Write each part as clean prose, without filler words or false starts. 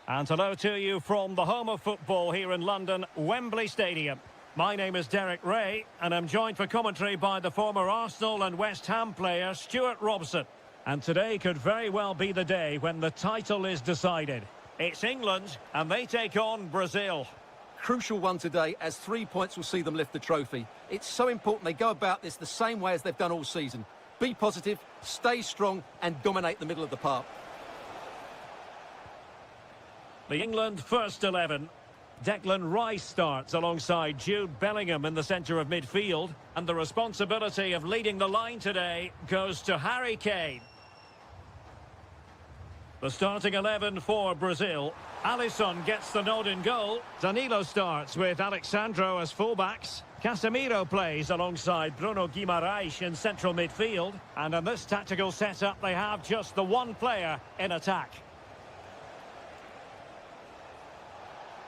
And hello to you from the home of football here in London, Wembley Stadium. My name is Derek Ray, and I'm joined for commentary by the former Arsenal and West Ham player Stuart Robson. And today could very well be the day when the title is decided. It's England, and they take on Brazil. Crucial one today, as 3 points will see them lift the trophy. It's so important they go about this the same way as they've done all season. Be positive, stay strong, and dominate the middle of the park. The England first 11. Declan Rice starts alongside Jude Bellingham in the centre of midfield. And the responsibility of leading the line today goes to Harry Kane. The starting 11 for Brazil. Alisson gets the nod in goal. Danilo starts with Alexandro as fullbacks. Casemiro plays alongside Bruno Guimaraes in central midfield. And in this tactical setup, they have just the one player in attack.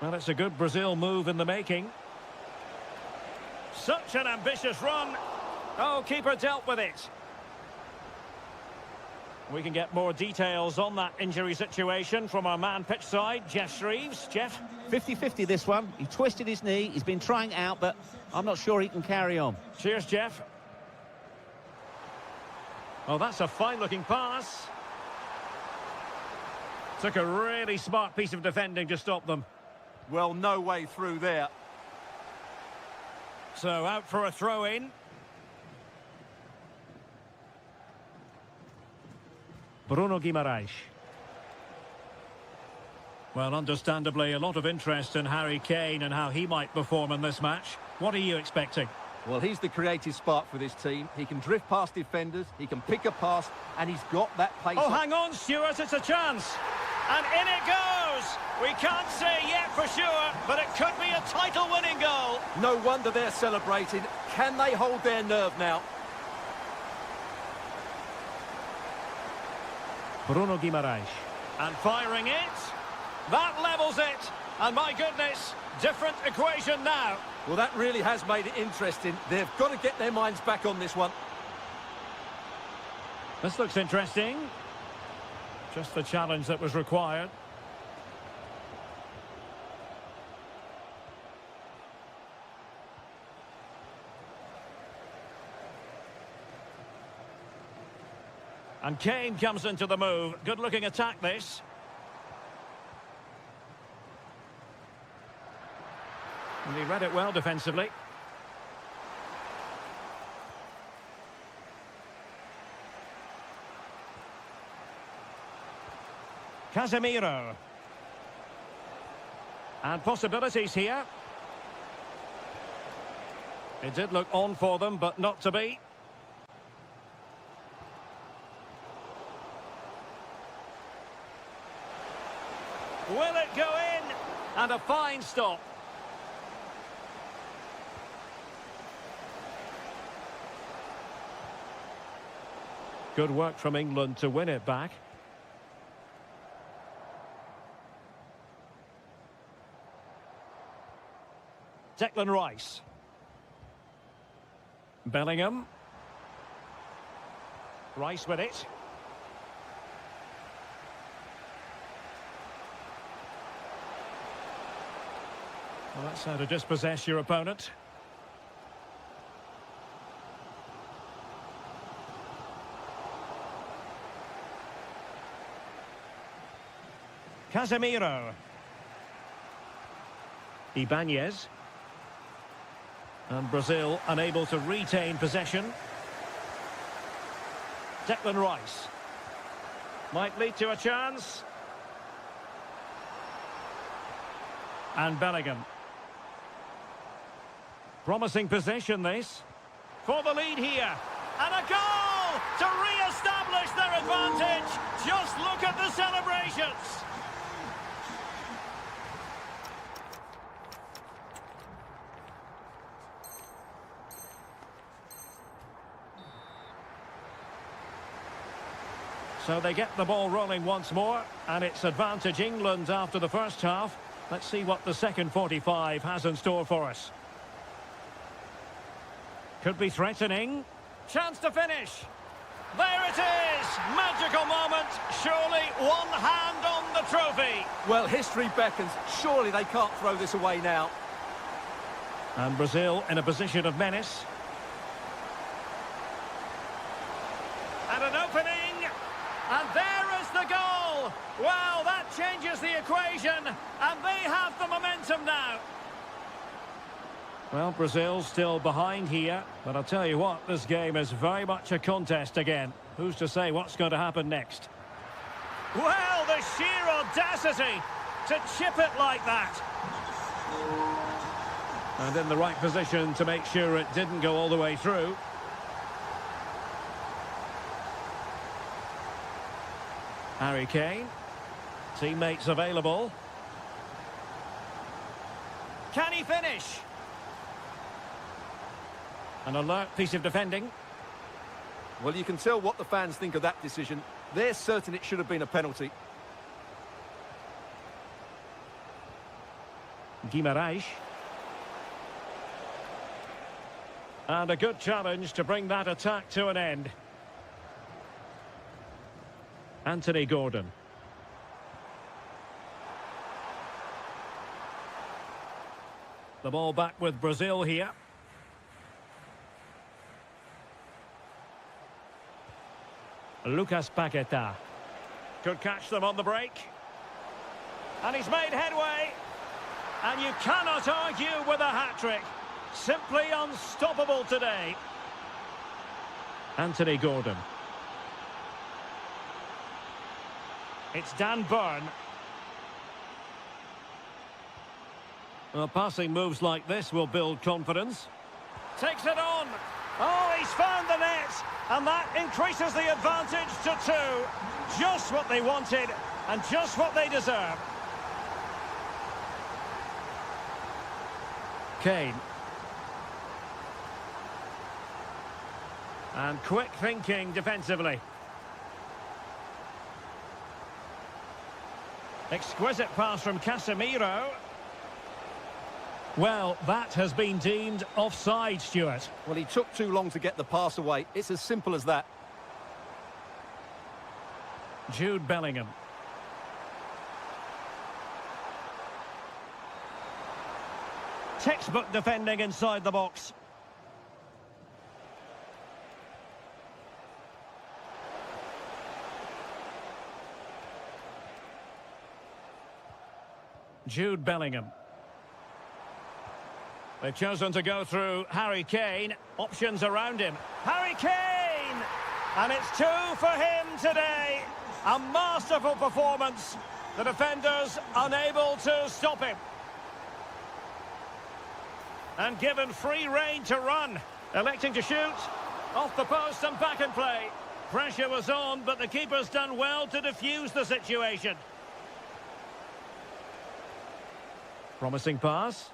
Well, it's a good Brazil move in the making. Such an ambitious run. Oh, keeper dealt with it. We can get more details on that injury situation from our man pitch side, Jeff Shreves. Jeff? 50-50 this one. He twisted his knee. He's been trying out, but I'm not sure he can carry on. Cheers, Jeff. Oh, that's a fine-looking pass. Took a really smart piece of defending to stop them. Well, no way through there. So out for a throw-in. Bruno Guimaraes. Well, understandably, a lot of interest in Harry Kane and how he might perform in this match. What are you expecting? Well, he's the creative spark for this team. He can drift past defenders, he can pick a pass, and he's got that pace. Oh, hang on, Stuart, it's a chance. And in it goes! We can't say yet for sure, but it could be a title-winning goal. No wonder they're celebrating. Can they hold their nerve now? Bruno Guimaraes. And firing it. That levels it. And my goodness, different equation now. Well, that really has made it interesting. They've got to get their minds back on this one. This looks interesting. Just the challenge that was required. And Kane comes into the move. Good-looking attack, this. And he read it well defensively. Casemiro. And possibilities here. It did look on for them, but not to be. Will it go in? And a fine stop. Good work from England to win it back. Declan Rice. Bellingham. Rice with it. Well, that's how to dispossess your opponent. Casemiro. Ibanez. And Brazil unable to retain possession. Declan Rice. Might lead to a chance. And Bellingham. Promising possession, this. For the lead here. And a goal to re-establish their advantage. Just look at the celebrations. So they get the ball rolling once more, and it's advantage England after the first half. Let's see what the second 45 has in store for us. Could be threatening. Chance to finish. There it is! Magical moment. Surely one hand on the trophy. Well, history beckons. Surely they can't throw this away now. And Brazil in a position of menace. And an opening. And there is the goal. Well, that changes the equation. And they have the momentum now. Well, Brazil still behind here. But I'll tell you what, this game is very much a contest again. Who's to say what's going to happen next? Well, the sheer audacity to chip it like that. And in the right position to make sure it didn't go all the way through. Harry Kane. Teammates available. Can he finish? An alert piece of defending. Well, you can tell what the fans think of that decision. They're certain it should have been a penalty. Guimarães. And a good challenge to bring that attack to an end. Anthony Gordon. The ball back with Brazil here. Lucas Paquetá. Could catch them on the break. And he's made headway. And you cannot argue with a hat-trick. Simply unstoppable today. Anthony Gordon. It's Dan Burn. Well, passing moves like this will build confidence. Takes it on. Oh, he's found the net. And that increases the advantage to 2. Just what they wanted and just what they deserve. Kane. And quick thinking defensively. Exquisite pass from Casemiro. Well, that has been deemed offside, Stuart. Well, he took too long to get the pass away. It's as simple as that. Jude Bellingham. Textbook defending inside the box. Jude Bellingham. They've chosen to go through Harry Kane. Options around him. Harry Kane! And it's 2 for him today. A masterful performance. The defenders unable to stop him. And given free rein to run. Electing to shoot. Off the post and back in play. Pressure was on, but the keeper's done well to defuse the situation. Promising pass.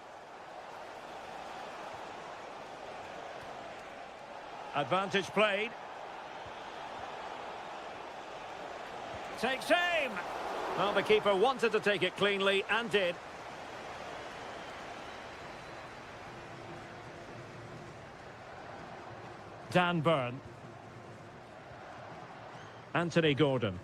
Advantage played. Takes aim. Well, the keeper wanted to take it cleanly and did. Dan Burn. Anthony Gordon.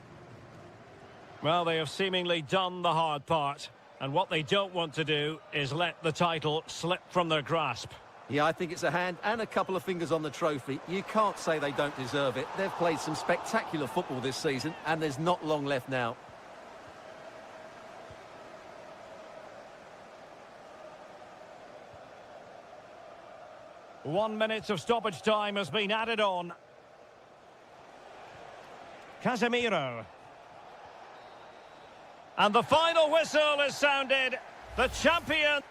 Well, they have seemingly done the hard part. And what they don't want to do is let the title slip from their grasp. Yeah, I think it's a hand and a couple of fingers on the trophy. You can't say they don't deserve it. They've played some spectacular football this season, and there's not long left now. One minute of stoppage time has been added on. Casemiro. And the final whistle is sounded. The champion...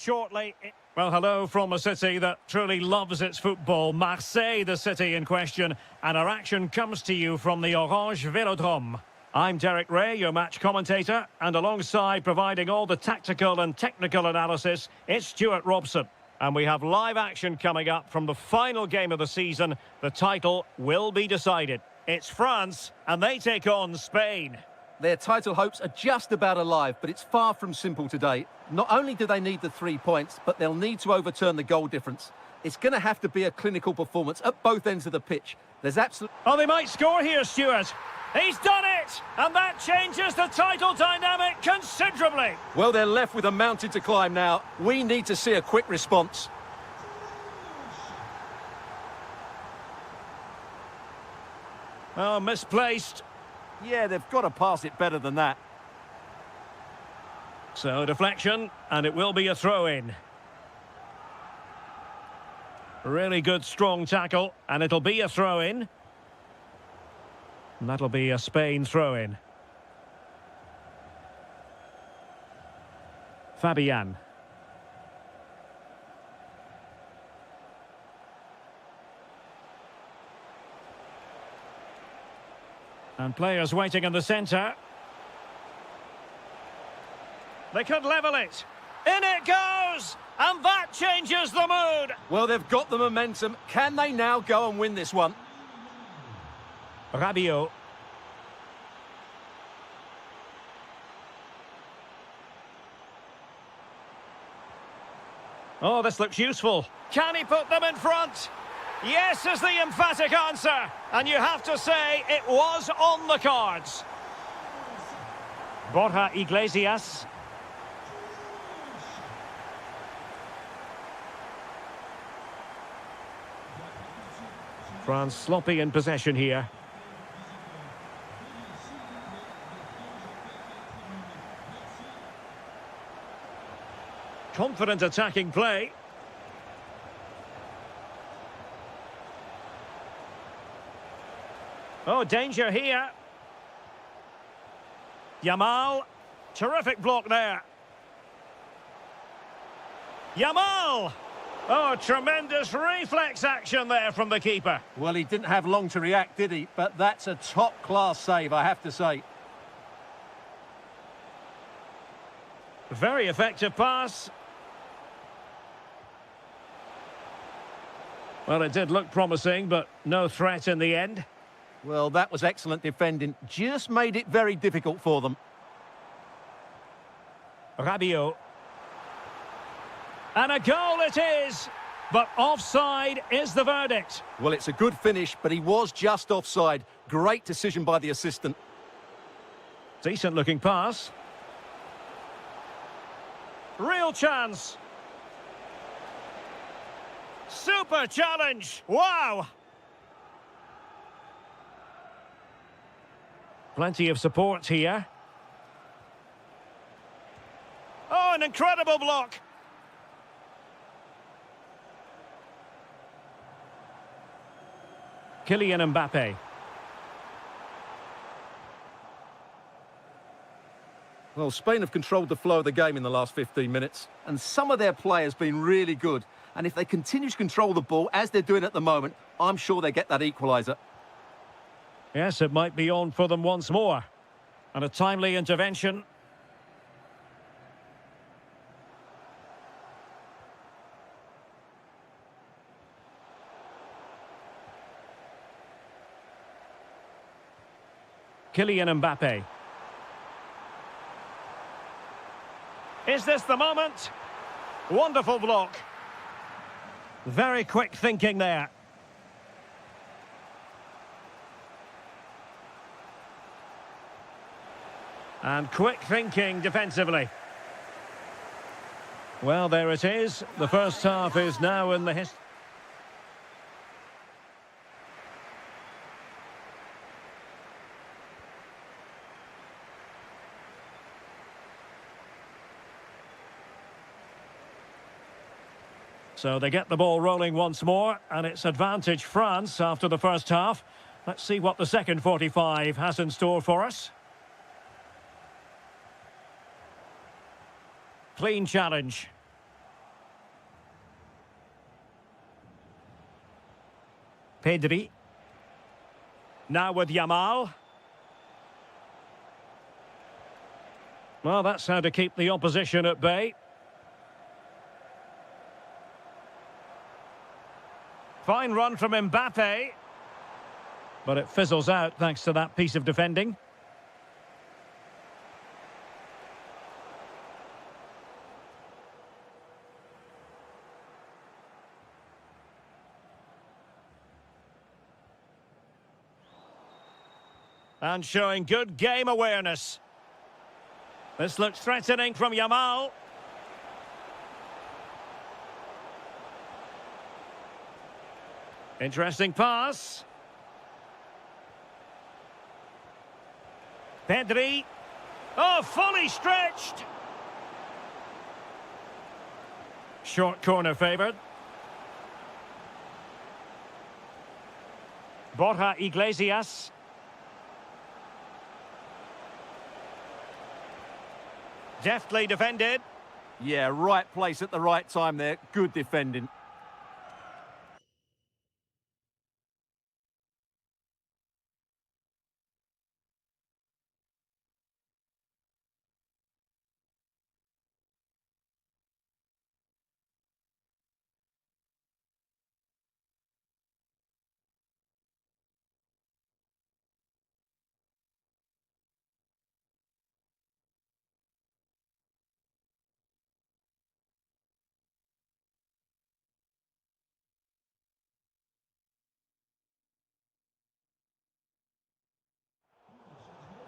shortly. Well, hello from a city that truly loves its football. Marseille, the city in question. And our action comes to you from the Orange Velodrome. I'm Derek Ray, your match commentator. And alongside providing all the tactical and technical analysis, it's Stuart Robson. And we have live action coming up from the final game of the season. The title will be decided. It's France, and they take on Spain. Their title hopes are just about alive, but it's far from simple today. Not only do they need the 3 points, but they'll need to overturn the goal difference. It's going to have to be a clinical performance at both ends of the pitch. There's absolutely... Oh, they might score here, Stuart. He's done it! And that changes the title dynamic considerably. Well, they're left with a mountain to climb now. We need to see a quick response. Oh, misplaced. Yeah, they've got to pass it better than that. So, deflection, and it will be a throw-in. Really good, strong tackle, and it'll be a throw-in. And that'll be a Spain throw-in. Fabian. And players waiting in the centre. They could level it. In it goes! And that changes the mood! Well, they've got the momentum. Can they now go and win this one? Rabiot. Oh, this looks useful. Can he put them in front? Yes is the emphatic answer. And you have to say it was on the cards. Borja Iglesias. France sloppy in possession here. Confident attacking play. Oh, danger here. Yamal. Terrific block there. Yamal! Oh, tremendous reflex action there from the keeper. Well, he didn't have long to react, did he? But that's a top-class save, I have to say. Very effective pass. Well, it did look promising, but no threat in the end. Well, that was excellent defending. Just made it very difficult for them. Rabiot. And a goal it is, but offside is the verdict. Well, it's a good finish, but he was just offside. Great decision by the assistant. Decent looking pass. Real chance. Super challenge. Wow. Plenty of support here. Oh, an incredible block. Kylian Mbappe. Well, Spain have controlled the flow of the game in the last 15 minutes, and some of their players have been really good. And if they continue to control the ball, as they're doing at the moment, I'm sure they get that equaliser. Yes, it might be on for them once more. And a timely intervention. Kylian Mbappe. Is this the moment? Wonderful block. Very quick thinking there. And quick thinking defensively. Well, there it is. The first half is now in the history. So they get the ball rolling once more, and it's advantage France after the first half. Let's see what the second 45 has in store for us. Clean challenge. Pedri. Now with Yamal. Well, that's how to keep the opposition at bay. Fine run from Mbappe. But it fizzles out thanks to that piece of defending. And showing good game awareness. This looks threatening from Yamal. Interesting pass. Pedri. Oh, fully stretched. Short corner favoured. Borja Iglesias. Deftly defended. Yeah, right place at the right time there. Good defending.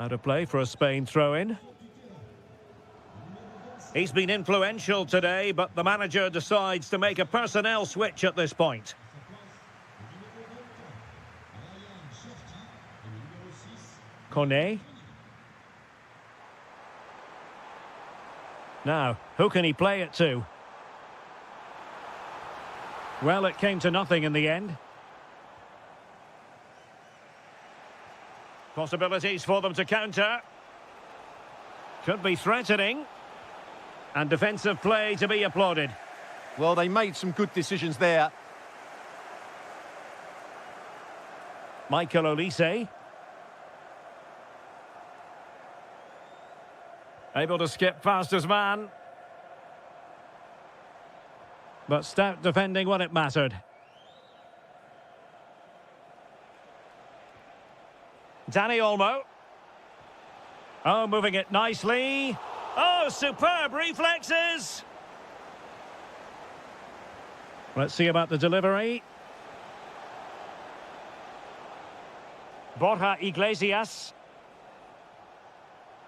Out of play for a Spain throw-in. He's been influential today, but the manager decides to make a personnel switch at this point. Kone. Now, who can he play it to? Well, it came to nothing in the end. Possibilities for them to counter. Could be threatening. And defensive play to be applauded. Well, they made some good decisions there. Michael Olise. Able to skip past his man. But stout defending when it mattered. Danny Olmo. Oh, moving it nicely. Oh, superb reflexes. Let's see about the delivery. Borja Iglesias.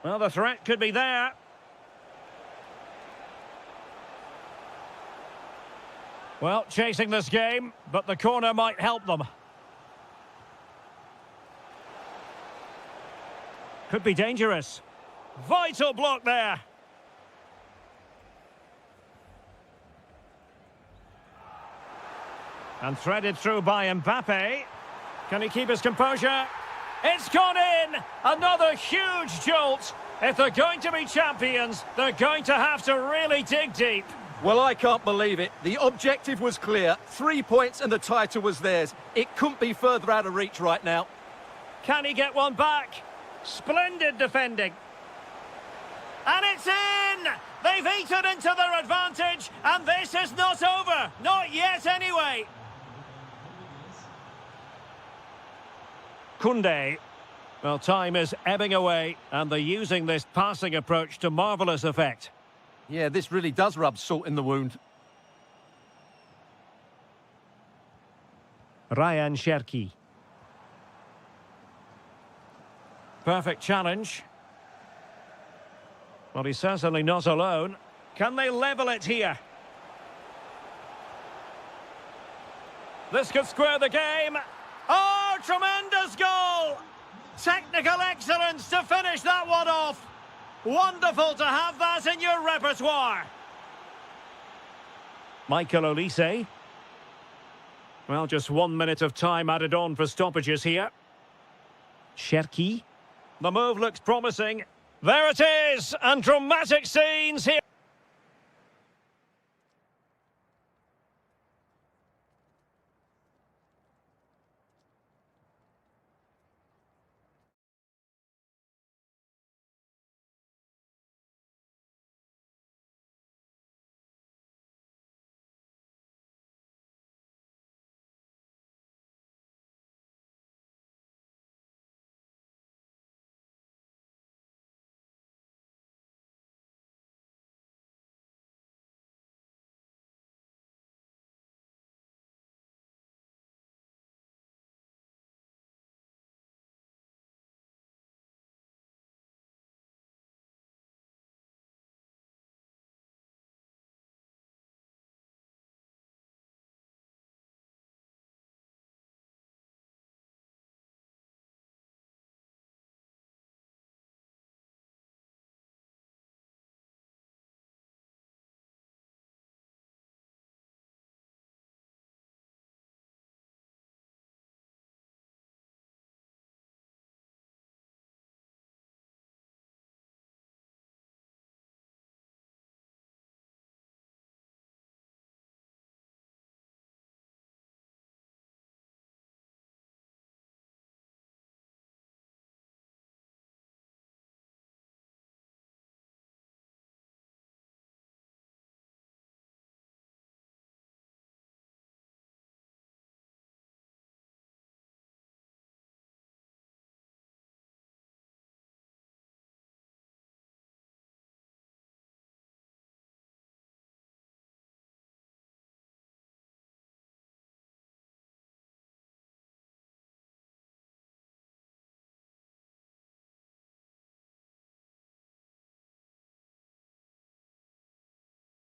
Well, the threat could be there. Well, chasing this game, but the corner might help them. Could be dangerous. Vital block there. And threaded through by Mbappe. Can he keep his composure? It's gone in! Another huge jolt. If they're going to be champions, they're going to have to really dig deep. Well, I can't believe it. The objective was clear. 3 points and the title was theirs. It couldn't be further out of reach right now. Can he get one back? Splendid defending. And it's in! They've eaten into their advantage, and this is not over. Not yet, anyway. Koundé. Well, time is ebbing away, and they're using this passing approach to marvellous effect. Yeah, this really does rub salt in the wound. Ryan Cherki. Perfect challenge. Well, he's certainly not alone. Can they level it here? This could square the game. Oh, tremendous goal! Technical excellence to finish that one off. Wonderful to have that in your repertoire. Michael Olise. Well, just 1 minute of time added on for stoppages here. Cherki. The move looks promising. There it is, and dramatic scenes here.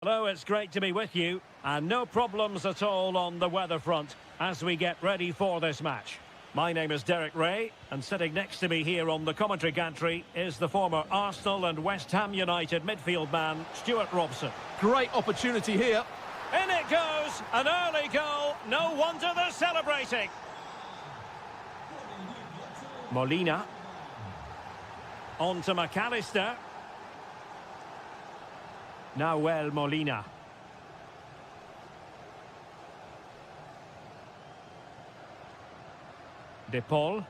Hello, it's great to be with you, and no problems at all on the weather front as we get ready for this match. My name is Derek Ray, and sitting next to me here on the commentary gantry is the former Arsenal and West Ham United midfield man, Stuart Robson. Great opportunity here. In it goes, an early goal, no wonder they're celebrating. Molina. On to McAllister. Nahuel Molina. De Paul.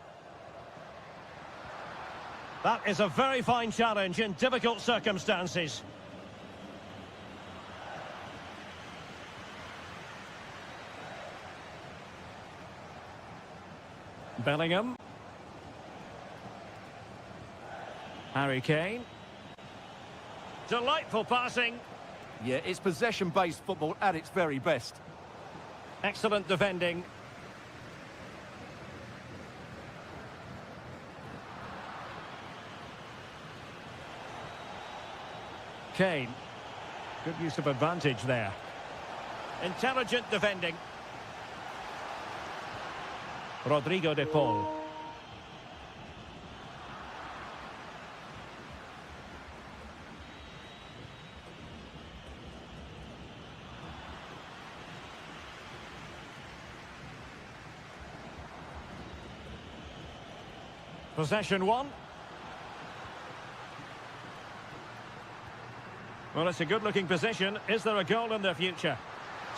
That is a very fine challenge in difficult circumstances. Bellingham. Harry Kane. Delightful passing. Yeah, it's possession-based football at its very best. Excellent defending. Kane. Good use of advantage there. Intelligent defending. Rodrigo de Paul. Possession one. Well, it's a good-looking position. Is there a goal in the future?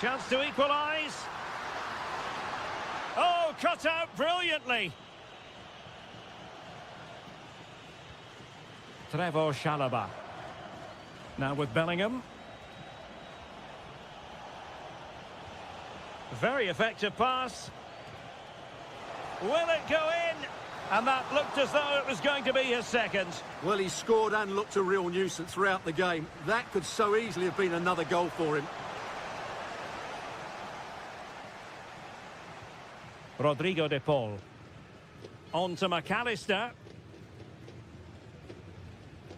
Chance to equalise. Oh, cut out brilliantly. Trevor Chalobah. Now with Bellingham. Very effective pass. Will it go in? And that looked as though it was going to be his second. Well, he scored and looked a real nuisance throughout the game. That could so easily have been another goal for him. Rodrigo de Paul. On to McAllister.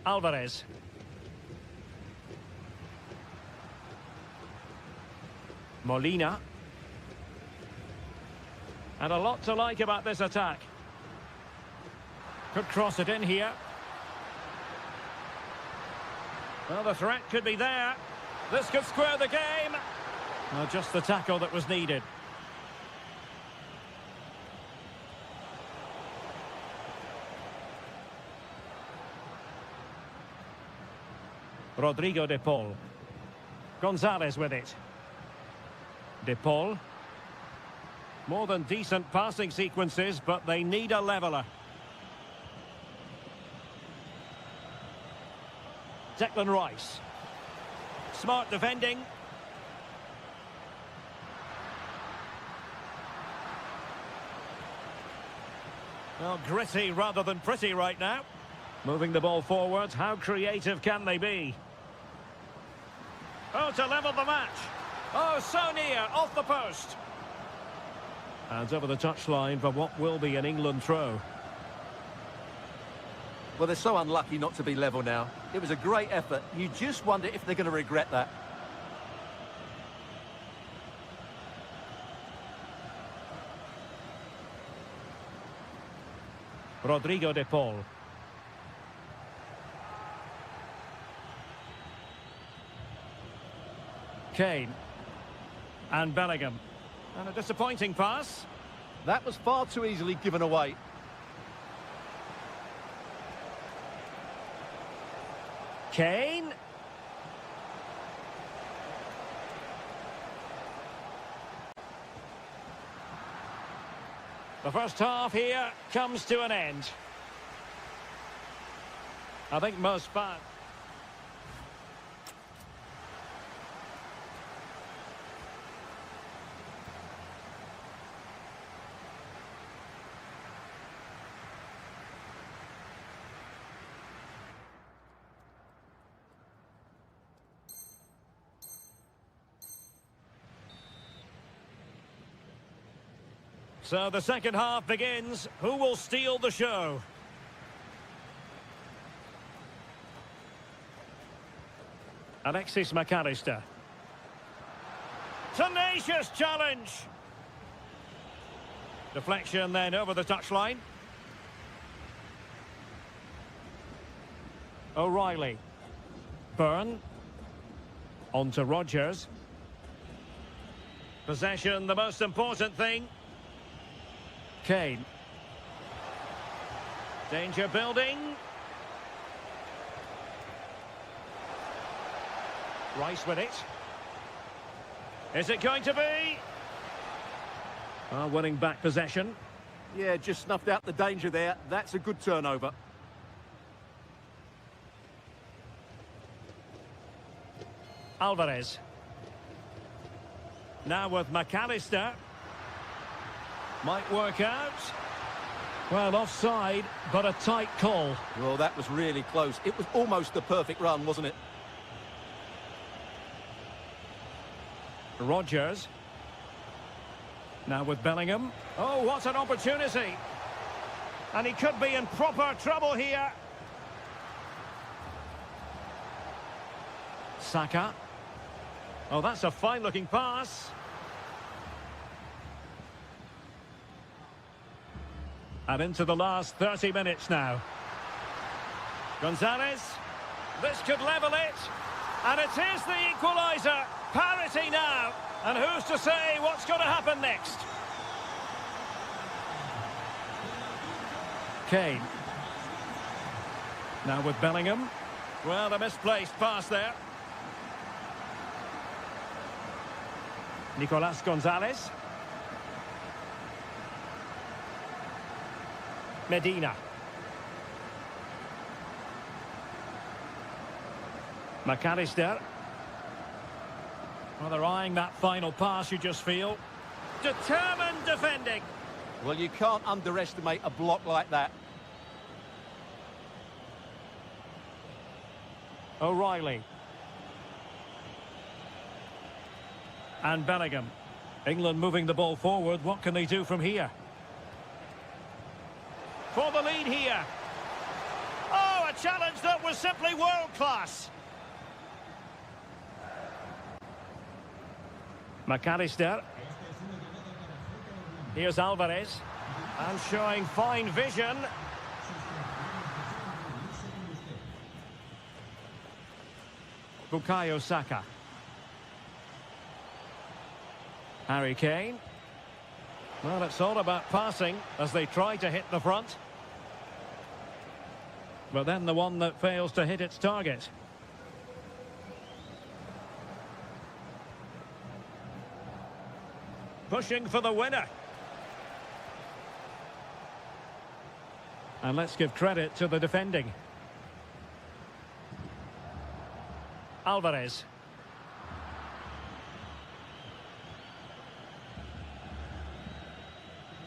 Alvarez. Molina. And a lot to like about this attack. Could cross it in here. Well, the threat could be there. This could square the game. Well, just the tackle that was needed. Rodrigo de Paul. Gonzalez with it. De Paul. More than decent passing sequences, but they need a leveller. Declan Rice. Smart defending. Well, gritty rather than pretty right now. Moving the ball forward, how creative can they be? Oh, to level the match. Oh, so near, off the post. And over the touchline for what will be an England throw. Well, they're so unlucky not to be level now. It was a great effort. You just wonder if they're going to regret that. Rodrigo de Paul. Kane. And Bellingham. And a disappointing pass. That was far too easily given away. Kane. The first half here comes to an end. I think most fans. So the second half begins. Who will steal the show? Alexis McAllister. Tenacious challenge. Deflection then over the touchline. O'Reilly. Byrne. On to Rodgers. Possession, the most important thing. Kane. Danger building. Rice with it. Is it going to be? Winning back possession. Yeah, just snuffed out the danger there. That's a good turnover. Alvarez. Now with McAllister. Might work out. Well, offside, but a tight call. Well, that was really close. It was almost the perfect run, wasn't it? Rodgers. Now with Bellingham. Oh, what an opportunity. And he could be in proper trouble here. Saka. Oh, that's a fine-looking pass. And into the last 30 minutes now. Gonzalez. This could level it. And it is the equaliser. Parity now. And who's to say what's going to happen next? Kane. Now with Bellingham. Well, a misplaced pass there. Nicolas Gonzalez. Medina. McAllister. Well, they're eyeing that final pass, you just feel. Determined defending. Well, you can't underestimate a block like that. O'Reilly. And Bellingham. England moving the ball forward. What can they do from here? For the lead here. Oh, a challenge that was simply world-class. McAllister. Here's Alvarez. And showing fine vision. Bukayo Saka. Harry Kane. Well, it's all about passing as they try to hit the front. But then the one that fails to hit its target. Pushing for the winner. And let's give credit to the defending. Alvarez.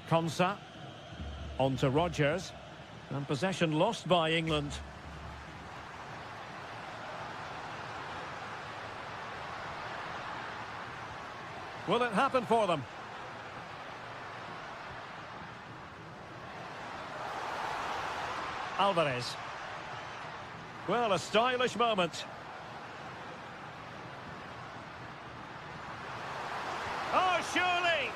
Konsa. On to Rodgers. And possession lost by England. Will it happen for them? Alvarez. Well, a stylish moment. Oh, surely!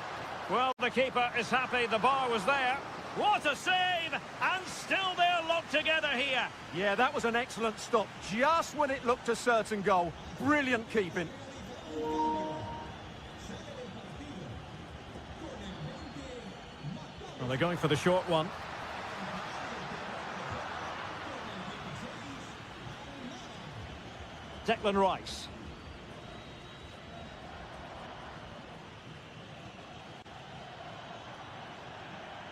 Well, the keeper is happy the bar was there. What a save! And still they're locked together here. Yeah, that was an excellent stop. Just when it looked a certain goal. Brilliant keeping. Well, they're going for the short one. Declan Rice.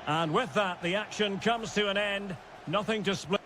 And with that, the action comes to an end. Nothing to split.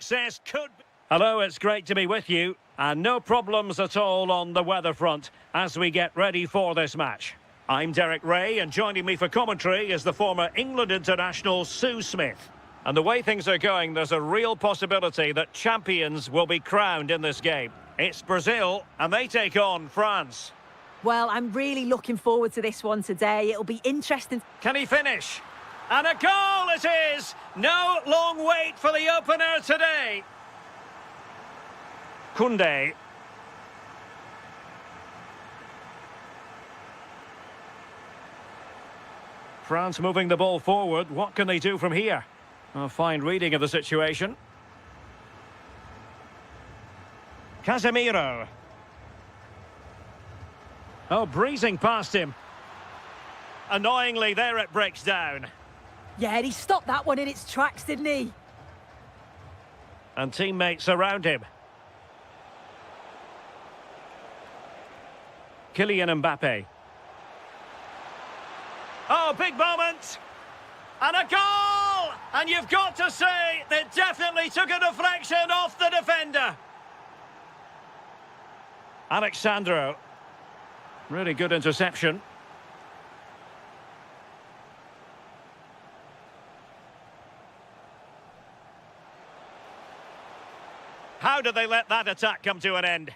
Says could... Hello, it's great to be with you. And no problems at all on the weather front as we get ready for this match. I'm Derek Ray, and joining me for commentary is the former England international Sue Smith. And the way things are going, there's a real possibility that champions will be crowned in this game. It's Brazil, and they take on France. Well, I'm really looking forward to this one today. It'll be interesting. Can he finish? And a goal it is! No long wait for the opener today. Koundé. France moving the ball forward. What can they do from here? A fine reading of the situation. Casemiro. Oh, breezing past him. Annoyingly, there it breaks down. Yeah, he stopped that one in its tracks, didn't he? And teammates around him. Kylian Mbappe. Oh, big moment! And a goal! And you've got to say, they definitely took a deflection off the defender. Alexandro. Really good interception. How did they let that attack come to an end?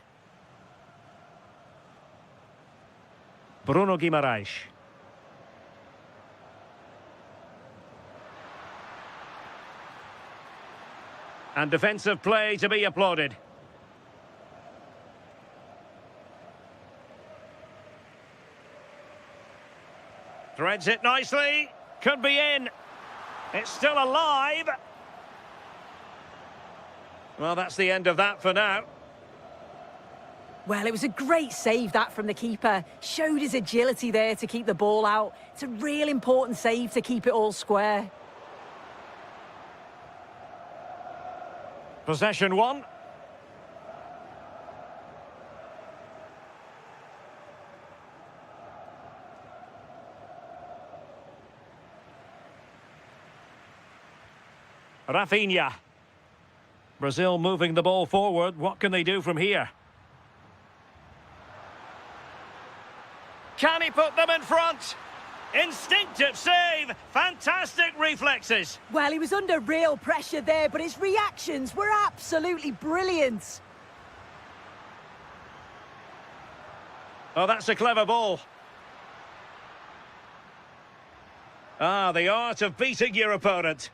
Bruno Guimaraes. And defensive play to be applauded. Threads it nicely. Could be in. It's still alive. Well, that's the end of that for now. Well, it was a great save, that, from the keeper. Showed his agility there to keep the ball out. It's a real important save to keep it all square. Possession one. Rafinha. Brazil moving the ball forward. What can they do from here? Can he put them in front? Instinctive save. Fantastic reflexes. Well, he was under real pressure there, but his reactions were absolutely brilliant. Oh, that's a clever ball. Ah, the art of beating your opponent.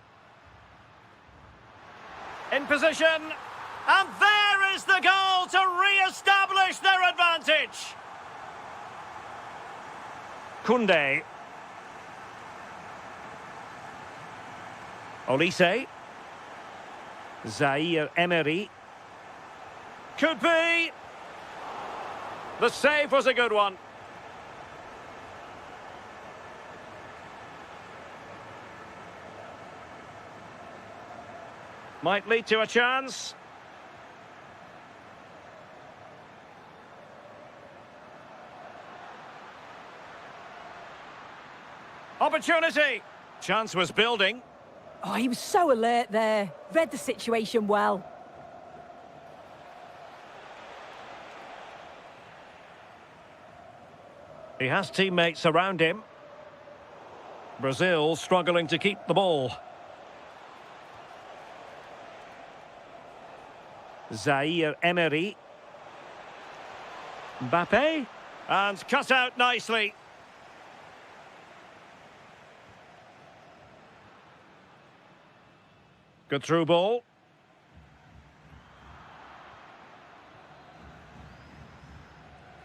In position. And there is the goal to re-establish their advantage. Koundé. Olise. Zaire Emery. Could be. The save was a good one. Might lead to a chance. Opportunity. Chance was building. Oh, he was so alert there. Read the situation well. He has teammates around him. Brazil struggling to keep the ball. Zaire Emery. Mbappe. And cut out nicely. Good through ball.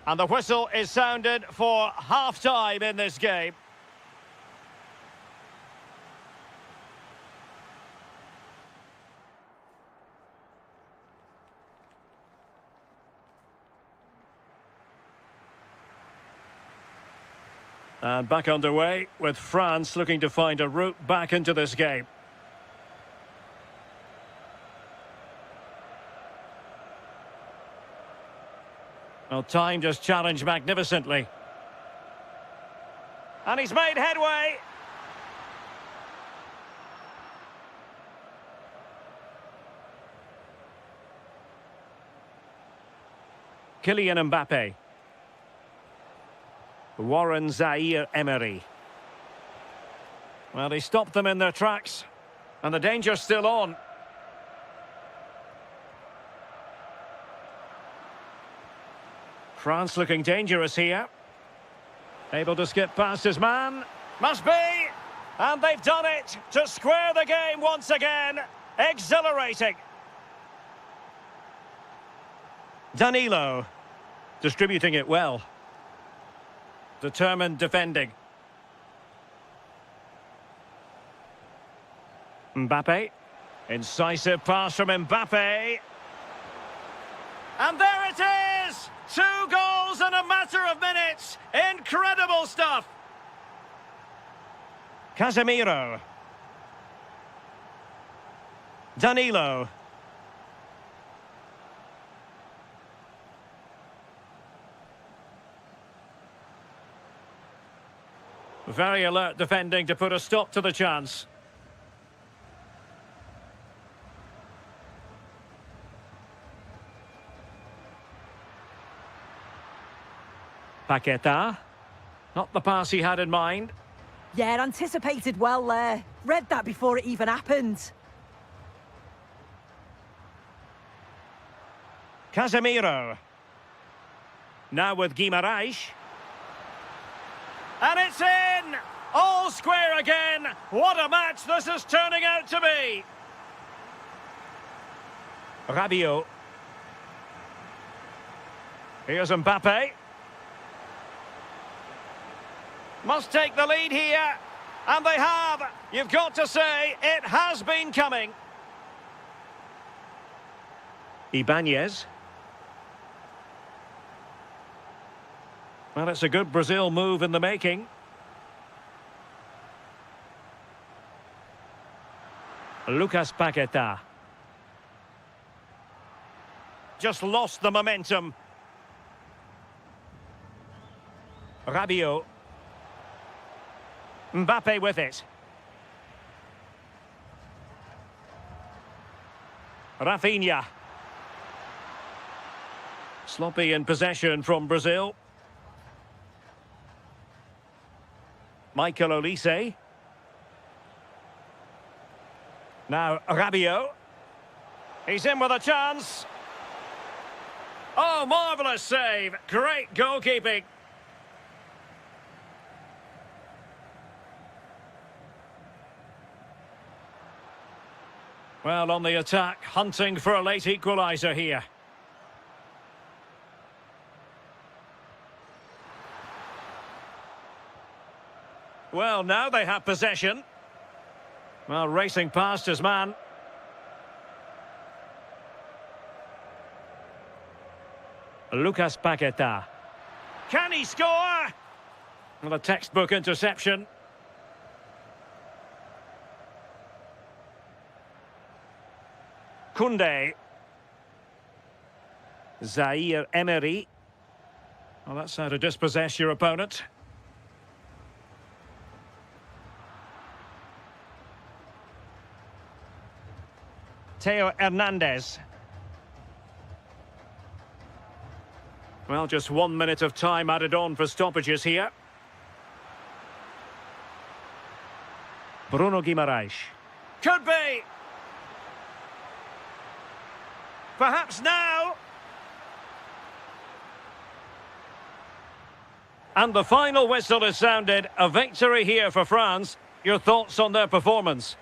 And the whistle is sounded for half-time in this game. And back underway with France looking to find a route back into this game. Well, time just challenged magnificently. And he's made headway. Kylian Mbappe. Warren Zaire-Emery. Well, he stopped them in their tracks. And the danger's still on. France looking dangerous here. Able to skip past his man. Must be! And they've done it to square the game once again. Exhilarating. Danilo. Distributing it well. Determined defending. Mbappe. Incisive pass from Mbappe. And there it is! 2 goals in a matter of minutes. Incredible stuff. Casemiro. Danilo. Very alert defending to put a stop to the chance. Paqueta. Not the pass he had in mind. Yeah, anticipated well there. Read that before it even happened. Casemiro. Now with Guimaraes. And it's in! All square again! What a match this is turning out to be! Rabiot. Here's Mbappe. Must take the lead here. And they have. You've got to say, it has been coming. Ibanez. Well, it's a good Brazil move in the making. Lucas Paqueta. Just lost the momentum. Rabiot. Mbappe with it. Rafinha. Sloppy in possession from Brazil. Michael Olise. Now Rabiot. He's in with a chance. Oh, marvellous save. Great goalkeeping. Well, on the attack, hunting for a late equaliser here. Well, now they have possession. Well, racing past his man. Lucas Paqueta. Can he score? Well, a textbook interception. Koundé. Zaire-Emery. Well, that's how to dispossess your opponent. Theo Hernandez. Well, just 1 minute of time added on for stoppages here. Bruno Guimaraes. Could be! Perhaps now! And the final whistle is sounded. A victory here for France. Your thoughts on their performance?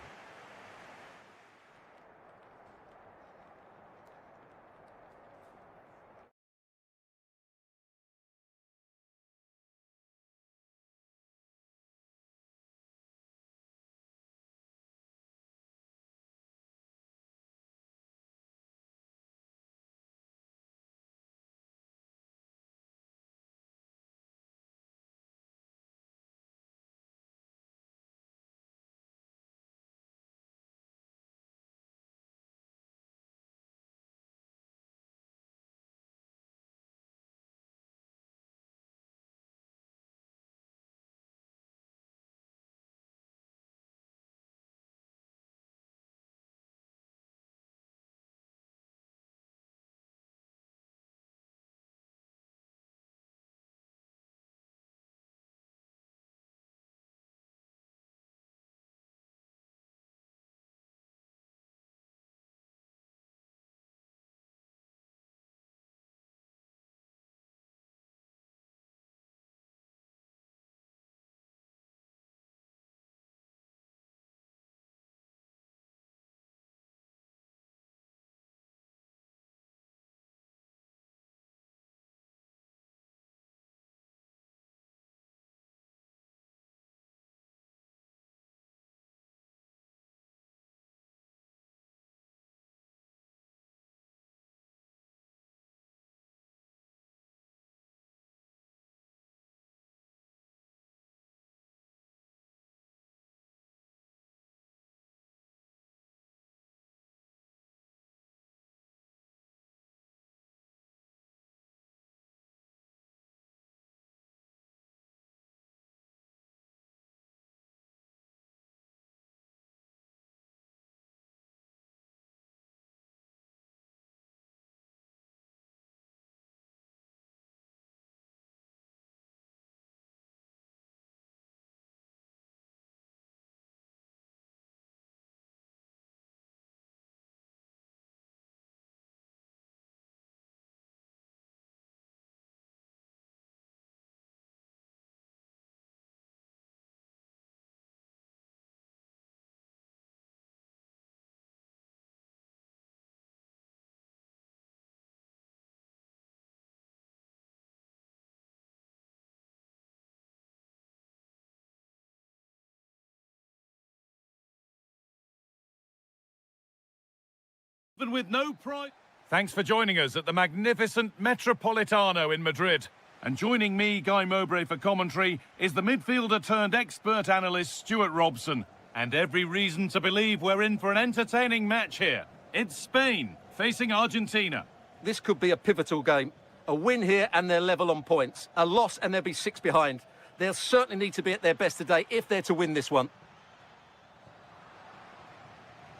and with no prize. Thanks for joining us at the magnificent Metropolitano in Madrid. And joining me, Guy Mowbray, for commentary is the midfielder-turned-expert analyst Stuart Robson. And every reason to believe we're in for an entertaining match here. It's Spain facing Argentina. This could be a pivotal game. A win here and they're level on points. A loss and they'll be 6 behind. They'll certainly need to be at their best today if they're to win this one.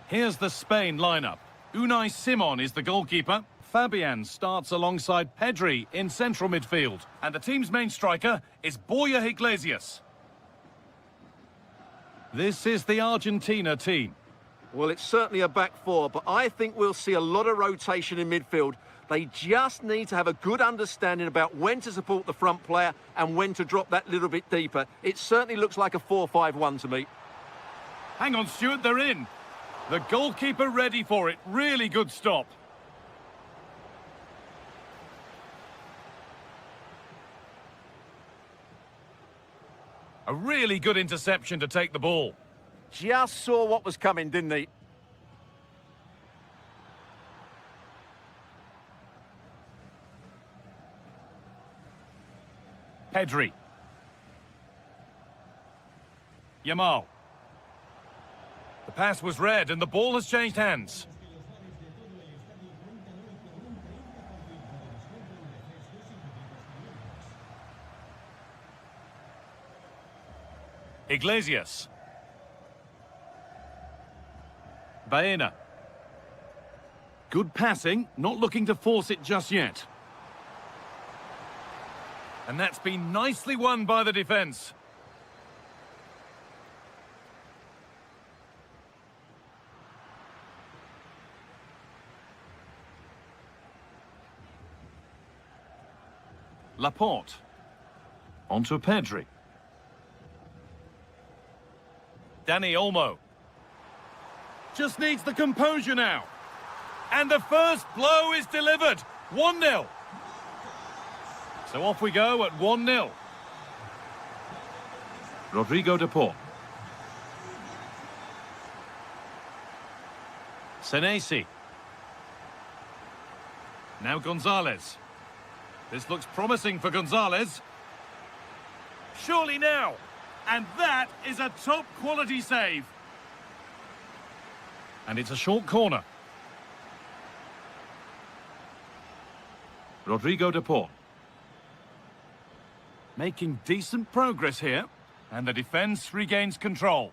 Here's the Spain lineup. Unai Simon is the goalkeeper. Fabian starts alongside Pedri in central midfield. And the team's main striker is Borja Iglesias. This is the Argentina team. Well, it's certainly a back four, but I think we'll see a lot of rotation in midfield. They just need to have a good understanding about when to support the front player and when to drop that little bit deeper. It certainly looks like a 4-5-1 to me. Hang on, Stuart, they're in. The goalkeeper ready for it. Really good stop. A really good interception to take the ball. Just saw what was coming, didn't he? Pedri. Yamal. The pass was read and the ball has changed hands. Iglesias. Baena. Good passing, not looking to force it just yet. And that's been nicely won by the defence. Laporte. Onto Pedri. Dani Olmo. Just needs the composure now. And the first blow is delivered. 1-0. So off we go at 1-0. Rodrigo de Paul. Senesi. Now Gonzalez. This looks promising for Gonzalez. Surely now. And that is a top-quality save. And it's a short corner. Rodrigo de Paul. Making decent progress here. And the defence regains control.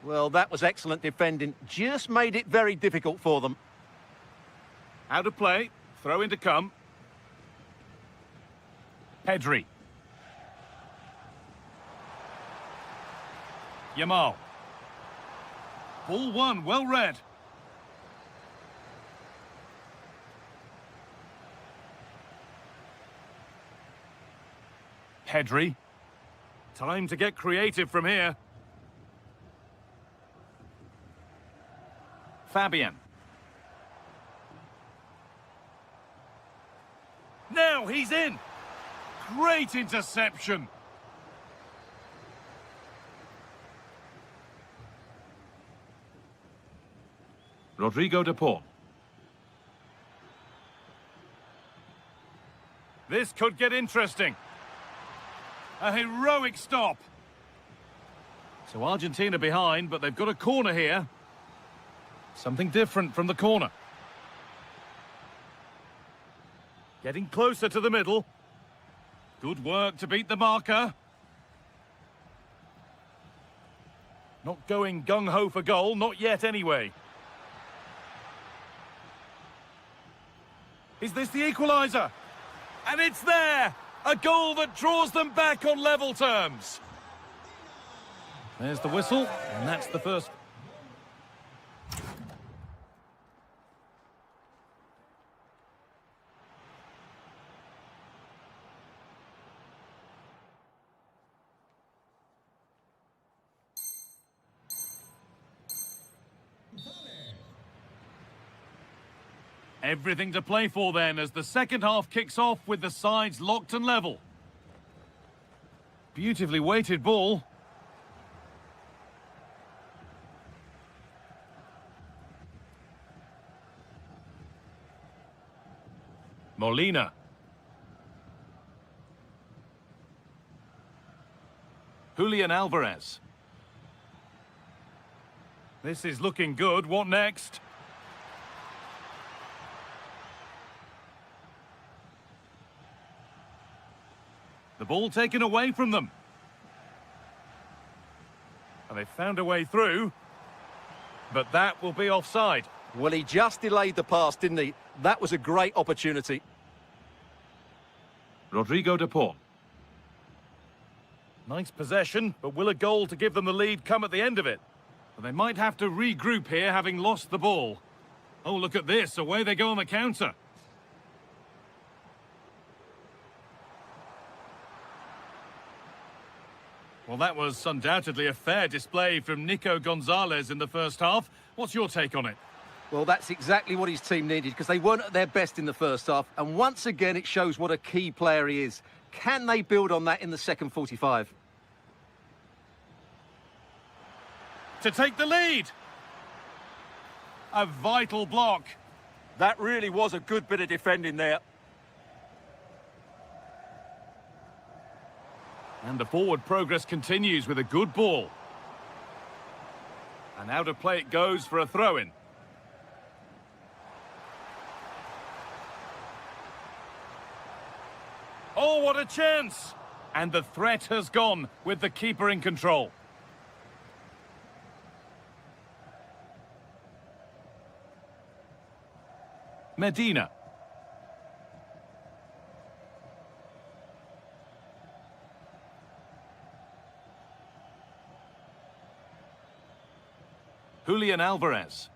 Well, that was excellent defending. Just made it very difficult for them. Out of play. Throw in to come. Pedri. Yamal. Ball one, well read. Pedri. Time to get creative from here. Fabian. Now he's in. Great interception. Rodrigo de Paul. This could get interesting. A heroic stop. So Argentina behind, but they've got a corner here. Something different from the corner. Getting closer to the middle. Good work to beat the marker. Not going gung-ho for goal, not yet anyway. Is this the equaliser? And it's there! A goal that draws them back on level terms. There's the whistle, and that's the first. Everything to play for then as the second half kicks off with the sides locked and level. Beautifully weighted ball. Molina. Julian Alvarez. This is looking good. What next? The ball taken away from them. And they found a way through. But that will be offside. Well, he just delayed the pass, didn't he? That was a great opportunity. Rodrigo de Paul. Nice possession, but will a goal to give them the lead come at the end of it? But they might have to regroup here, having lost the ball. Oh, look at this. Away they go on the counter. Well, that was undoubtedly a fair display from Nico Gonzalez in the first half. What's your take on it? Well, that's exactly what his team needed, because they weren't at their best in the first half. And once again, it shows what a key player he is. Can they build on that in the second 45? To take the lead. A vital block. That really was a good bit of defending there. And the forward progress continues with a good ball. And out of play it goes for a throw-in. Oh, what a chance! And the threat has gone with the keeper in control. Medina. Julian Alvarez.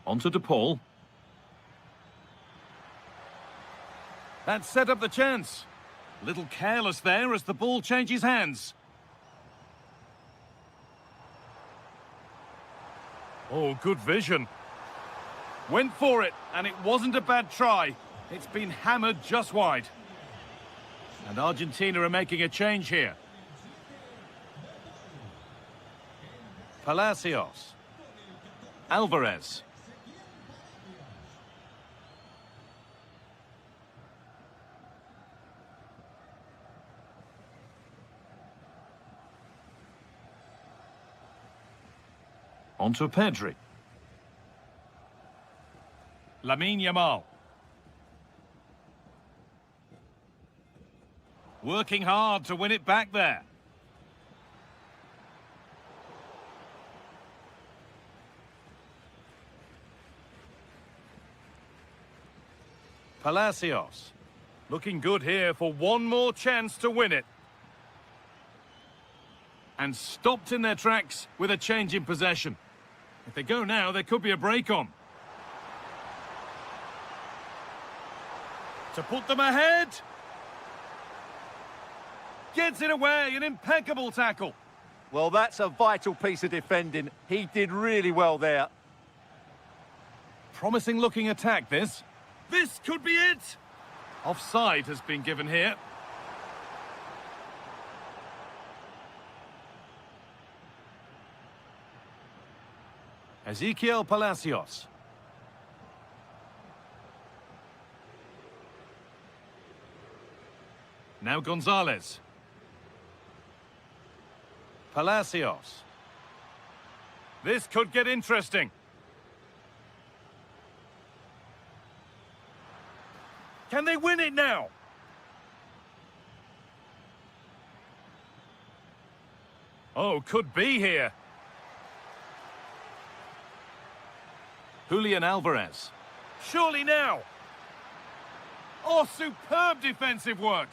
Onto De Paul. That set up the chance. A little careless there as the ball changes hands. Oh, good vision. Went for it, and it wasn't a bad try. It's been hammered just wide. And Argentina are making a change here. Palacios. Alvarez. Onto Pedri. Lamine Yamal. Working hard to win it back there. Palacios. Looking good here for one more chance to win it. And stopped in their tracks with a change in possession. If they go now, there could be a break on. To put them ahead. Gets it away, an impeccable tackle. Well, that's a vital piece of defending. He did really well there. Promising looking attack, this. This could be it. Offside has been given here. Ezequiel Palacios. Now Gonzalez. Palacios. This could get interesting. Can they win it now? Oh, could be here. Julian Alvarez. Surely now. Oh, superb defensive work.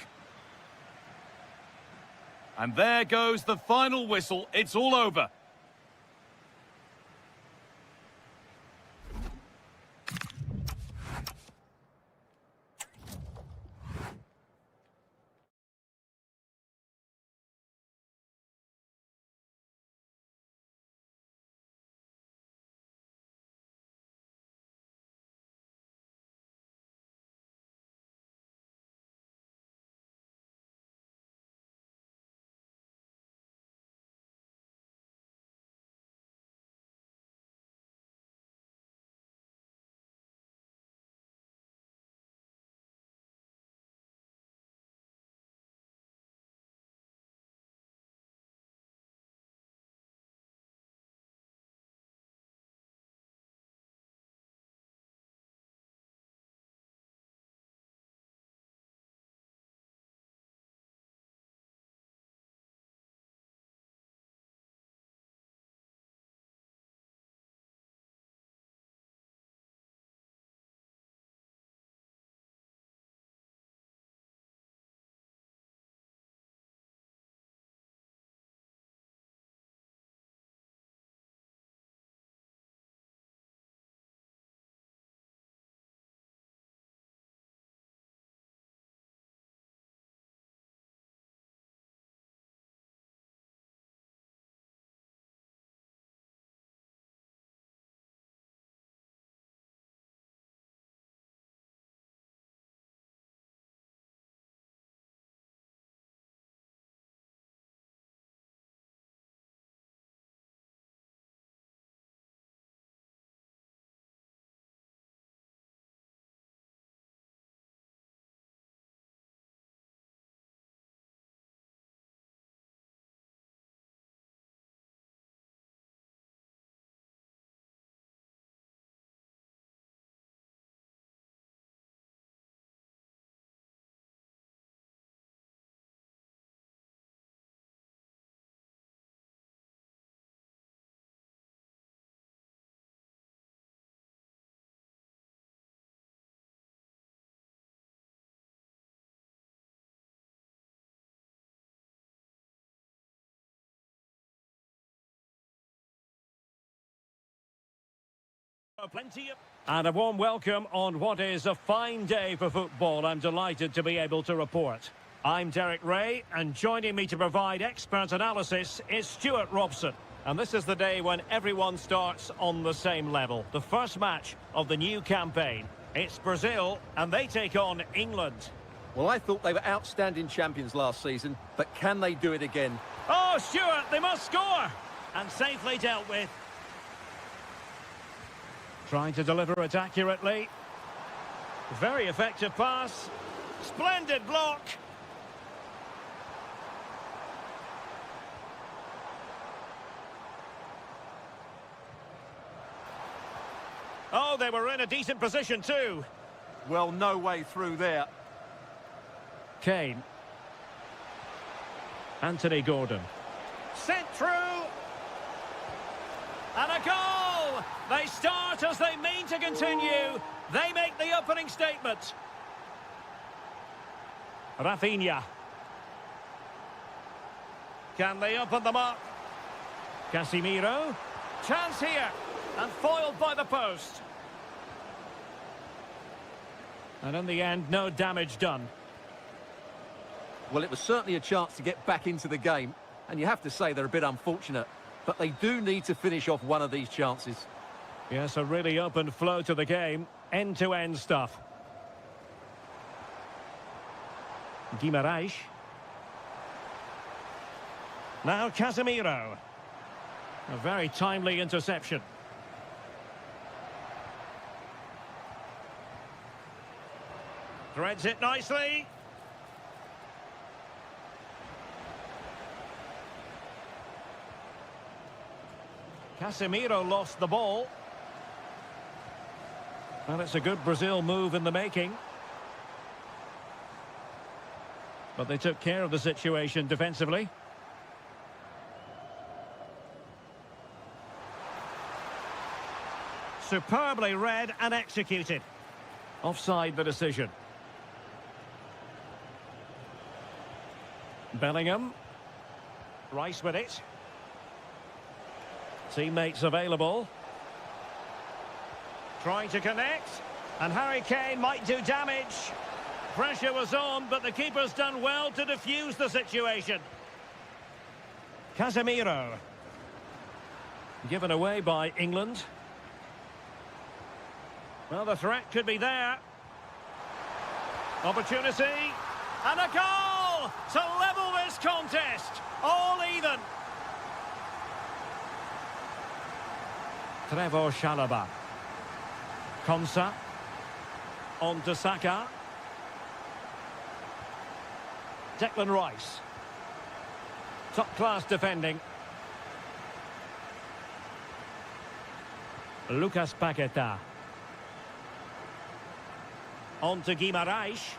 And there goes the final whistle. It's all over. And a warm welcome on what is a fine day for football. I'm delighted to be able to report. I'm Derek Ray, and joining me to provide expert analysis is Stuart Robson. And this is the day when everyone starts on the same level. The first match of the new campaign. It's Brazil, and they take on England. Well, I thought they were outstanding champions last season, but can they do it again? Oh, Stuart, they must score! And safely dealt with. Trying to deliver it accurately. Very effective pass. Splendid block. Oh, they were in a decent position too. Well, no way through there. Kane. Anthony Gordon. Sent through. And a goal! They start as they mean to continue. They make the opening statement. Rafinha. Can they open them up? Casemiro. Chance here. And foiled by the post. And in the end, no damage done. Well, it was certainly a chance to get back into the game. And you have to say they're a bit unfortunate. But they do need to finish off one of these chances. Yes, a really open flow to the game. End-to-end stuff. Guimarães. Now Casemiro. A very timely interception. Threads it nicely. Casemiro lost the ball. Well, it's a good Brazil move in the making. But they took care of the situation defensively. Superbly read and executed. Offside the decision. Bellingham. Rice with it. Teammates available. Trying to connect. And Harry Kane might do damage. Pressure was on, but the keeper's done well to defuse the situation. Casemiro. Given away by England. Well, the threat could be there. Opportunity. And a goal to level this contest. All even. Trevor Chalobah. Konsa. On to Saka. Declan Rice. Top-class defending. Lucas Paquetá. On to Guimarães.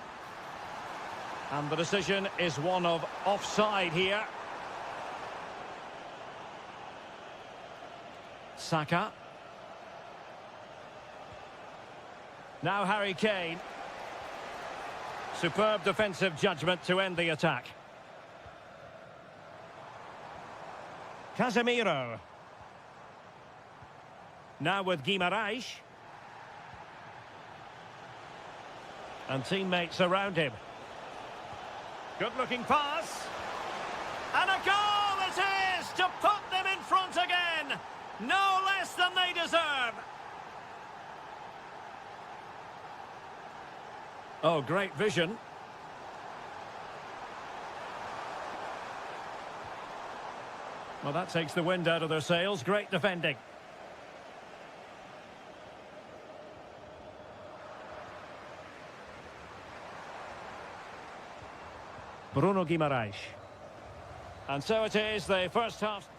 And the decision is one of offside here. Saka. Now Harry Kane. Superb defensive judgment to end the attack. Casemiro. Now with Guimarães. And teammates around him. Good-looking pass. And a goal it is to put them in front again. No less than they deserve. Oh, great vision. Well, that takes the wind out of their sails. Great defending. Bruno Guimarães. And so it is, the first half.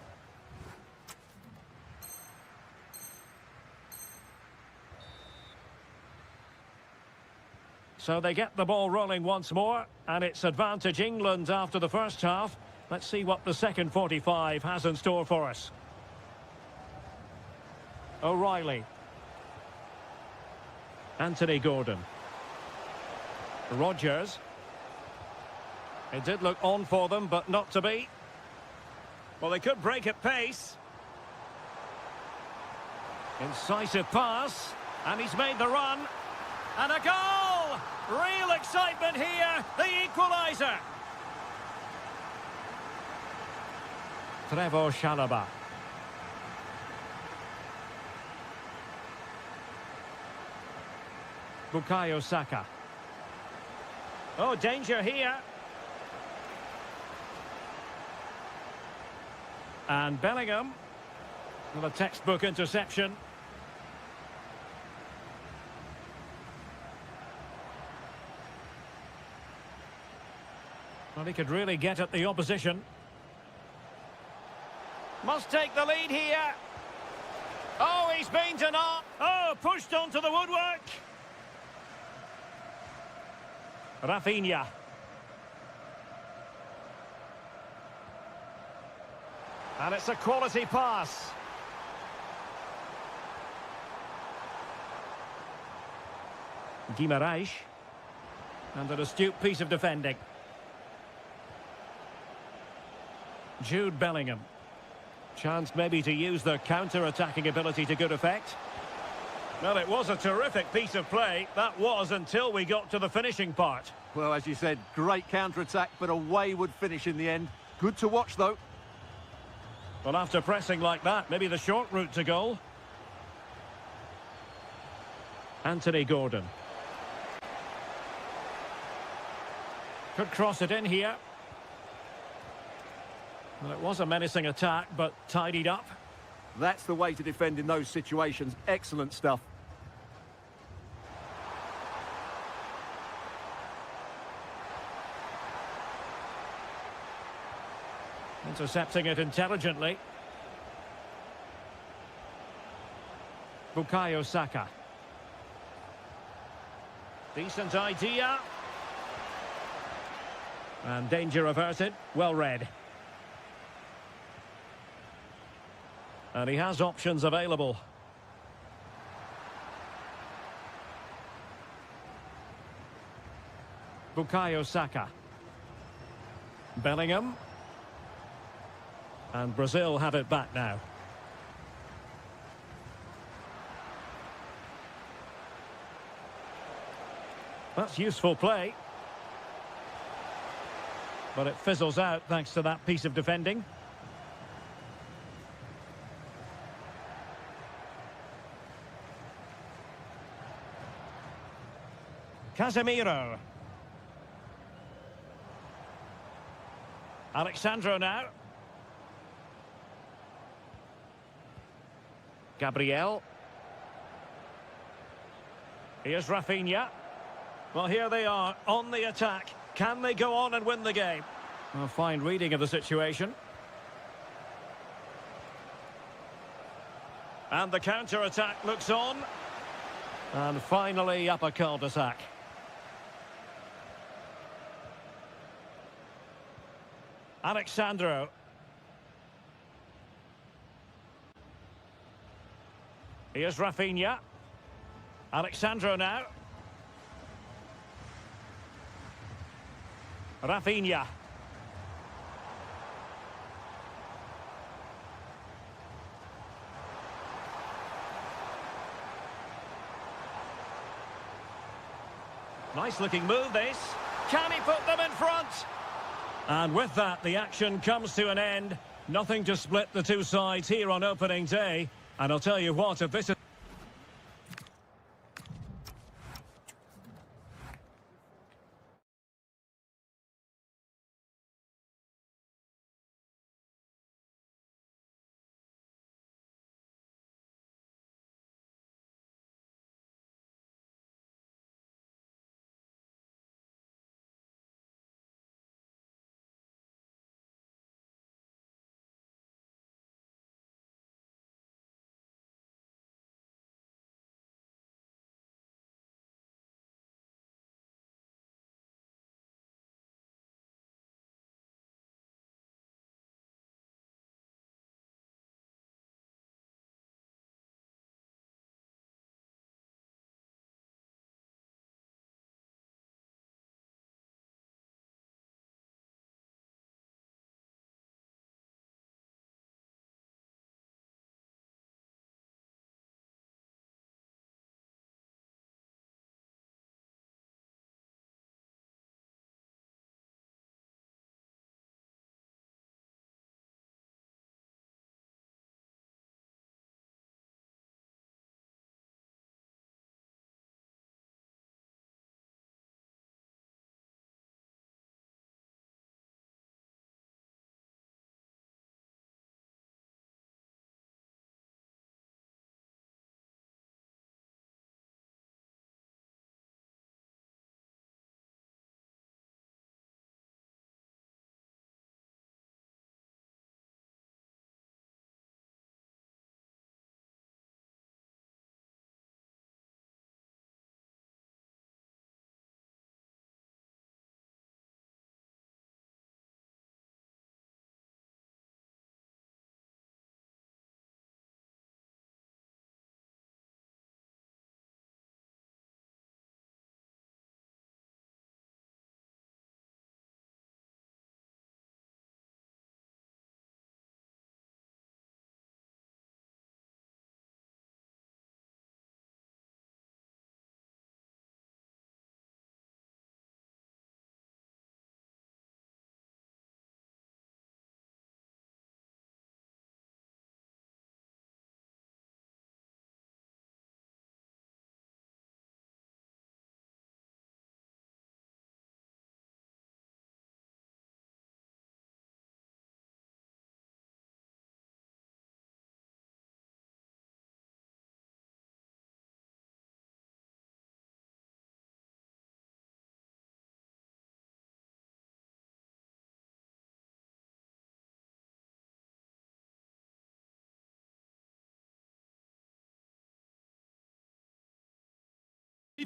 So they get the ball rolling once more, and it's advantage England after the first half. Let's see what the second 45 has in store for us. O'Reilly. Anthony Gordon. Rodgers. It did look on for them, but not to be. Well, they could break at pace. Incisive pass, and he's made the run. And a goal! Real excitement here, the equaliser. Trevor Chalobah. Bukayo Saka. Oh, danger here. And Bellingham with a textbook interception. Well, he could really get at the opposition. Must take the lead here. Oh, he's been denied. Oh, pushed onto the woodwork. Rafinha. And it's a quality pass. Guimarães. And an astute piece of defending. Jude Bellingham. Chance maybe to use their counter-attacking ability to good effect. Well, it was a terrific piece of play. That was until we got to the finishing part. Well, as you said, great counter-attack, but a wayward finish in the end. Good to watch, though. Well, after pressing like that, maybe the short route to goal. Anthony Gordon. Could cross it in here. Well, it was a menacing attack, but tidied up. That's the way to defend in those situations. Excellent stuff. Intercepting it intelligently. Bukayo Saka. Decent idea. And danger averted. Well read. And he has options available. Bukayo Saka. Bellingham. And Brazil have it back now. That's useful play. But it fizzles out thanks to that piece of defending. Casemiro. Alexandro now. Gabriel. Here's Rafinha. Well, here they are on the attack. Can they go on and win the game? A fine reading of the situation. And the counter-attack looks on. And finally up a cul-de-sac. Alexandro. Here's Rafinha. Alexandro now. Rafinha. Nice looking move this. Can he put them in front? And with that, the action comes to an end. Nothing to split the two sides here on opening day. And I'll tell you what, if this is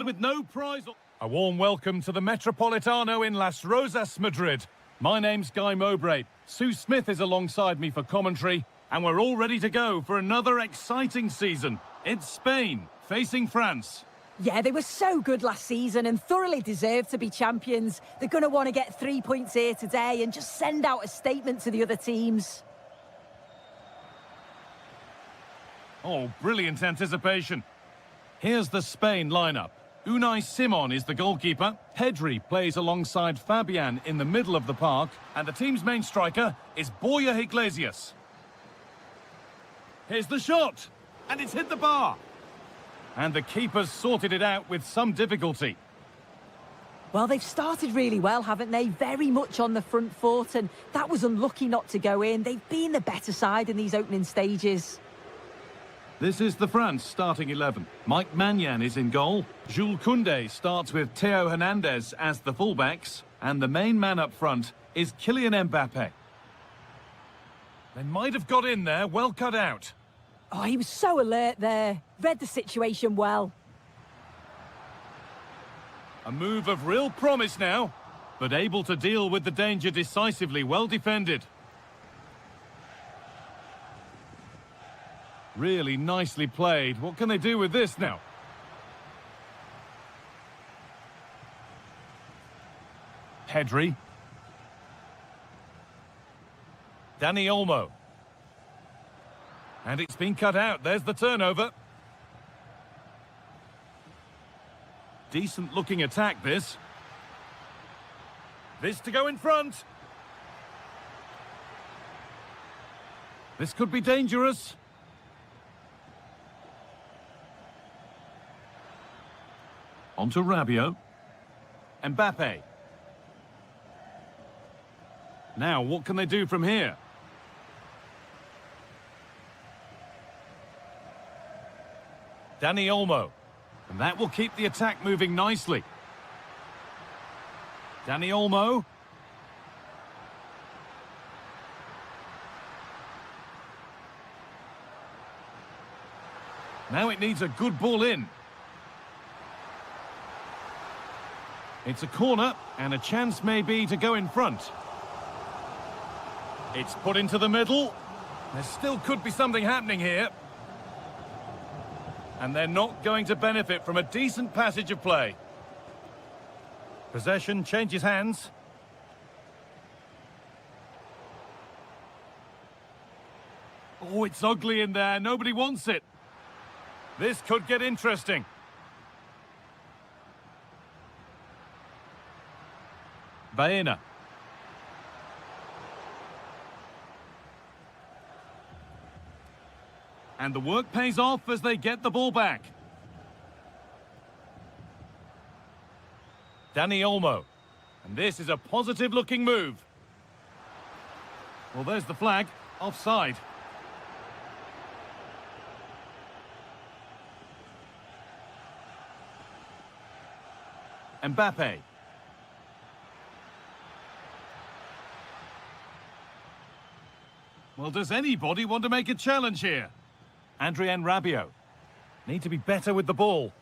with no prize. A warm welcome to the Metropolitano in Las Rosas, Madrid. My name's Guy Mowbray. Sue Smith is alongside me for commentary, and we're all ready to go for another exciting season. It's Spain facing France. Yeah, they were so good last season and thoroughly deserved to be champions. They're going to want to get 3 points here today and just send out a statement to the other teams. Oh, brilliant anticipation. Here's the Spain lineup. Unai Simon is the goalkeeper. Pedri plays alongside Fabian in the middle of the park. And the team's main striker is Borja Iglesias. Here's the shot. And it's hit the bar. And the keeper's sorted it out with some difficulty. Well, they've started really well, haven't they? Very much on the front foot, and that was unlucky not to go in. They've been the better side in these opening stages. This is the France starting 11. Mike Maignan is in goal. Jules Koundé starts with Theo Hernandez as the fullbacks. And the main man up front is Kylian Mbappe. They might have got in there, well cut out. Oh, he was so alert there. Read the situation well. A move of real promise now, but able to deal with the danger decisively, well defended. Really nicely played. What can they do with this now? Pedri. Dani Olmo. And it's been cut out. There's the turnover. Decent looking attack, this. This to go in front. This could be dangerous. On to Rabiot. Mbappe. Now, what can they do from here? Dani Olmo. And that will keep the attack moving nicely. Dani Olmo. Now it needs a good ball in. It's a corner, and a chance maybe to go in front. It's put into the middle. There still could be something happening here. And they're not going to benefit from a decent passage of play. Possession changes hands. Oh, it's ugly in there. Nobody wants it. This could get interesting. Baena. And the work pays off as they get the ball back. Dani Olmo. And this is a positive-looking move. Well, there's the flag. Offside. Mbappe. Well, does anybody want to make a challenge here? Adrien Rabiot. Need to be better with the ball.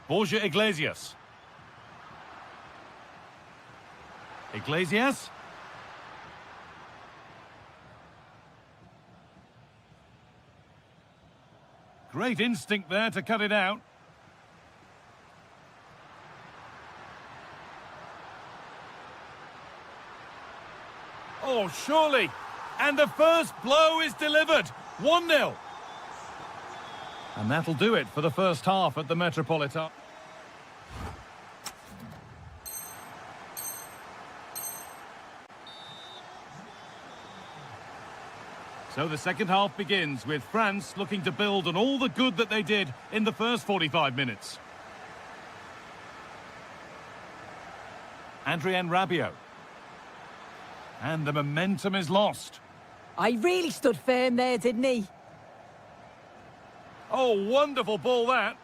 Borja Iglesias. Iglesias. Great instinct there to cut it out. Oh, surely. And the first blow is delivered. 1-0. And that'll do it for the first half at the Metropolitan. So the second half begins with France looking to build on all the good that they did in the first 45 minutes. Adrien Rabiot. And the momentum is lost. I really stood firm there, didn't he? Oh, wonderful ball that.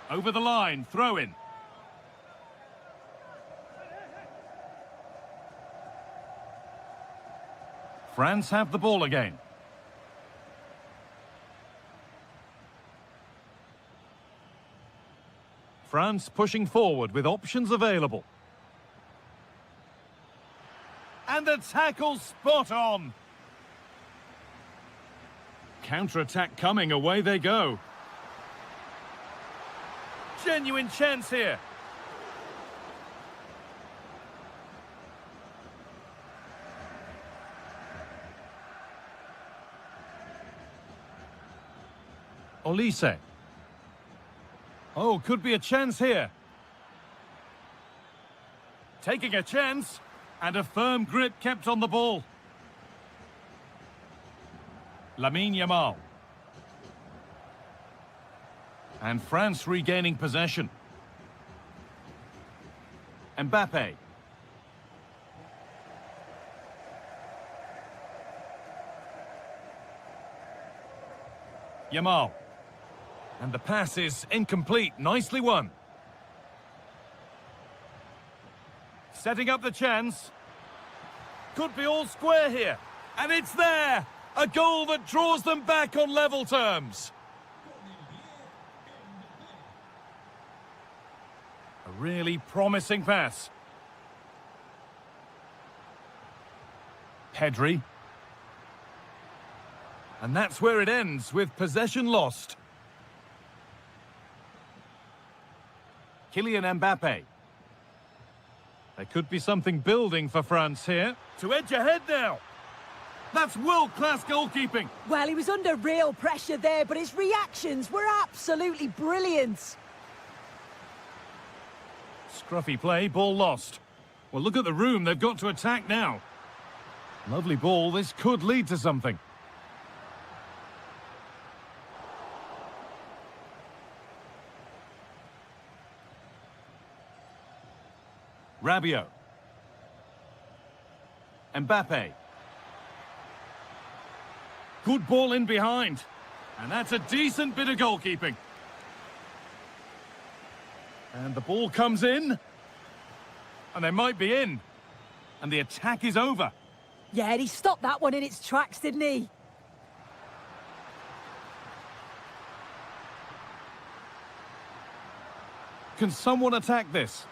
Over the line, throw in. France have the ball again. France pushing forward with options available. And the tackle spot on. Counter-attack coming, away they go. Genuine chance here. Olise. Oh, could be a chance here. Taking a chance, and a firm grip kept on the ball. Lamine Yamal. And France regaining possession. Mbappe. Yamal. And the pass is incomplete. Nicely won. Setting up the chance. Could be all square here. And it's there! A goal that draws them back on level terms. A really promising pass. Pedri. And that's where it ends, with possession lost. Kylian Mbappe. There could be something building for France here. To edge ahead now. That's world-class goalkeeping. Well, he was under real pressure there, but his reactions were absolutely brilliant. Scruffy play, ball lost. Well, look at the room they've got to attack now. Lovely ball, this could lead to something. Rabiot. Mbappe. Good ball in behind. And that's a decent bit of goalkeeping. And the ball comes in. And they might be in. And the attack is over. Yeah, and he stopped that one in its tracks, didn't he? Can someone attack this?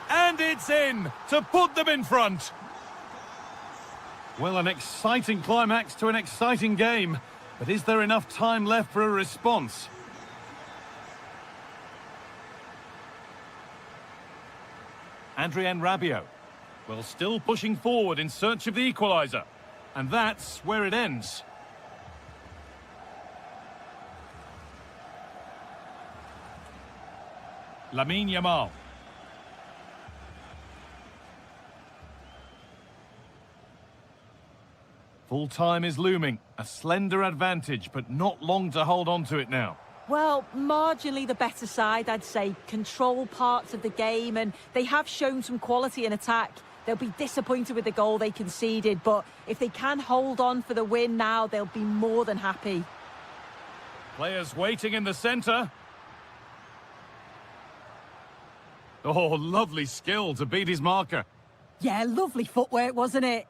And it's in to put them in front. Well, an exciting climax to an exciting game. But is there enough time left for a response? Adrien Rabiot. Well, still pushing forward in search of the equaliser. And that's where it ends. Lamine Yamal. Full time is looming. A slender advantage, but not long to hold on to it now. Well, marginally the better side, I'd say. Control parts of the game, and they have shown some quality in attack. They'll be disappointed with the goal they conceded, but if they can hold on for the win now, they'll be more than happy. Players waiting in the centre. Oh, lovely skill to beat his marker. Yeah, lovely footwork, wasn't it?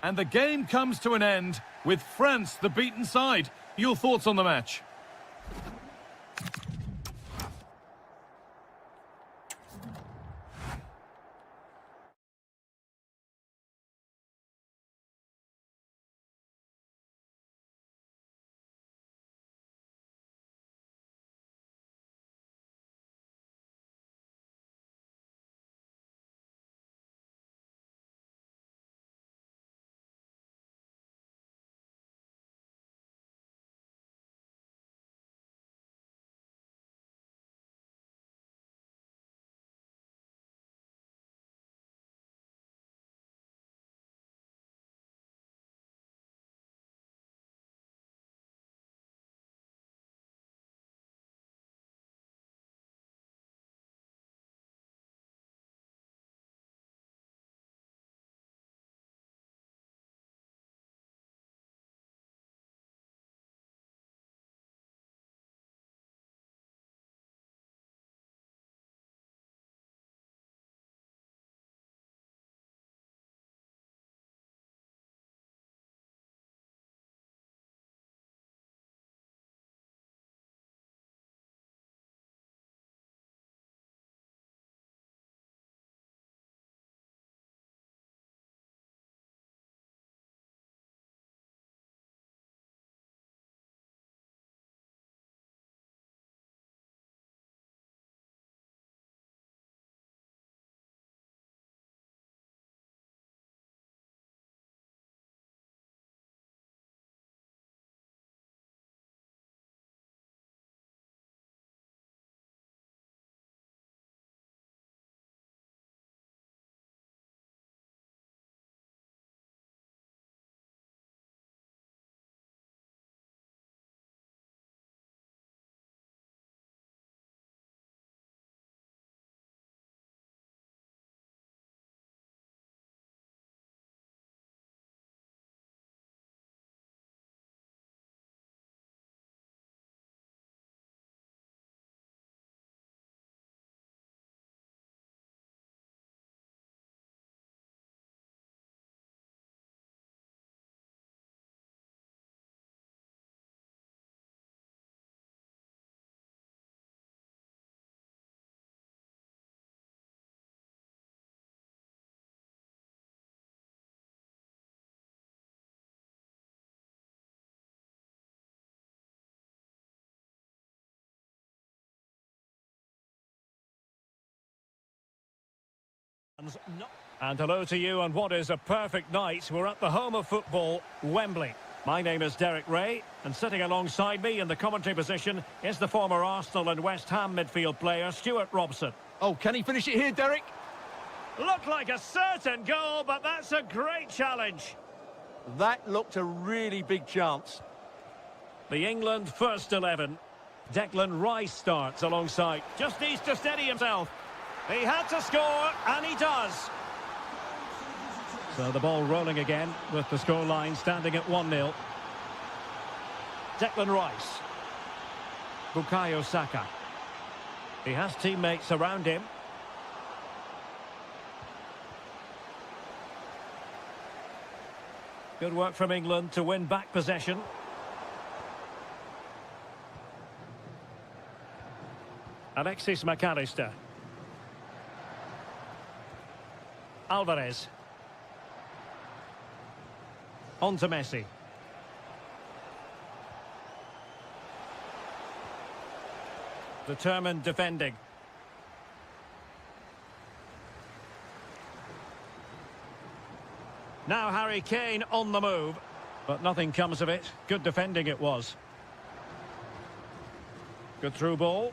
And the game comes to an end with France the beaten side. Your thoughts on the match? And hello to you on what is a perfect night. We're at the home of football, Wembley. My name is Derek Ray, and sitting alongside me in the commentary position is the former Arsenal and West Ham midfield player, Stuart Robson. Oh, can he finish it here, Derek? Looked like a certain goal, but that's a great challenge. That looked a really big chance. The England first 11. Declan Rice starts alongside. Just needs to steady himself. He had to score, and he does. So the ball rolling again with the scoreline standing at 1-0. Declan Rice. Bukayo Saka. He has teammates around him. Good work from England to win back possession. Alexis McAllister. Alvarez. On to Messi. Determined defending. Now Harry Kane on the move, but nothing comes of it. Good defending it was. Good through ball.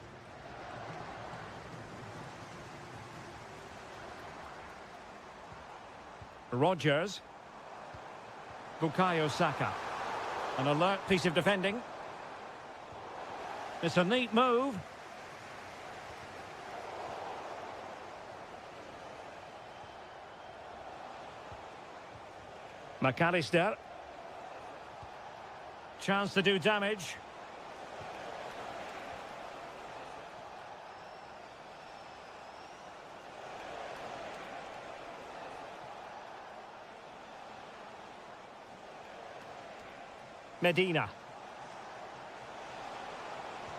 Rodgers. Bukayo Saka. An alert piece of defending. It's a neat move. McAllister. Chance to do damage. Medina.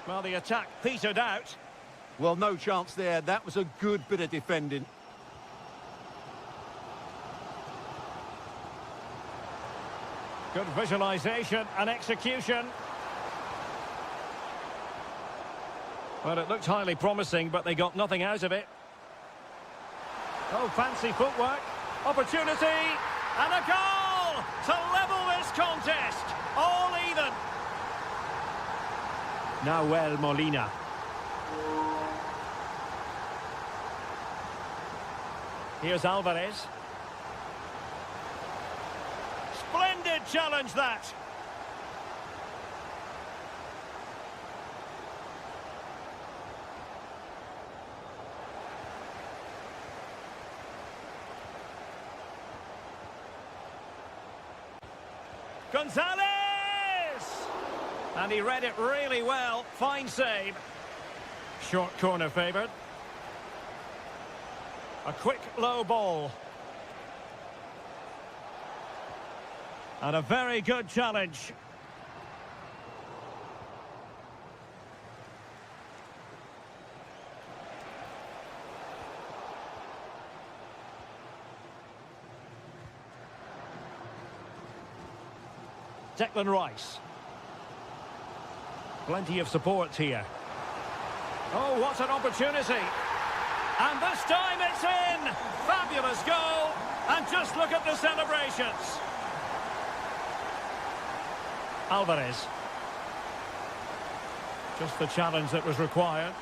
Well, the attack petered out. Well, no chance there. That was a good bit of defending. Good visualisation and execution. Well, it looked highly promising, but they got nothing out of it. Oh, fancy footwork. Opportunity. And a goal to level this contest. All even. Nahuel Molina. Here's Alvarez. Splendid challenge that. Gonzalez! And he read it really well. Fine save. Short corner favoured. A quick low ball. And a very good challenge. Declan Rice. Plenty of support here. Oh, what an opportunity. And this time it's in. Fabulous goal. And just look at the celebrations. Alvarez. Just the challenge that was required.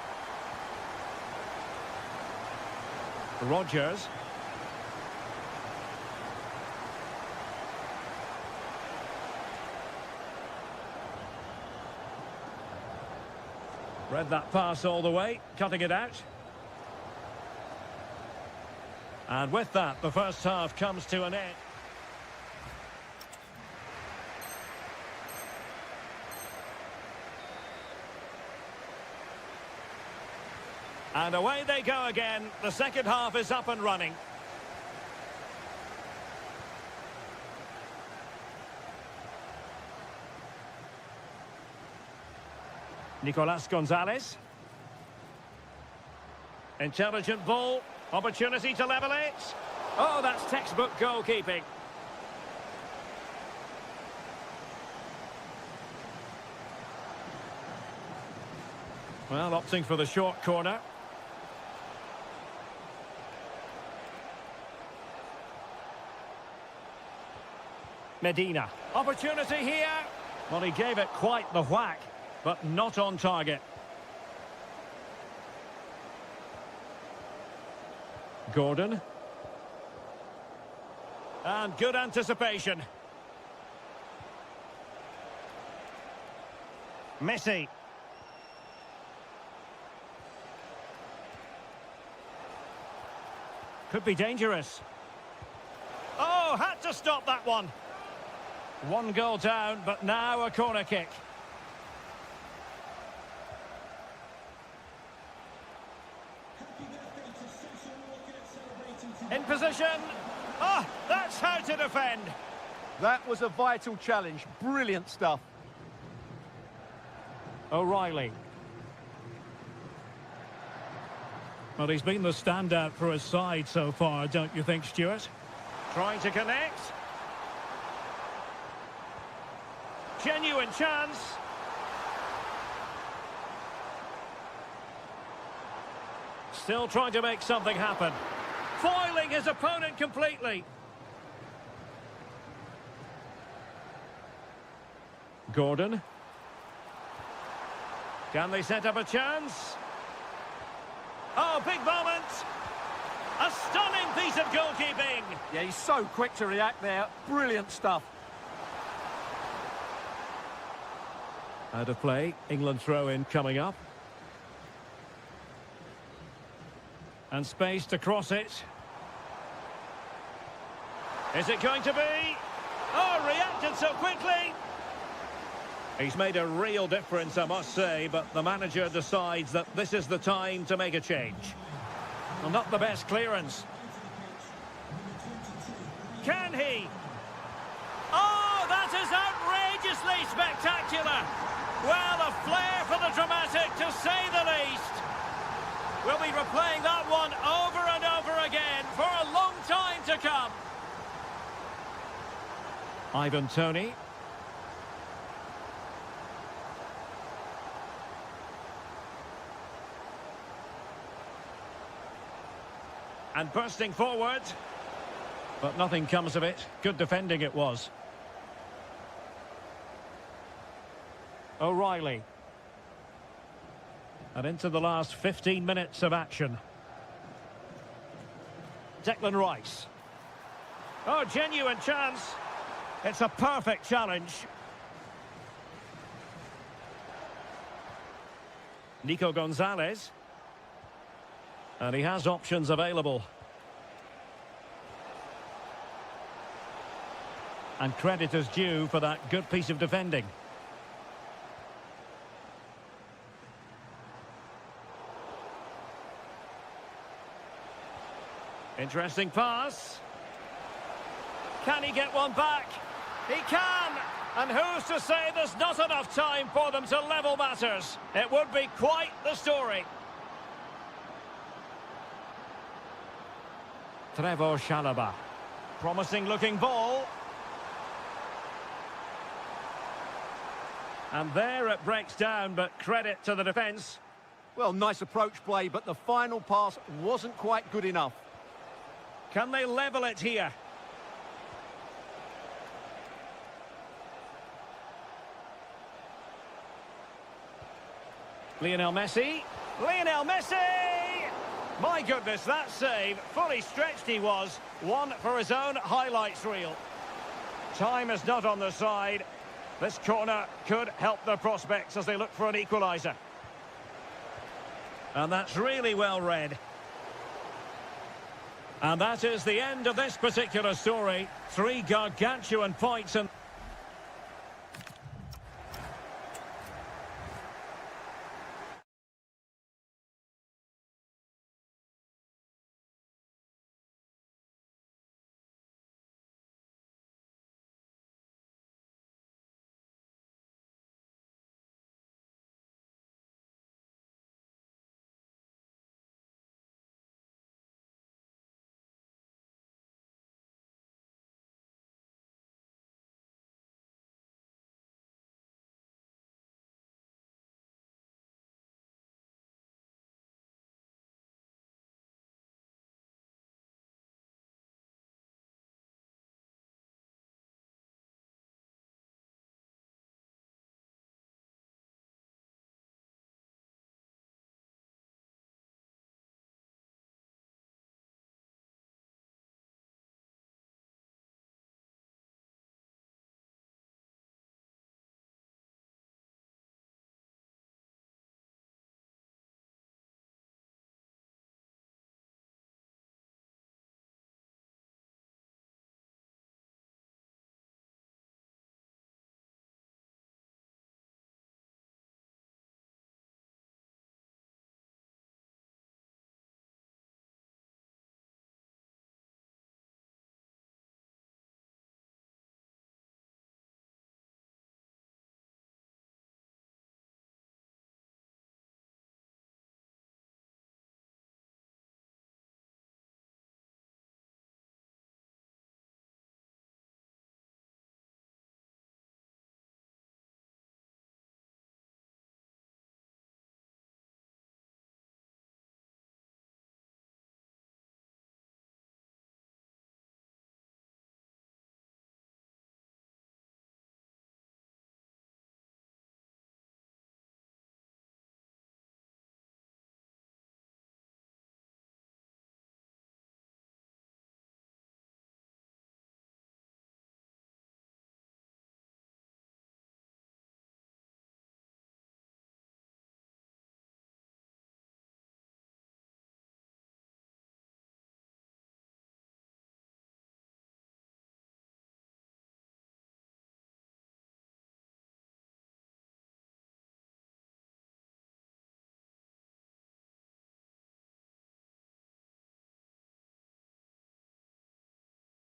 Rodgers. Read that pass all the way, cutting it out. And with that, the first half comes to an end. And away they go again. The second half is up and running. Nicolas Gonzalez. Intelligent ball. Opportunity to level it. Oh, that's textbook goalkeeping. Well, opting for the short corner. Medina. Opportunity here. Well, he gave it quite the whack, but not on target. Gordon. And good anticipation. Messi. Could be dangerous. Oh, had to stop that one. One goal down, but now a corner kick. In position. Oh, that's how to defend. That was a vital challenge. Brilliant stuff. O'Reilly. Well, he's been the standout for his side so far, don't you think, Stuart? Trying to connect. Genuine chance. Still trying to make something happen. Foiling his opponent completely. Gordon. Can they set up a chance? Oh, big moment. A stunning piece of goalkeeping. Yeah, he's so quick to react there. Brilliant stuff. Out of play. England throw-in coming up. And space to cross it. Is it going to be? Oh, reacted so quickly. He's made a real difference, I must say, but the manager decides that this is the time to make a change. Well, not the best clearance. Can he? Oh, that is outrageously spectacular. Well, a flair for the dramatic, to say the least. We'll be replaying that one over and over again for a long time to come. Ivan Toney. And bursting forward. But nothing comes of it. Good defending it was. O'Reilly. And into the last 15 minutes of action. Declan Rice. Oh, genuine chance. It's a perfect challenge. Nico Gonzalez. And he has options available. And credit is due for that good piece of defending. Interesting pass. Can he get one back? He can! And who's to say there's not enough time for them to level matters? It would be quite the story. Trevor Chalobah. Promising looking ball. And there it breaks down, but credit to the defence. Well, nice approach play, but the final pass wasn't quite good enough. Can they level it here? Lionel Messi. Lionel Messi! My goodness, that save. Fully stretched he was. One for his own highlights reel. Time is not on the side. This corner could help their prospects as they look for an equaliser. And that's really well read. And that is the end of this particular story. 3 gargantuan points and...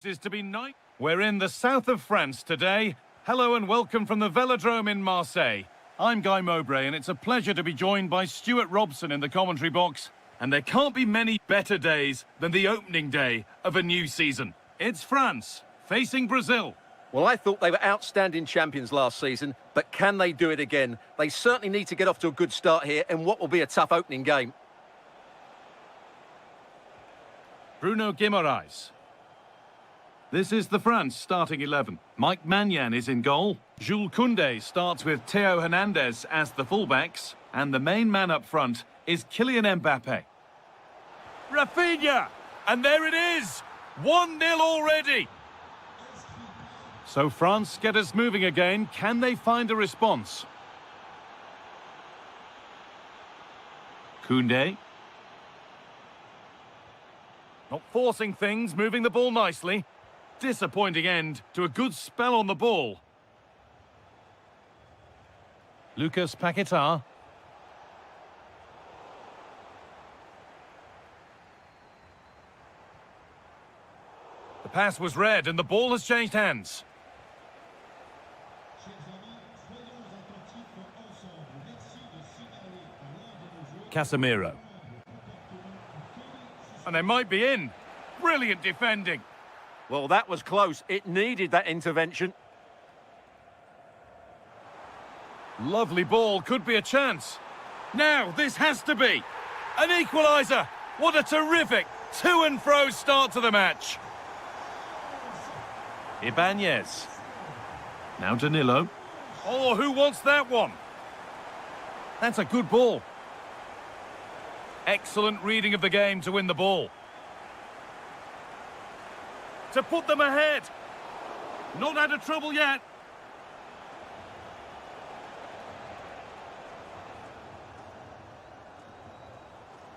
Is to be night. We're in the south of France today. Hello and welcome from the Velodrome in Marseille. I'm Guy Mowbray and it's a pleasure to be joined by Stuart Robson in the commentary box. And there can't be many better days than the opening day of a new season. It's France facing Brazil. Well, I thought they were outstanding champions last season, but can they do it again? They certainly need to get off to a good start here in what will be a tough opening game. Bruno Guimaraes. This is the France starting 11. Mike Maignan is in goal. Jules Koundé starts with Theo Hernandez as the fullbacks. And the main man up front is Kylian Mbappe. Rafinha! And there it is! 1-0 already! So France get us moving again. Can they find a response? Koundé. Not forcing things, moving the ball nicely. Disappointing end to a good spell on the ball. Lucas Paquetá. The pass was read and the ball has changed hands. Casemiro. And they might be in. Brilliant defending. Well, that was close. It needed that intervention. Lovely ball, could be a chance. Now, this has to be an equaliser. What a terrific to and fro start to the match. Ibanez. Now Danilo. Oh, who wants that one? That's a good ball. Excellent reading of the game to win the ball. To put them ahead. Not out of trouble yet.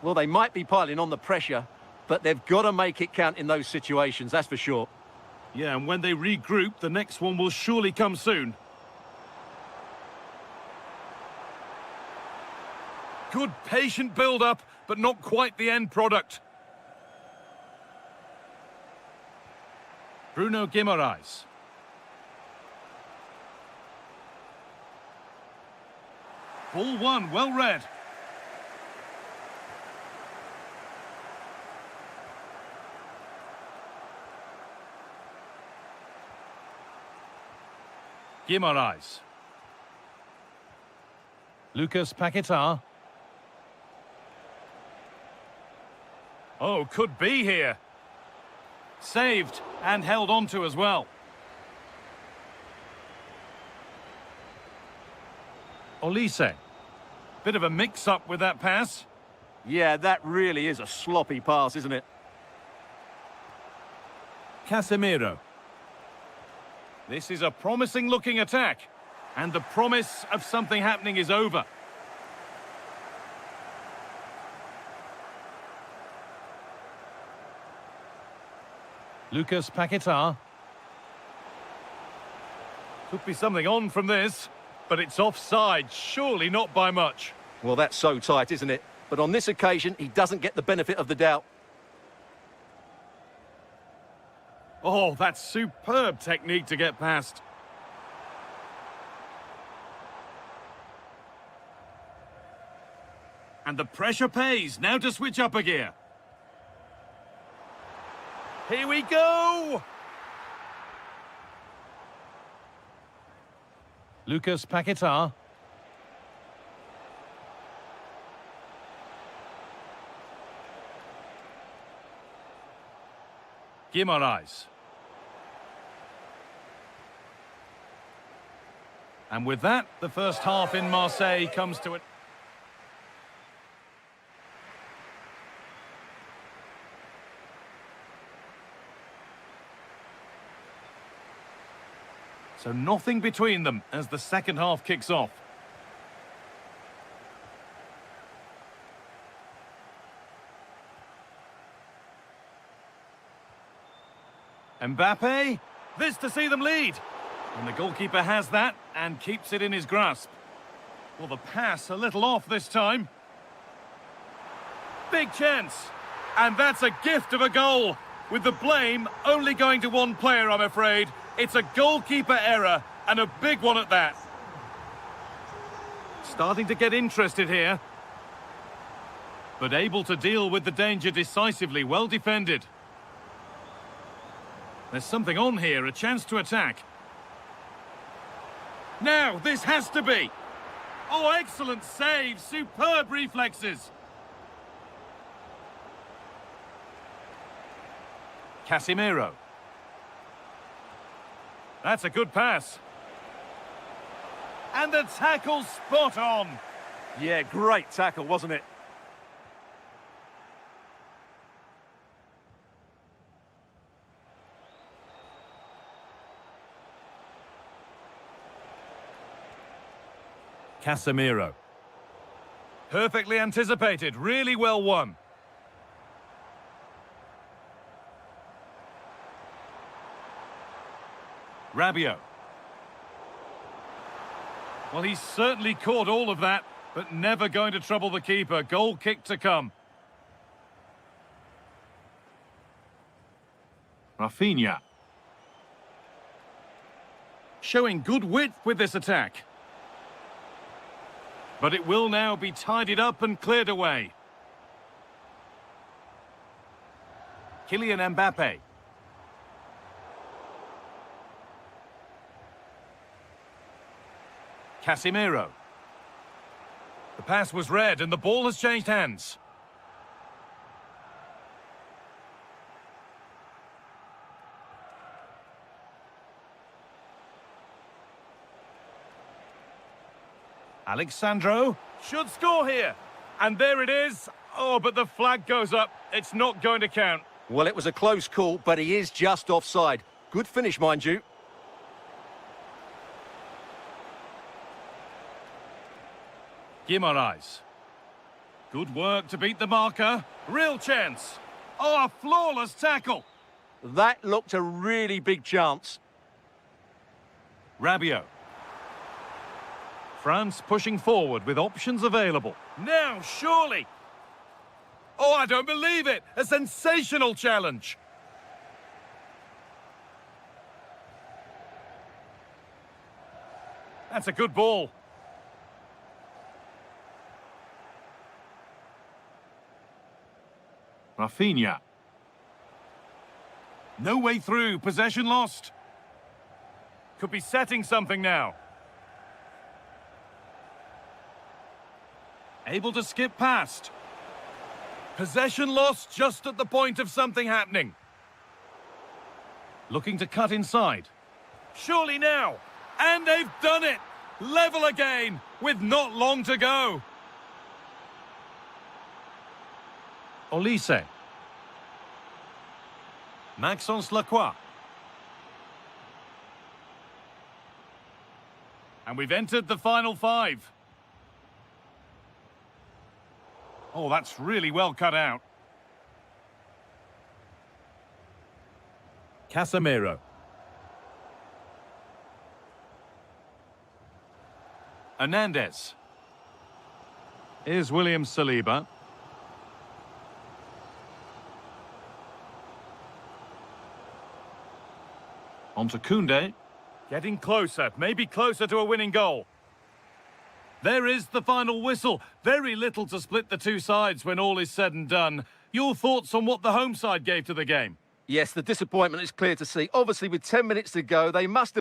Well, they might be piling on the pressure, but they've got to make it count in those situations, that's for sure. Yeah, and when they regroup, the next one will surely come soon. Good patient build-up, but not quite the end product. Bruno Guimaraes. Ball one, well read. Guimaraes. Lucas Paquetá. Oh, could be here. Saved and held on to as well. Olise. Bit of a mix-up with that pass. Yeah, that really is a sloppy pass, isn't it? Casemiro. This is a promising-looking attack. And the promise of something happening is over. Lucas Paquetá. Could be something on from this, but it's offside, surely not by much. Well, that's so tight, isn't it? But on this occasion, he doesn't get the benefit of the doubt. Oh, that's superb technique to get past. And the pressure pays. Now to switch up a gear. Here we go! Lucas Paquetá. Guimaraes. And with that, the first half in Marseille comes to it. So nothing between them as the second half kicks off. Mbappe, this to see them lead. And the goalkeeper has that and keeps it in his grasp. Well, the pass a little off this time. Big chance. And that's a gift of a goal. with the blame only going to one player, I'm afraid. It's a goalkeeper error, and a big one at that. Starting to get interested here. But able to deal with the danger decisively, well defended. There's something on here, a chance to attack. Now, this has to be. Oh, excellent save, superb reflexes. Casemiro. That's a good pass. And the tackle spot on. Yeah, great tackle, wasn't it? Casemiro. Perfectly anticipated, really well won. Rabiot. Well, he's certainly caught all of that, but never going to trouble the keeper. Goal kick to come. Rafinha. Showing good width with this attack. But it will now be tidied up and cleared away. Kylian Mbappe. Casemiro. The pass was read and the ball has changed hands. Alexandro should score here. And there it is. Oh, but the flag goes up. It's not going to count. Well, it was a close call, but he is just offside. Good finish, mind you. Guimaraes. Good work to beat the marker. Real chance. Oh, a flawless tackle. That looked a really big chance. Rabiot. France pushing forward with options available. Now, surely. Oh, I don't believe it. A sensational challenge. That's a good ball. Rafinha. No way through. Possession lost. Could be setting something now. Able to skip past. Possession lost just at the point of something happening. Looking to cut inside. Surely now. And they've done it. Level again with not long to go. Olise. Maxence Lacroix. And we've entered the final five. Oh, that's really well cut out. Casemiro. Hernandez. Here's William Saliba. On to Koundé. Getting closer, maybe closer to a winning goal. There is the final whistle. Very little to split the two sides when all is said and done. Your thoughts on what the home side gave to the game? Yes, the disappointment is clear to see. Obviously, with 10 minutes to go, they must have...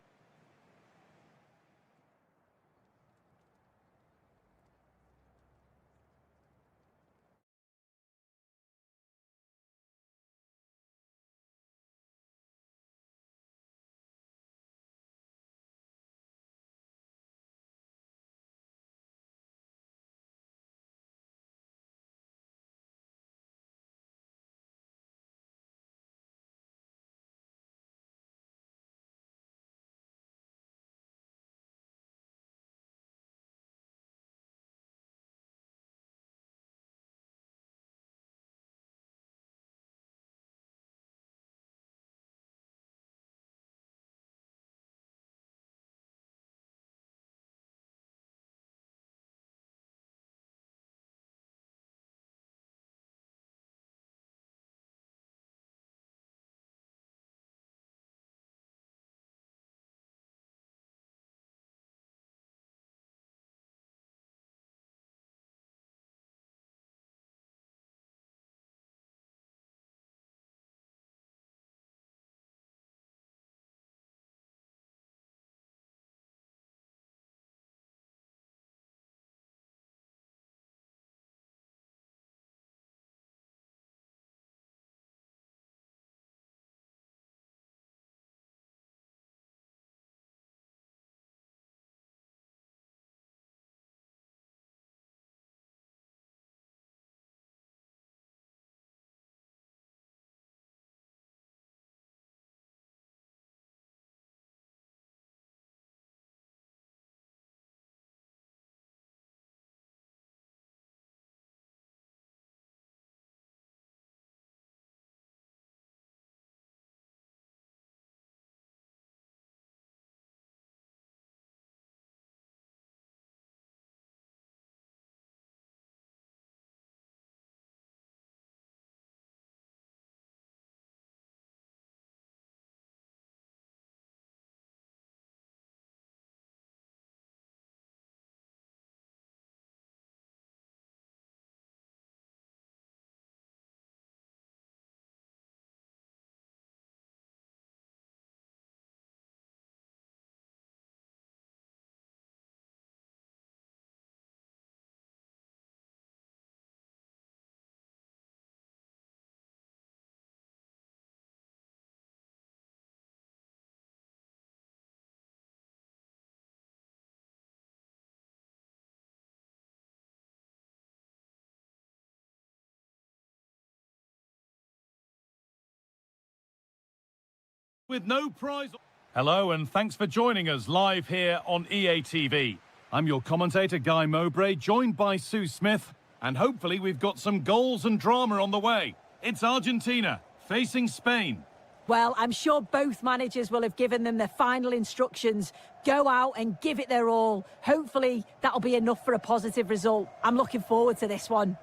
with no prize. Hello and thanks for joining us live here on EA TV. I'm your commentator Guy Mowbray, joined by Sue Smith, and hopefully we've got some goals and drama on the way. It's Argentina facing Spain. Well, I'm sure both managers will have given them their final instructions. Go out and give it their all. Hopefully that'll be enough for a positive result. I'm looking forward to this one.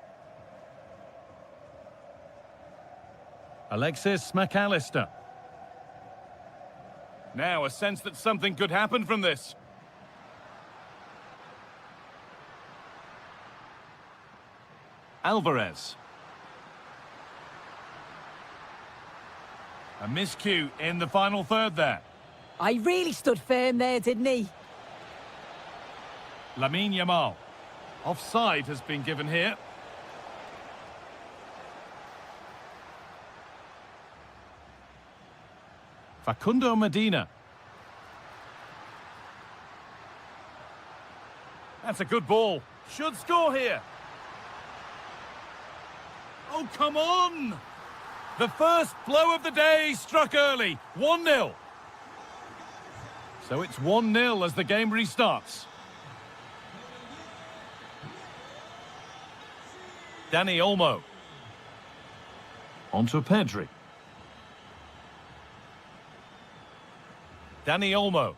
Alexis McAllister. Now a sense that something could happen from this. Alvarez. A miscue in the final third there. I really stood firm there, didn't he? Lamine Yamal. Offside has been given here. Facundo Medina. That's a good ball. Should score here. Oh, come on! The first blow of the day struck early. 1-0. So it's 1-0 as the game restarts. Dani Olmo. On to Pedri. Dani Olmo.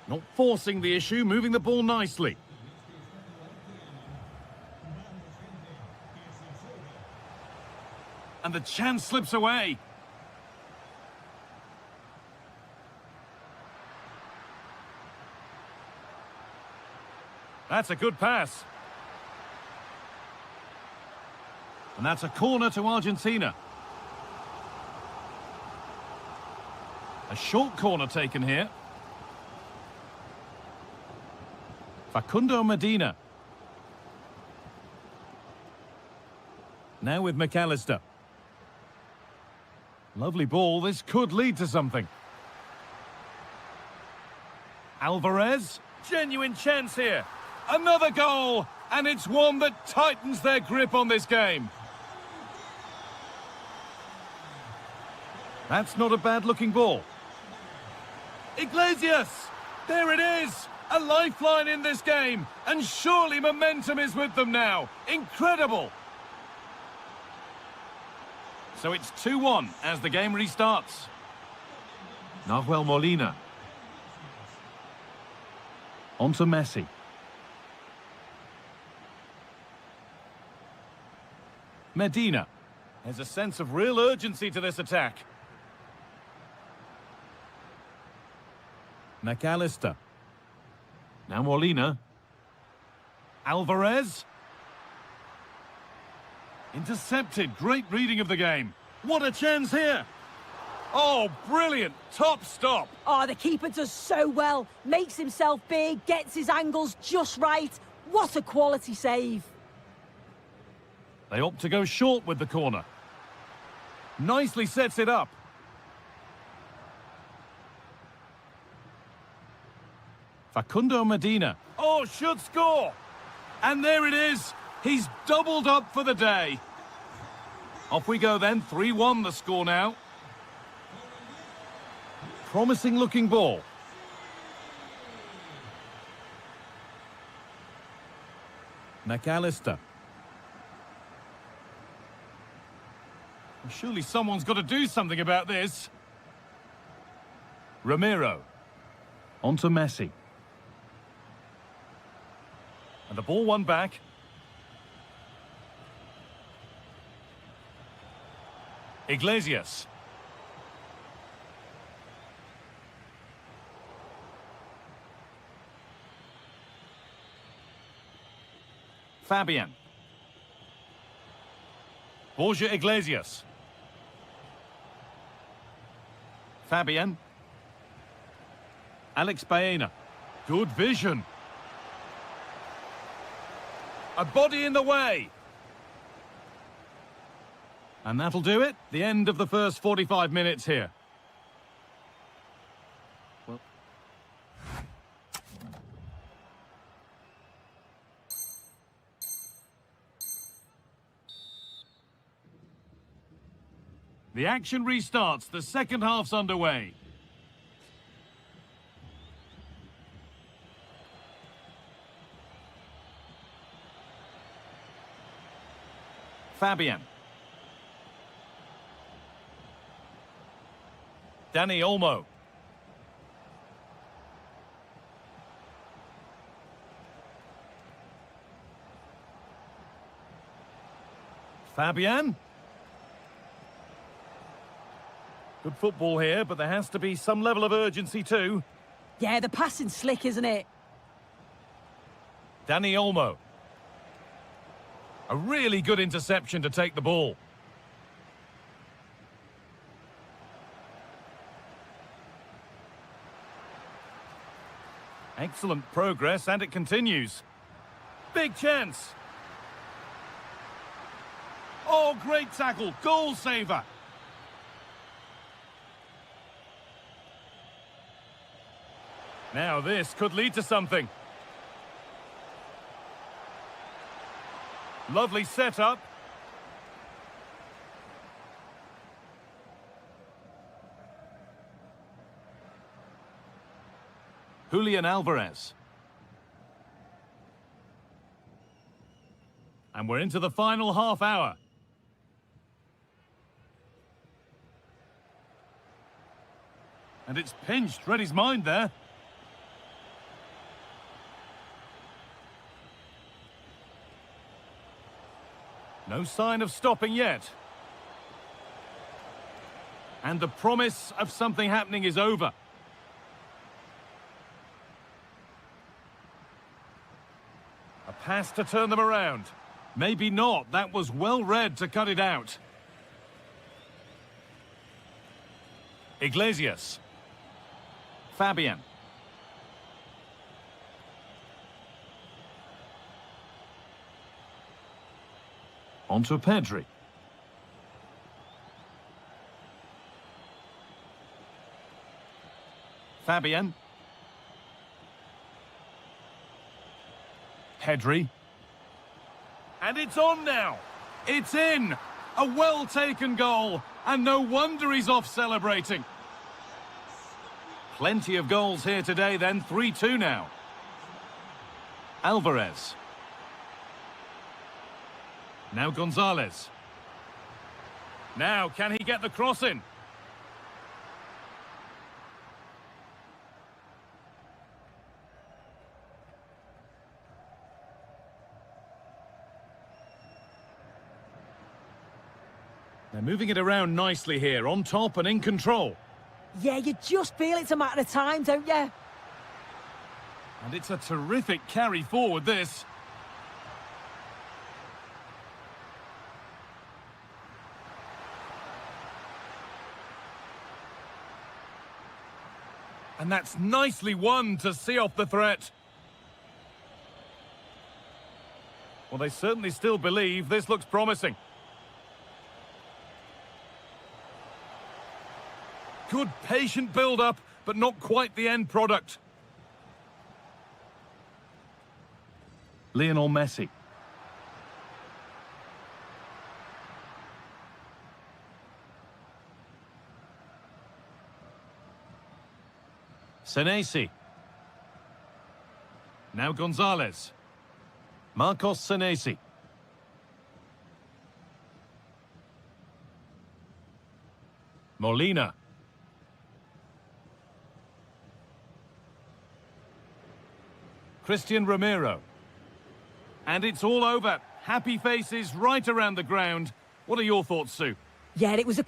Not forcing the issue, moving the ball nicely. And the chance slips away. That's a good pass. And that's a corner to Argentina. A short corner taken here. Facundo Medina. Now with McAllister. Lovely ball, this could lead to something. Alvarez, genuine chance here. Another goal, and it's one that tightens their grip on this game. That's not a bad-looking ball. Iglesias! There it is! A lifeline in this game, and surely momentum is with them now. Incredible! So it's 2-1 as the game restarts. Nahuel Molina. On to Messi. Medina. There's a sense of real urgency to this attack. McAllister. Now Molina. Alvarez. Intercepted. Great reading of the game. What a chance here. Oh, brilliant. Top stop. Oh, the keeper does so well. Makes himself big, gets his angles just right. What a quality save. They opt to go short with the corner. Nicely sets it up. Facundo Medina. Oh, should score. And there it is. He's doubled up for the day. Off we go then. 3-1 the score now. Promising looking ball. McAllister. Surely someone's got to do something about this. Ramiro. On to Messi. And the ball won back. Iglesias. Fabian. Borja Iglesias. Fabian. Alex Baena. Good vision. A body in the way. And that'll do it. The end of the first 45 minutes here. Well. The action restarts. The second half's underway. Fabian. Dani Olmo. Fabian. Good football here, but there has to be some level of urgency too. Yeah, the passing's slick, isn't it? Dani Olmo. A really good interception to take the ball. Excellent progress, and it continues. Big chance. Oh, great tackle. Goal saver. Now this could lead to something. Lovely setup. Julian Alvarez. And we're into the final half hour. And it's pinched. Read his mind there. No sign of stopping yet. And the promise of something happening is over. A pass to turn them around. Maybe not. That was well read to cut it out. Iglesias. Fabian. Onto Pedri. Fabian. Pedri. And it's on now. It's in. A well-taken goal. And no wonder he's off celebrating. Plenty of goals here today then. 3-2 now. Alvarez. Now Gonzalez. Now, can he get the cross in? They're moving it around nicely here, on top and in control. Yeah, you just feel it's a matter of time, don't you? And it's a terrific carry forward, this. And that's nicely won to see off the threat. Well, they certainly still believe this looks promising. Good patient build-up, but not quite the end product. Lionel Messi. Senesi. Now Gonzalez. Marcos Senesi. Molina. Christian Romero. And it's all over. Happy faces right around the ground. What are your thoughts, Sue? Yeah, it was a...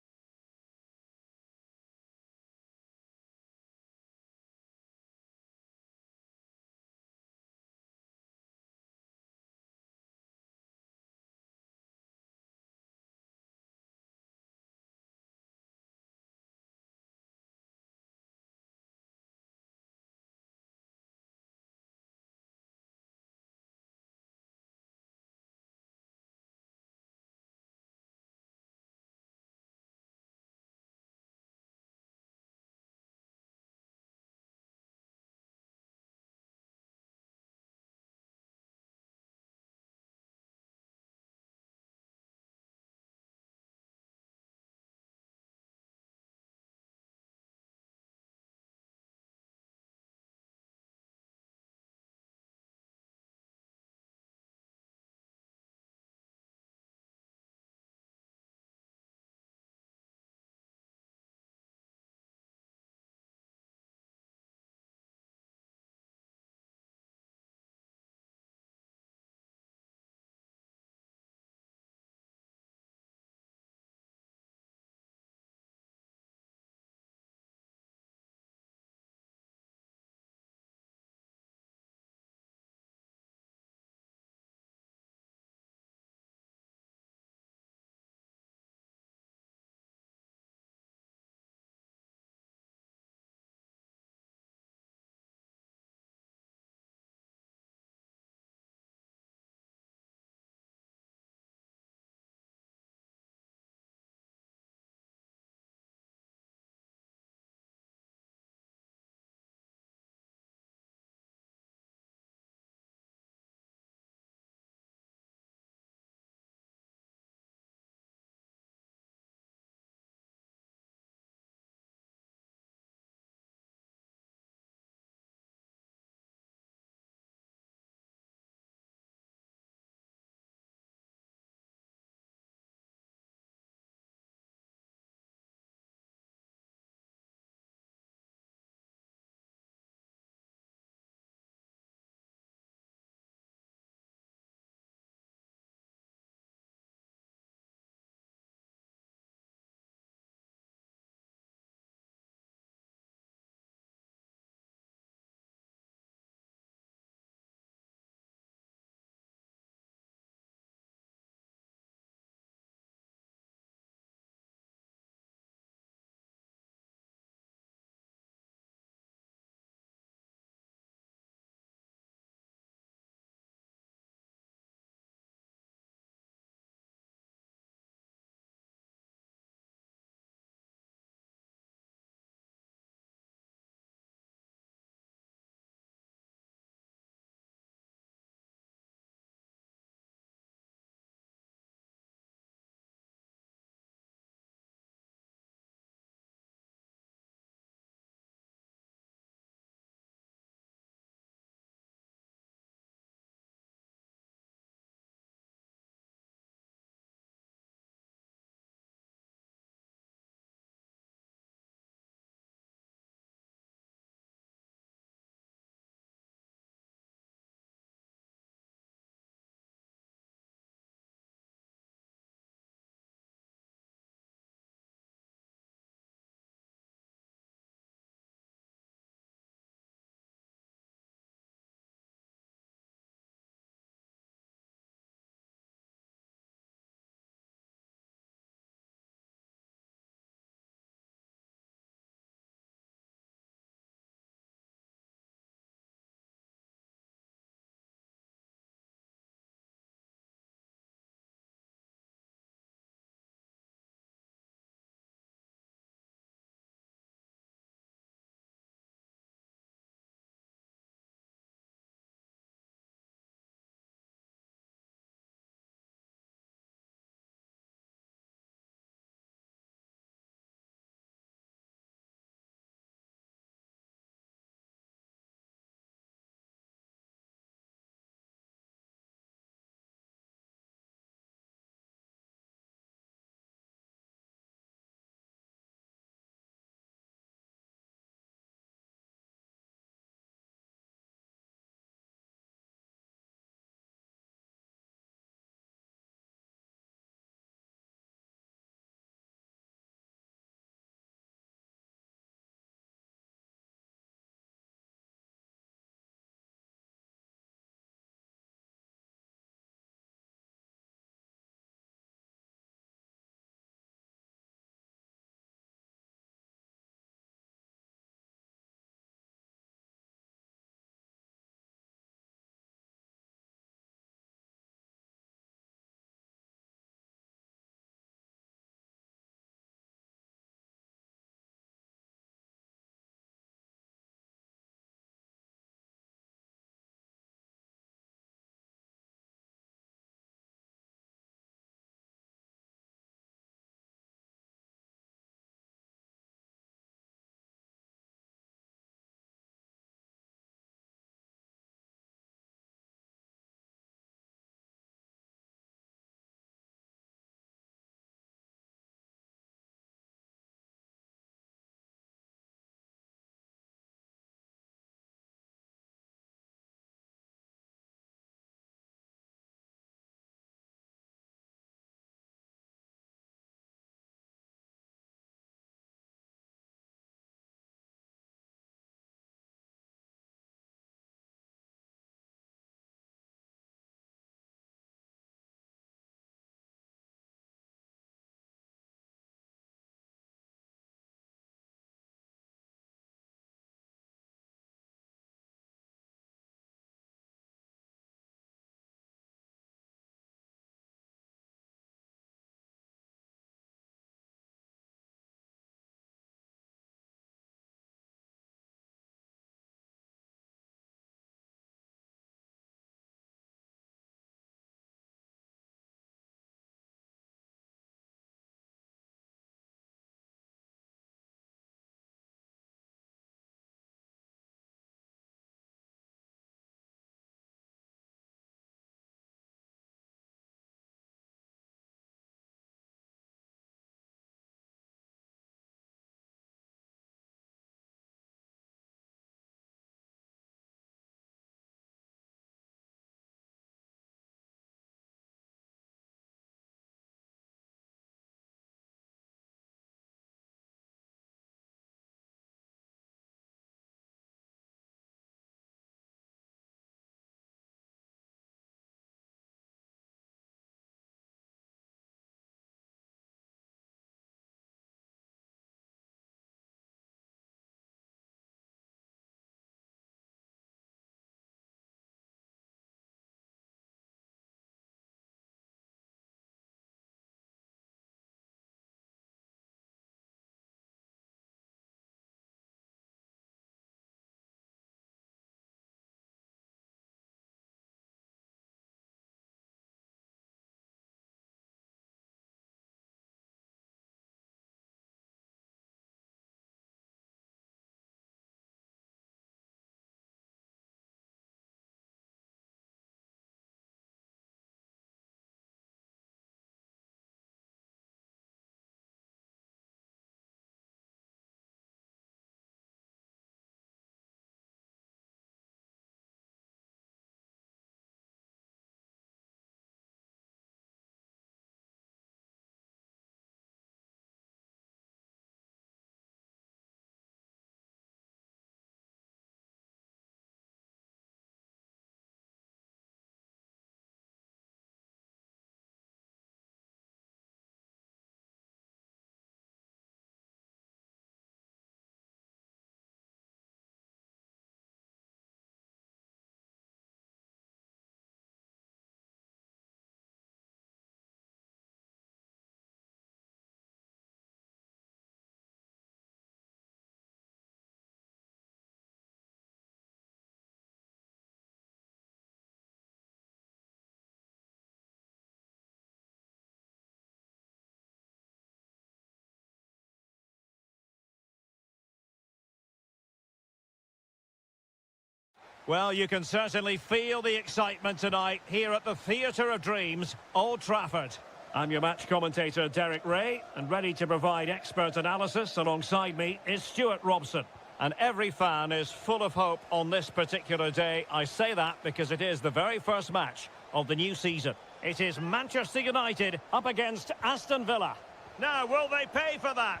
Well, you can certainly feel the excitement tonight here at the Theatre of Dreams, Old Trafford. I'm your match commentator, Derek Ray, and ready to provide expert analysis alongside me is Stuart Robson. And every fan is full of hope on this particular day. I say that because it is the very first match of the new season. It is Manchester United up against Aston Villa. Now, will they pay for that?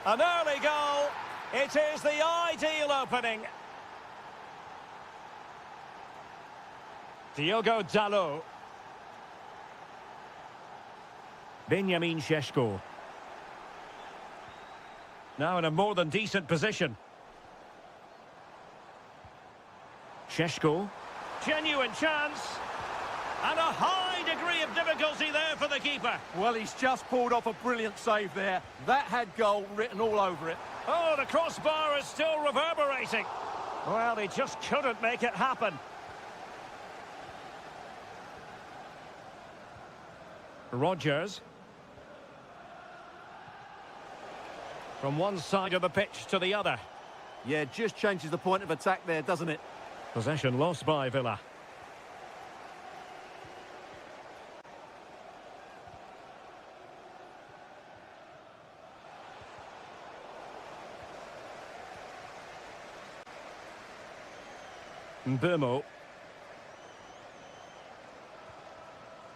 An early goal. It is the ideal opening. Diogo Dalot. Benjamin Šeško. Now in a more than decent position. Šeško. Genuine chance. And a high degree of difficulty there for the keeper. Well, he's just pulled off a brilliant save there. That had goal written all over it. Oh, the crossbar is still reverberating. Well, he just couldn't make it happen. Rodgers. From one side of the pitch to the other. Yeah, just changes the point of attack there, doesn't it? Possession lost by Villa. Mbeumo.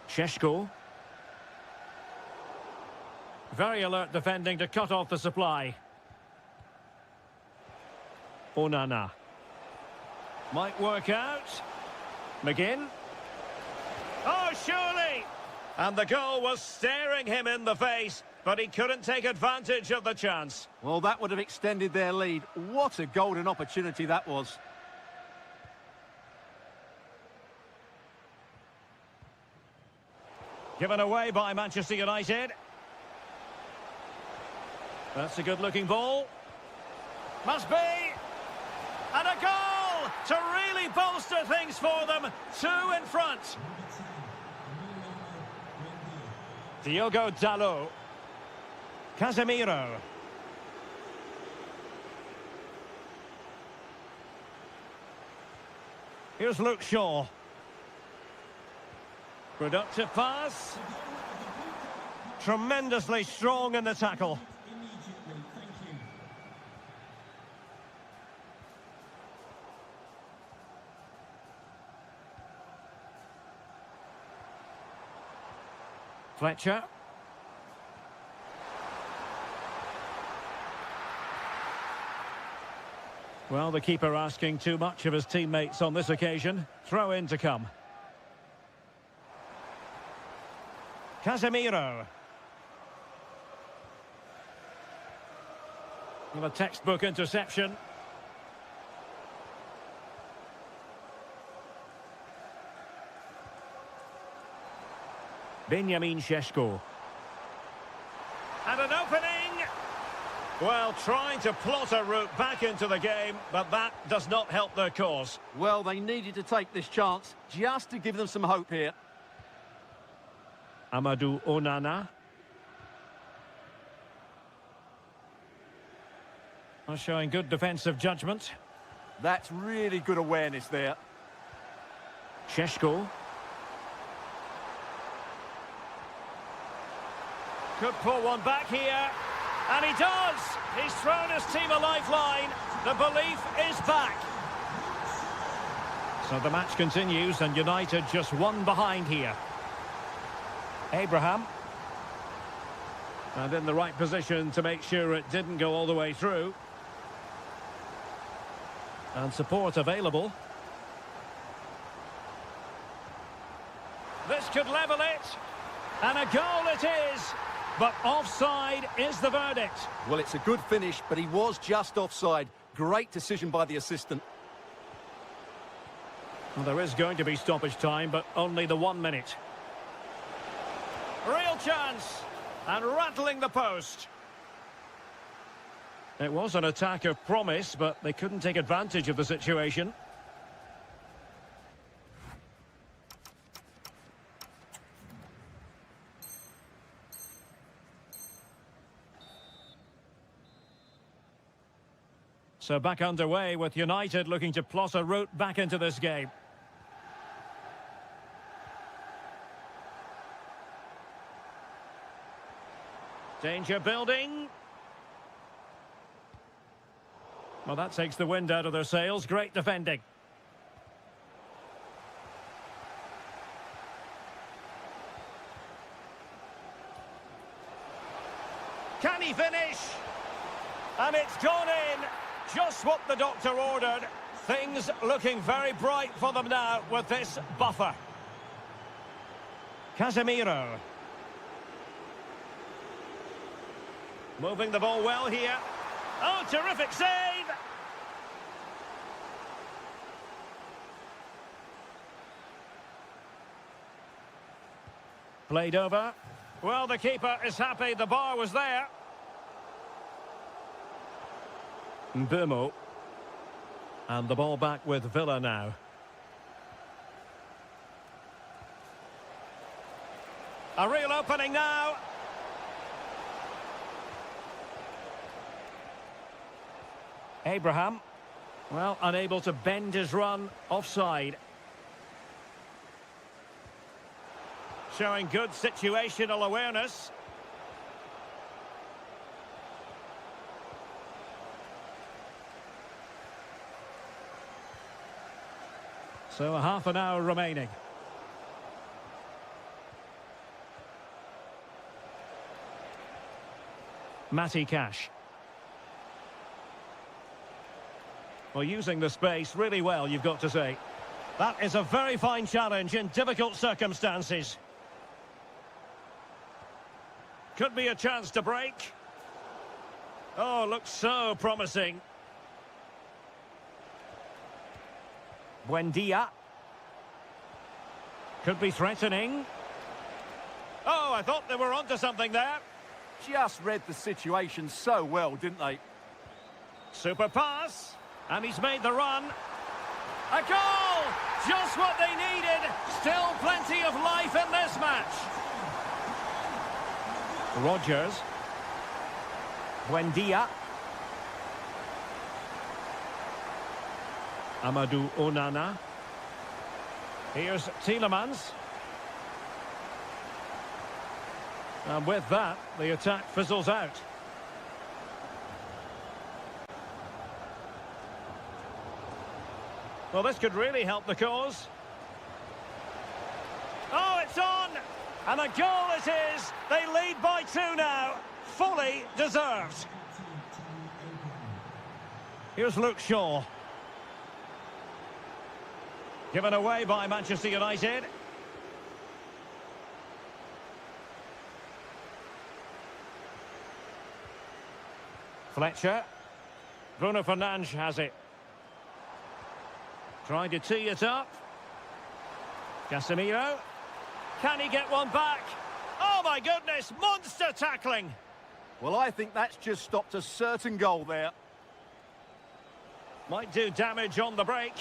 Šeško. Very alert defending to cut off the supply. Onana. Might work out. McGinn. Oh, surely! And the goal was staring him in the face, but he couldn't take advantage of the chance. Well, that would have extended their lead. What a golden opportunity that was. Given away by Manchester United. That's a good-looking ball. Must be! And a goal to really bolster things for them. 2 in front. Diogo Dalot. Casemiro. Here's Luke Shaw. Productive pass. Tremendously strong in the tackle. Fletcher. Well, the keeper asking too much of his teammates on this occasion. Throw in to come. Casemiro. Well, a textbook interception. Benjamin Šeško. And an opening! Well, trying to plot a route back into the game, but that does not help their cause. Well, they needed to take this chance just to give them some hope here. Amadou Onana. Showing good defensive judgment. That's really good awareness there. Šeško. Could pull one back here. And he does! He's thrown his team a lifeline. The belief is back. So the match continues and United just one behind here. Abraham. And in the right position to make sure it didn't go all the way through. And support available. This could level it. And a goal it is. But offside is the verdict. Well, it's a good finish, but he was just offside. Great decision by the assistant. Well, there is going to be stoppage time, but only the 1 minute. Real chance. And rattling the post. It was an attack of promise, but they couldn't take advantage of the situation. So back underway with United looking to plot a route back into this game. Danger building. Well, that takes the wind out of their sails. Great defending. Can he finish? And it's gone in. Just what the doctor ordered. Things looking very bright for them now with this buffer. Casemiro. Moving the ball well here. Oh, terrific save! Played over. Well, the keeper is happy the bar was there. Mbeumo. And the ball back with Villa now. A real opening now. Abraham. Well, unable to bend his run offside. Showing good situational awareness. So a half an hour remaining. Matty Cash. Well, using the space really well, you've got to say. That is a very fine challenge in difficult circumstances. Could be a chance to break. Oh, looks so promising. Buendia. Could be threatening. Oh, I thought they were onto something there. Just read the situation so well, didn't they? Super pass. And he's made the run. A goal! Just what they needed. Still plenty of life in this match. Rogers. Buendia. Amadou Onana. Here's Tielemans. And with that, the attack fizzles out. Well, this could really help the cause. Oh, it's on! And a goal it is! They lead by 2 now. Fully deserved. Here's Luke Shaw. Given away by Manchester United. Fletcher. Bruno Fernandes has it. Trying to tee it up. Casemiro. Can he get one back? Oh my goodness, monster tackling. Well, I think that's just stopped a certain goal there. Might do damage on the break.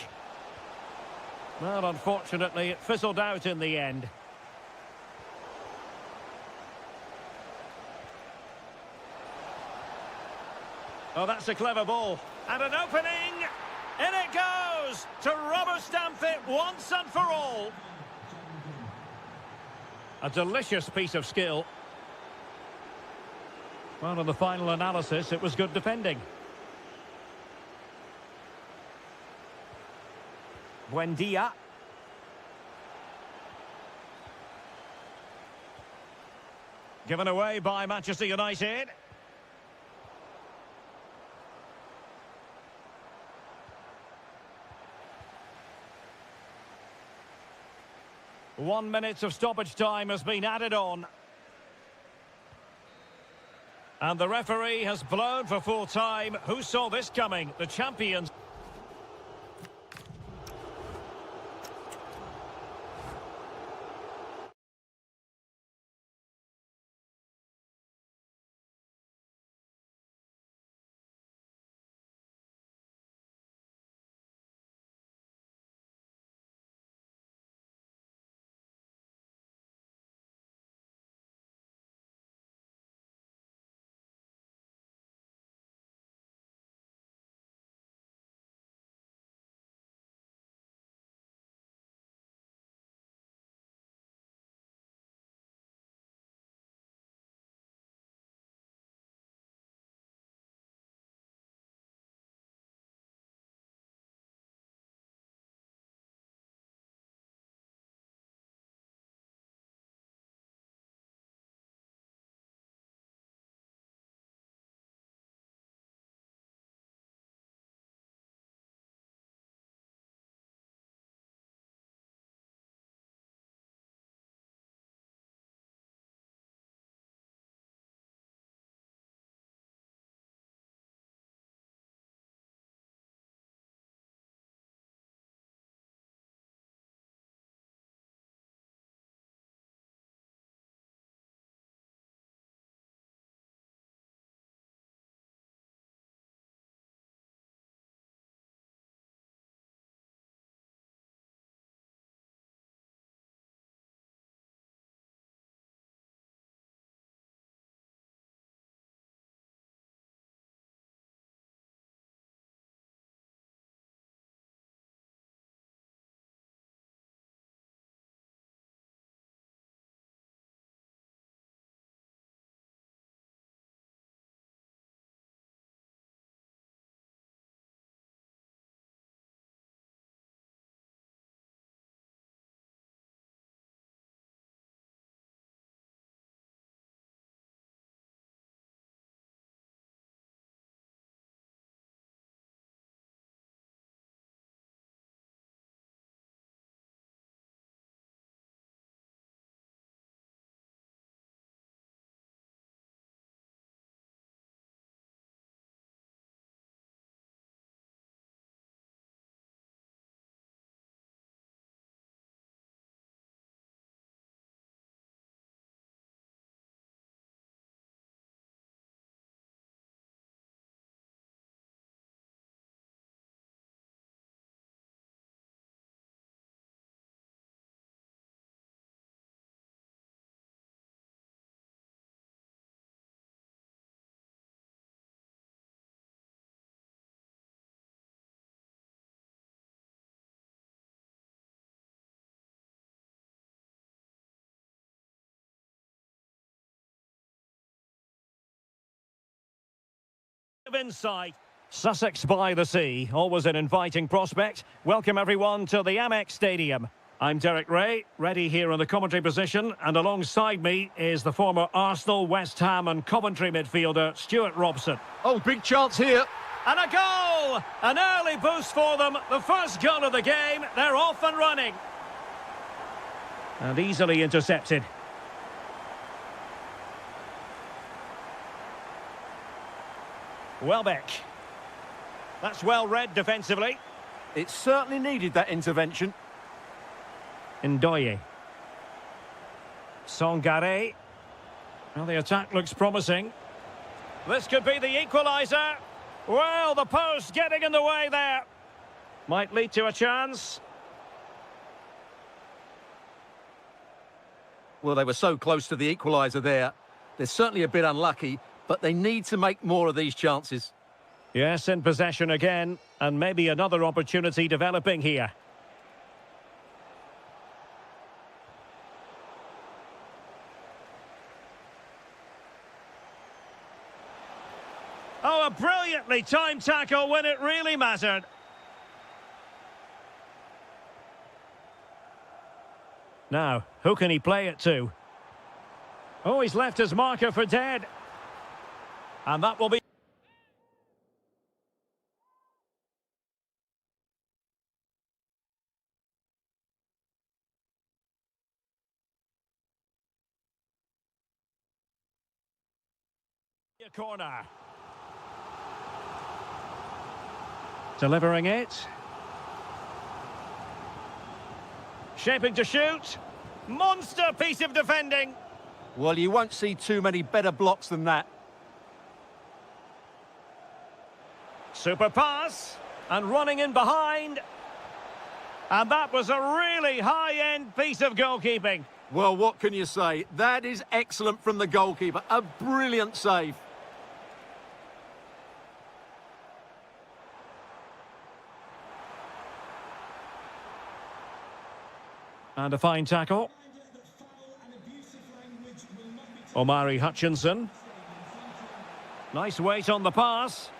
Well, unfortunately, it fizzled out in the end. Oh, that's a clever ball. And an opening. In it goes to rubber stamp it once and for all. A delicious piece of skill. Well, in the final analysis, it was good defending. Buendia. Given away by Manchester United. One minute of stoppage time has been added on. And the referee has blown for full time. Who saw this coming? The champions. of insight. Sussex by the sea, always an inviting prospect. Welcome everyone to the Amex Stadium. I'm Derek Ray, ready here in the commentary position, and alongside me is the former Arsenal, West Ham and Coventry midfielder, Stuart Robson. Oh, big chance here. And a goal! An early boost for them. The first goal of the game. They're off and running. And easily intercepted. Welbeck. That's well read defensively. It certainly needed that intervention. Ndoye. Songare. Well, the attack looks promising. This could be the equaliser. Well, the post getting in the way there. Might lead to a chance. Well, they were so close to the equaliser there. They're certainly a bit unlucky, but they need to make more of these chances. Yes, in possession again, and maybe another opportunity developing here. Oh, a brilliantly timed tackle when it really mattered. Now, who can he play it to? Oh, he's left his marker for dead. And that will be... a corner. Delivering it. Shaping to shoot. Monster piece of defending. Well, you won't see too many better blocks than that. Super pass. And running in behind. And that was a really high-end piece of goalkeeping. Well, what can you say? That is excellent from the goalkeeper. A brilliant save. And a fine tackle. Omari Hutchinson. Nice weight on the pass.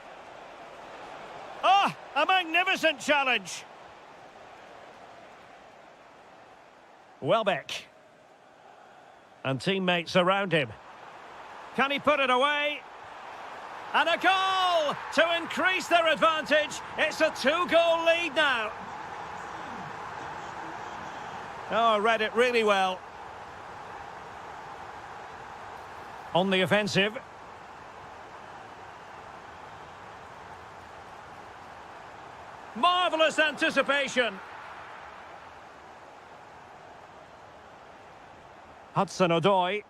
Ah, a magnificent challenge. Welbeck. And teammates around him. Can he put it away? And a goal to increase their advantage. It's a 2-goal lead now. Oh, I read it really well. On the offensive. Marvellous anticipation. Hudson-Odoi.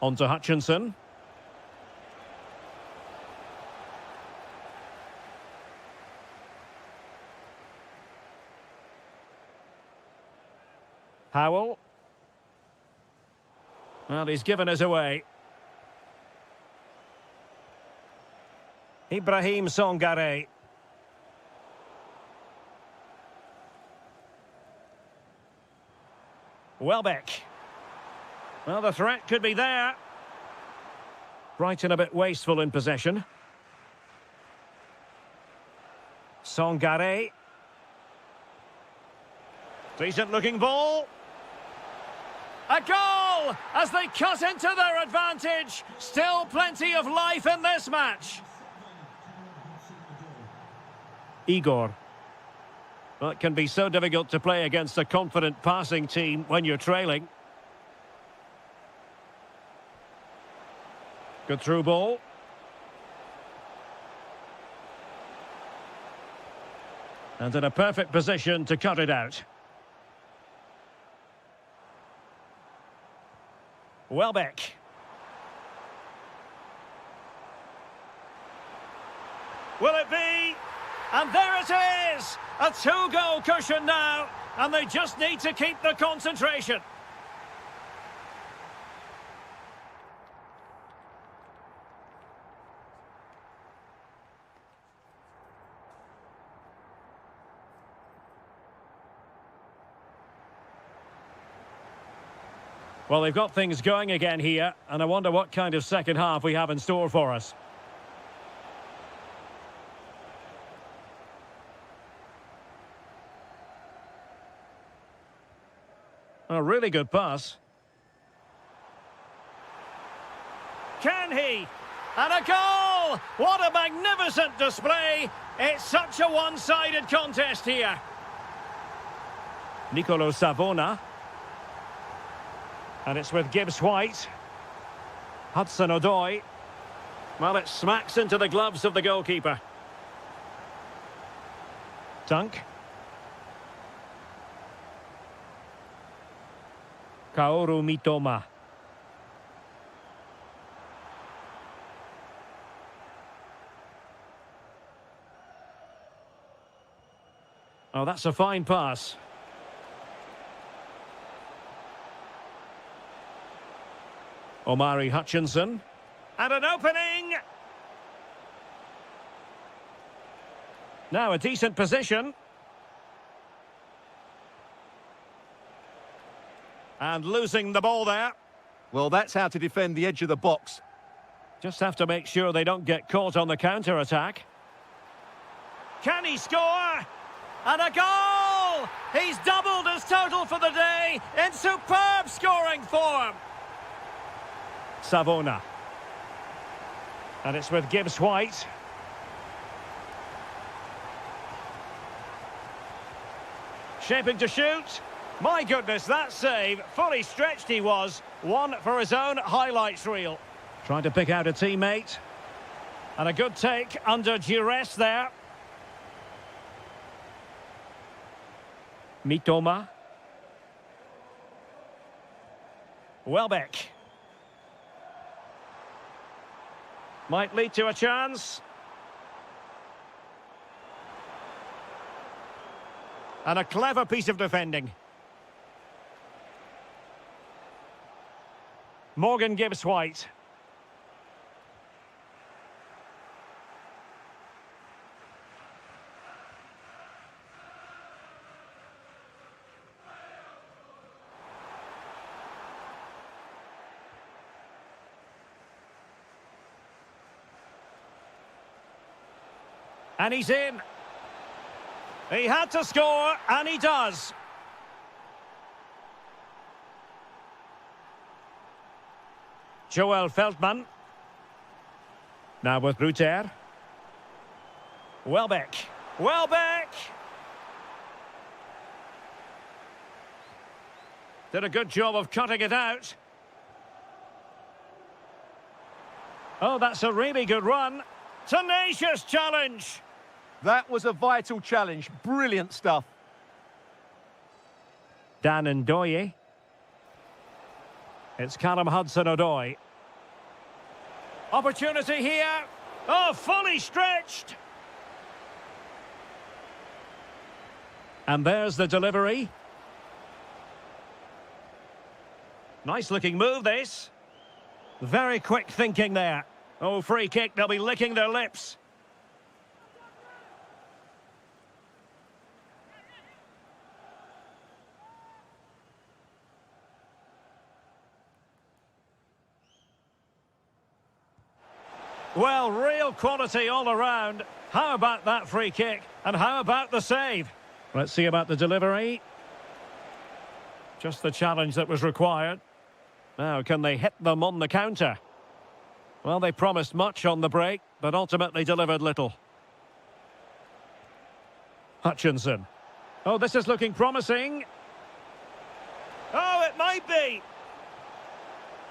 On to Hutchinson. Howell. Well, he's given us away. Ibrahim Songare. Welbeck. Well, the threat could be there. Brighton a bit wasteful in possession. Songare. Decent looking ball. A goal as they cut into their advantage. Still plenty of life in this match. Igor. Well, it can be so difficult to play against a confident passing team when you're trailing. Good through ball. And in a perfect position to cut it out. Welbeck. Will it be? And there it is! A 2-goal cushion now, and they just need to keep the concentration. Well, they've got things going again here, and I wonder what kind of second half we have in store for us. A really good pass. Can he? And a goal! What a magnificent display! It's such a one-sided contest here. Nicolo Savona. And it's with Gibbs-White. Hudson-Odoi. Well, it smacks into the gloves of the goalkeeper. Dunk. Kaoru Mitoma. Oh, that's a fine pass. Omari Hutchinson. And an opening! Now a decent position. And losing the ball there. Well, that's how to defend the edge of the box. Just have to make sure they don't get caught on the counter-attack. Can he score? And a goal! He's doubled his total for the day in superb scoring form. Savona. And it's with Gibbs-White. Shaping to shoot. My goodness, that save. Fully stretched he was. One for his own highlights reel. Trying to pick out a teammate. And a good take under duress there. Mitoma. Welbeck. Might lead to a chance. And a clever piece of defending. Morgan Gibbs-White. And he's in. He had to score, and he does. Joel Feldman. Now with Ruter. Welbeck. Welbeck! Did a good job of cutting it out. Oh, that's a really good run. Tenacious challenge. That was a vital challenge. Brilliant stuff. Dan Ndoye. It's Callum Hudson-Odoi. Opportunity here. Oh, fully stretched. And there's the delivery. Nice looking move, this. Very quick thinking there. Oh, free kick. They'll be licking their lips. Well, real quality all around. How about that free kick? And how about the save? Let's see about the delivery. Just the challenge that was required. Now, can they hit them on the counter? Well, they promised much on the break, but ultimately delivered little. Hutchinson. Oh, this is looking promising. Oh, it might be.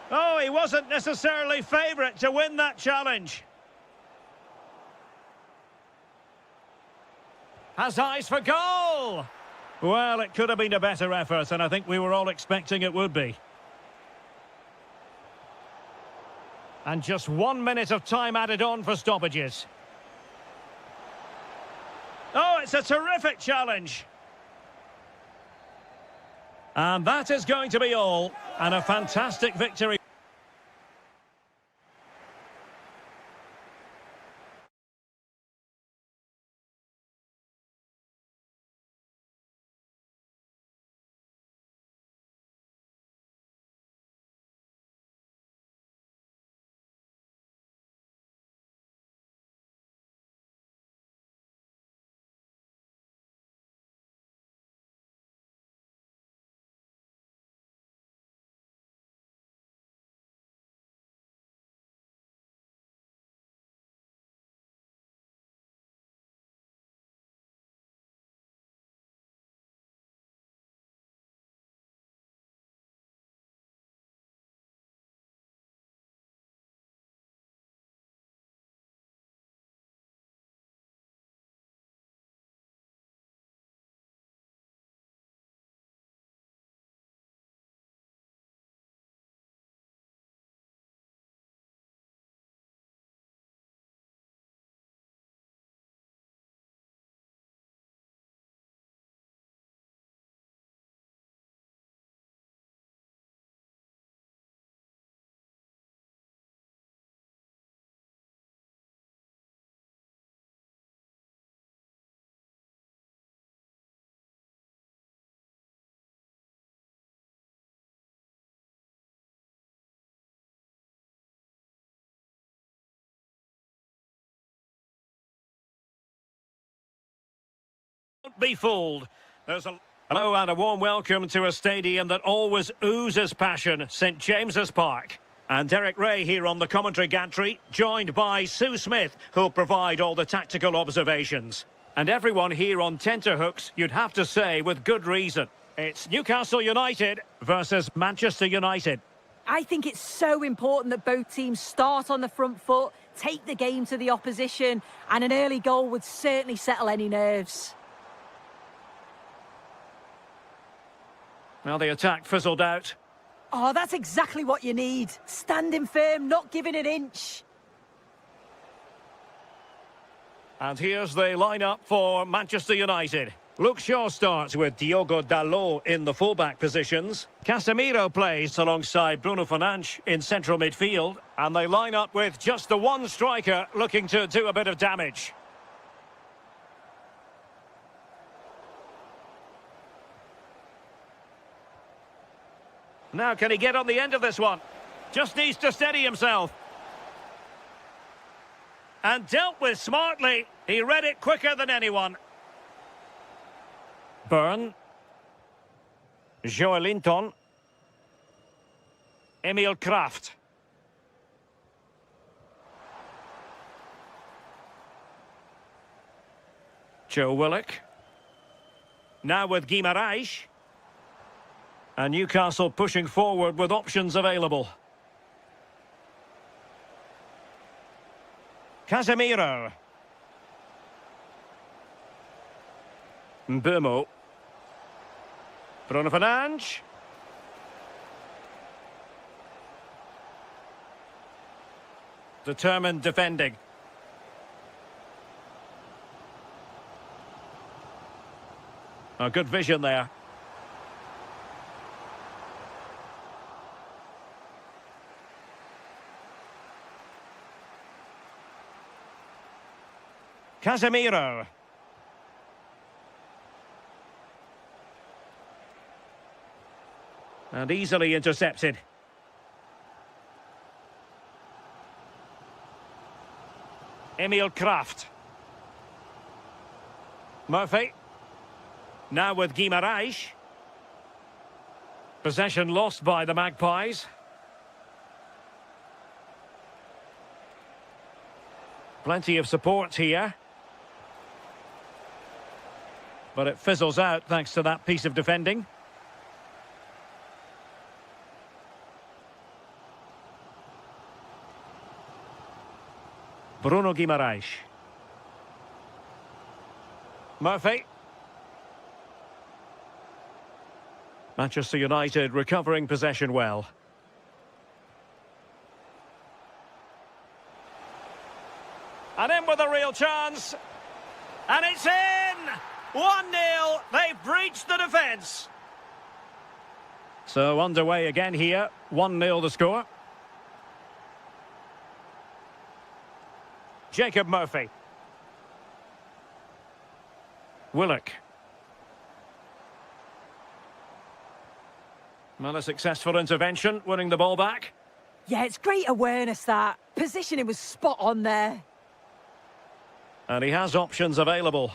Oh, he wasn't necessarily favourite to win that challenge. Has eyes for goal. Well, it could have been a better effort, and I think we were all expecting it would be. And just 1 minute of time added on for stoppages. Oh, it's a terrific challenge. And that is going to be all. And a fantastic victory. Be fooled. There's a hello and a warm welcome to a stadium that always oozes passion, St James's Park. And Derek Ray here on the commentary gantry, joined by Sue Smith, who'll provide all the tactical observations. And everyone here on tenterhooks, you'd have to say with good reason. It's Newcastle United versus Manchester United. I think it's so important that both teams start on the front foot, take the game to the opposition, and an early goal would certainly settle any nerves. Well, the attack fizzled out. Oh, that's exactly what you need. Standing firm, not giving an inch. And here's the lineup for Manchester United. Luke Shaw starts with Diogo Dalot in the fullback positions. Casemiro plays alongside Bruno Fernandes in central midfield. And they line up with just the one striker looking to do a bit of damage. Now, can he get on the end of this one? Just needs to steady himself. And dealt with smartly. He read it quicker than anyone. Byrne. Joelinton. Emil Kraft. Joe Willock. Now with Guimarães. And Newcastle pushing forward with options available. Casemiro. Mbeumo. Bruno Fernandes. Determined defending. A good vision there. Casemiro. And easily intercepted. Emil Kraft. Murphy. Now with Guimarães. Possession lost by the Magpies. Plenty of support here. But it fizzles out thanks to that piece of defending. Bruno Guimarães. Murphy. Manchester United recovering possession well. And in with a real chance. And it's in! 1-0. They've breached the defence. So underway again here. 1-0 the score. Jacob Murphy. Willock. Well, a successful intervention, winning the ball back. Yeah, it's great awareness, that. Positioning was spot on there. And he has options available.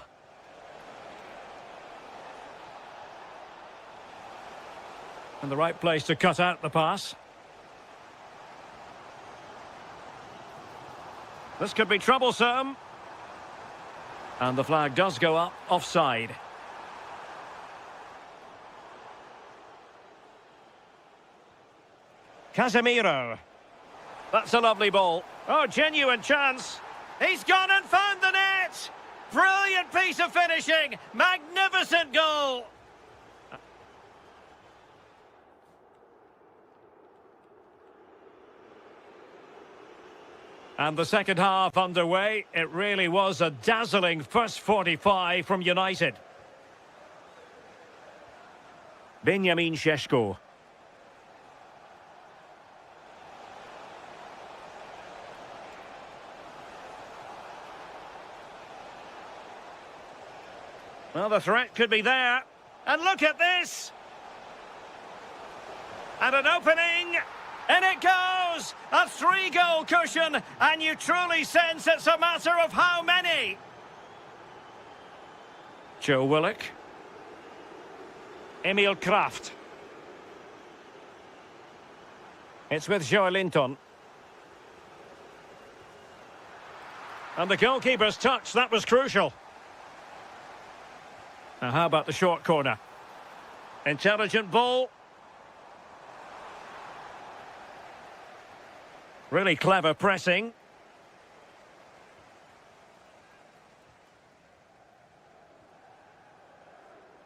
And the right place to cut out the pass. This could be troublesome. And the flag does go up, offside. Casemiro. That's a lovely ball. Oh, genuine chance. He's gone and found the net! Brilliant piece of finishing! Magnificent goal! And the second half underway. It really was a dazzling first 45 from United. Benjamin Šeško. Well, the threat could be there. And look at this! And an opening! And it goes! A 3-goal cushion, and you truly sense it's a matter of how many. Joe Willock. Emil Kraft. It's with Joe Linton. And the goalkeeper's touch, that was crucial. Now how about the short corner? Intelligent ball. Really clever pressing.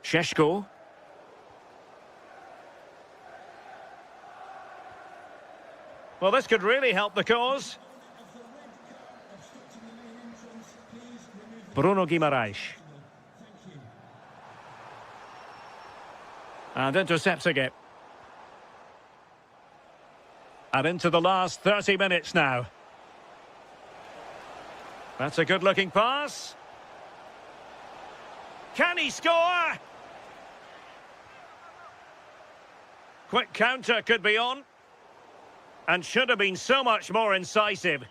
Sheshko. Well, this could really help the cause. Bruno Guimaraes. And intercepting it. And into the last 30 minutes now. That's a good-looking pass. Can he score? Quick counter could be on. And should have been so much more incisive.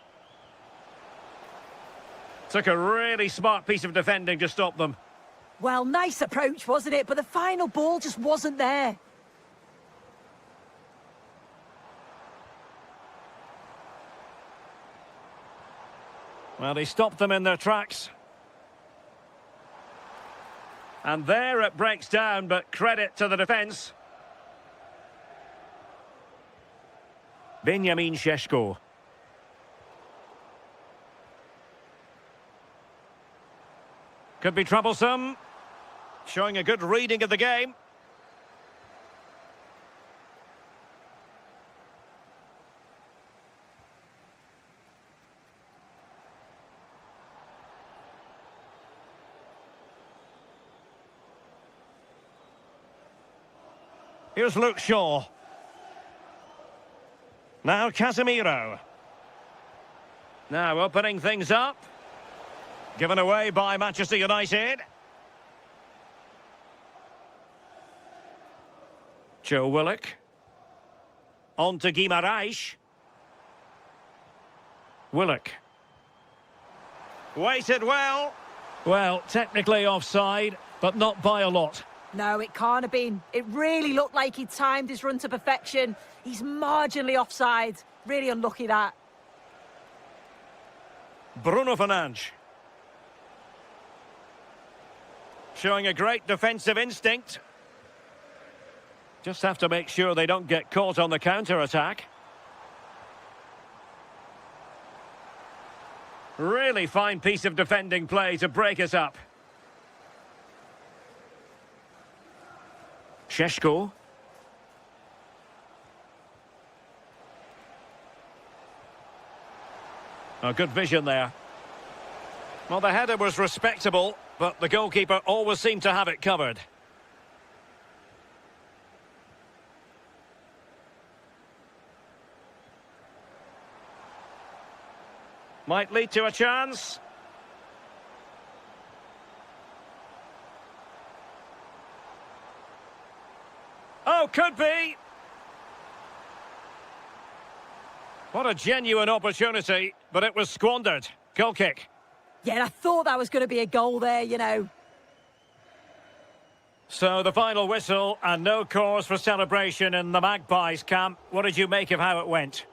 Took a really smart piece of defending to stop them. Well, nice approach, wasn't it? But the final ball just wasn't there. Well, he stopped them in their tracks. And there it breaks down, but credit to the defence. Benjamin Sheshko. Could be troublesome. Showing a good reading of the game. Here's Luke Shaw. Now Casemiro. Now opening things up. Given away by Manchester United. Joe Willock. On to Guimaraes. Willock. Waited well. Well, technically offside, but not by a lot. No, it can't have been. It really looked like he'd timed his run to perfection. He's marginally offside. Really unlucky that. Bruno Fernandes. Showing a great defensive instinct. Just have to make sure they don't get caught on the counter-attack. Really fine piece of defending play to break us up. Sheshko. A good vision there. Well, the header was respectable, but the goalkeeper always seemed to have it covered. Might lead to a chance. Oh, could be. What a genuine opportunity, but it was squandered. Goal kick. Yeah, I thought that was going to be a goal there, you know. So the final whistle and no cause for celebration in the Magpies camp. What did you make of how it went?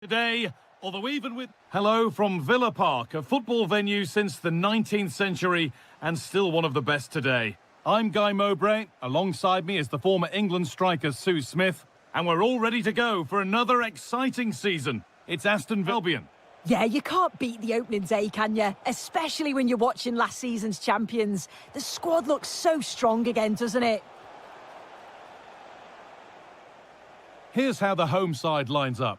today, although even with... Hello from Villa Park, a football venue since the 19th century and still one of the best today. I'm Guy Mowbray. Alongside me is the former England striker Sue Smith. And we're all ready to go for another exciting season. It's Aston Villa. Yeah, you can't beat the opening day, can you? Especially when you're watching last season's champions. The squad looks so strong again, doesn't it? Here's how the home side lines up.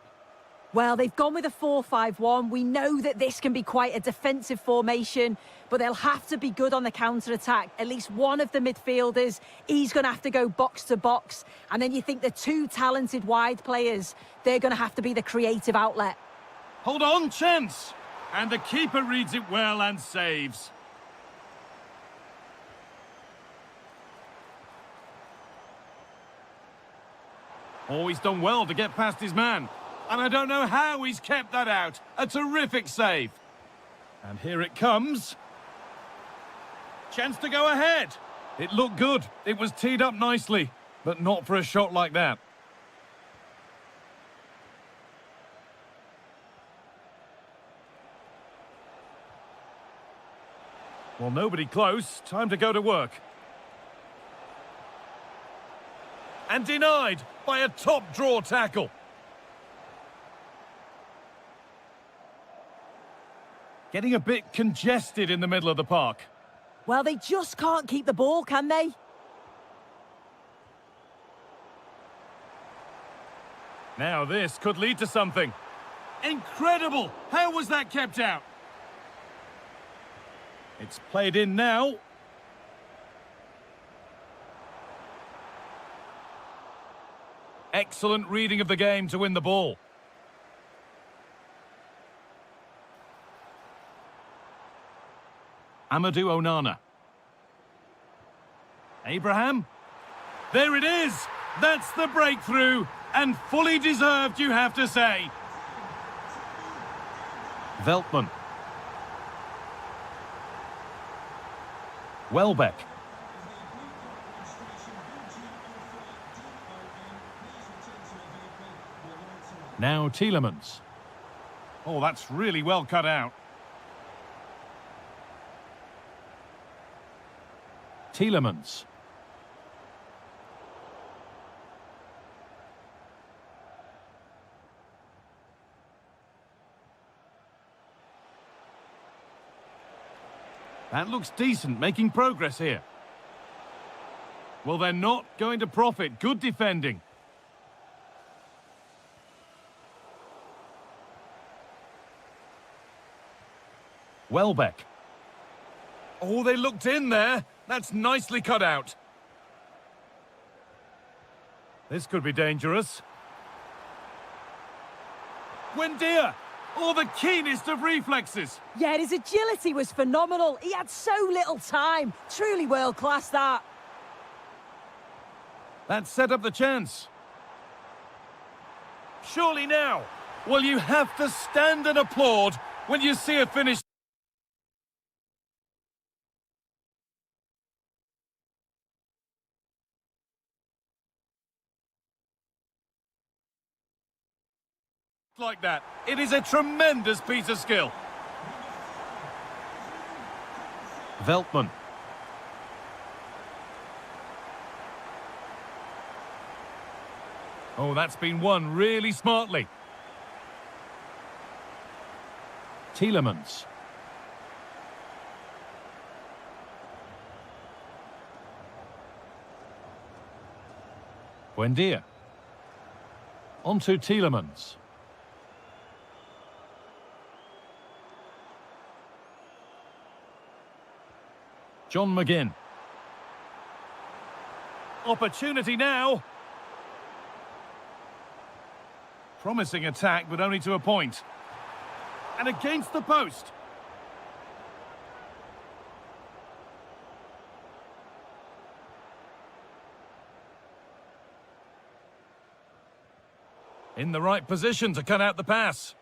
Well, they've gone with a 4-5-1. We know that this can be quite a defensive formation, but they'll have to be good on the counter-attack. At least one of the midfielders, he's going to have to go box to box. And then you think the two talented wide players, they're going to have to be the creative outlet. Hold on, chance! And the keeper reads it well and saves. Oh, he's done well to get past his man. And I don't know how he's kept that out. A terrific save. And here it comes. Chance to go ahead. It looked good. It was teed up nicely, but not for a shot like that. Well, nobody close. Time to go to work. And denied by a top draw tackle. Getting a bit congested in the middle of the park. Well, they just can't keep the ball, can they? Now this could lead to something. Incredible! How was that kept out? It's played in now. Excellent reading of the game to win the ball. Amadou Onana. Abraham. There it is. That's the breakthrough. And fully deserved, you have to say. Veltman. Welbeck. Now Tielemans. Oh, that's really well cut out. Tielemans. That looks decent, making progress here. Well, they're not going to profit. Good defending. Welbeck. Oh, they looked in there. That's nicely cut out. This could be dangerous. Buendia! Oh, the keenest of reflexes. Yeah, his agility was phenomenal. He had so little time. Truly world-class, that. That set up the chance. Surely now. Well, you have to stand and applaud when you see a finish like that. It is a tremendous piece of skill. Veltman. Oh, that's been won really smartly. Tielemans. Buendia. On to Tielemans. John McGinn. Opportunity now. Promising attack, but only to a point. And against the post. In the right position to cut out the pass.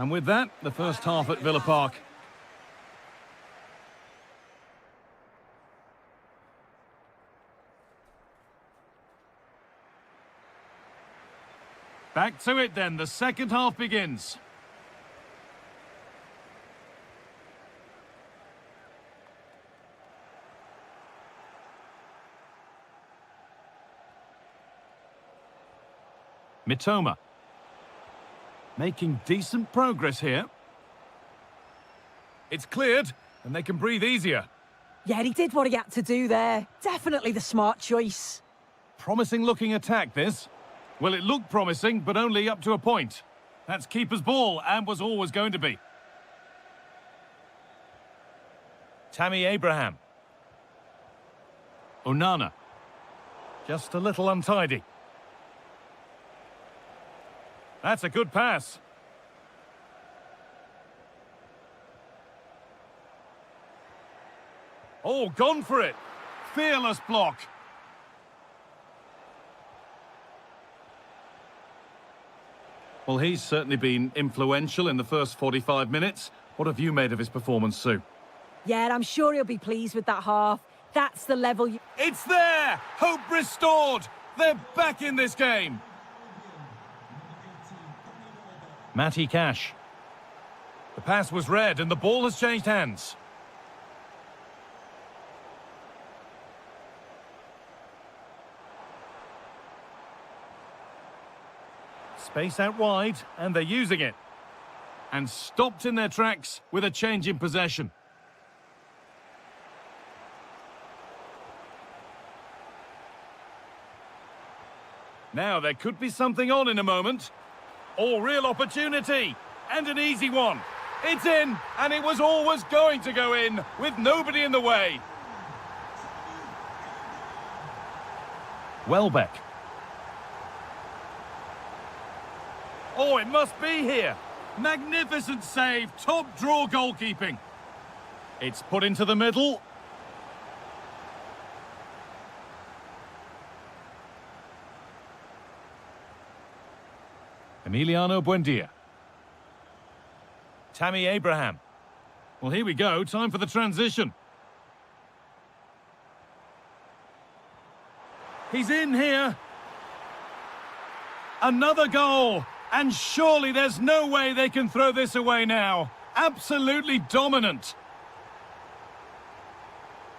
And with that, the first half at Villa Park. Back to it then, the second half begins. Mitoma. Making decent progress here. It's cleared, and they can breathe easier. Yeah, he did what he had to do there. Definitely the smart choice. Promising looking attack, this. Well, it looked promising, but only up to a point. That's keeper's ball, and was always going to be. Tammy Abraham. Onana. Just a little untidy. That's a good pass. Oh, gone for it. Fearless block. Well, he's certainly been influential in the first 45 minutes. What have you made of his performance, Sue? Yeah, I'm sure he'll be pleased with that half. That's the level you... It's there! Hope restored! They're back in this game! Matty Cash. The pass was read and the ball has changed hands. Space out wide, and they're using it. And stopped in their tracks with a change in possession. Now, there could be something on in a moment. Oh, real opportunity. And an easy one. It's in, and it was always going to go in, with nobody in the way. Welbeck. Oh, it must be here. Magnificent save, top draw goalkeeping. It's put into the middle. Emiliano Buendia. Tammy Abraham. Well, here we go. Time for the transition. He's in here. Another goal. And surely there's no way they can throw this away now. Absolutely dominant.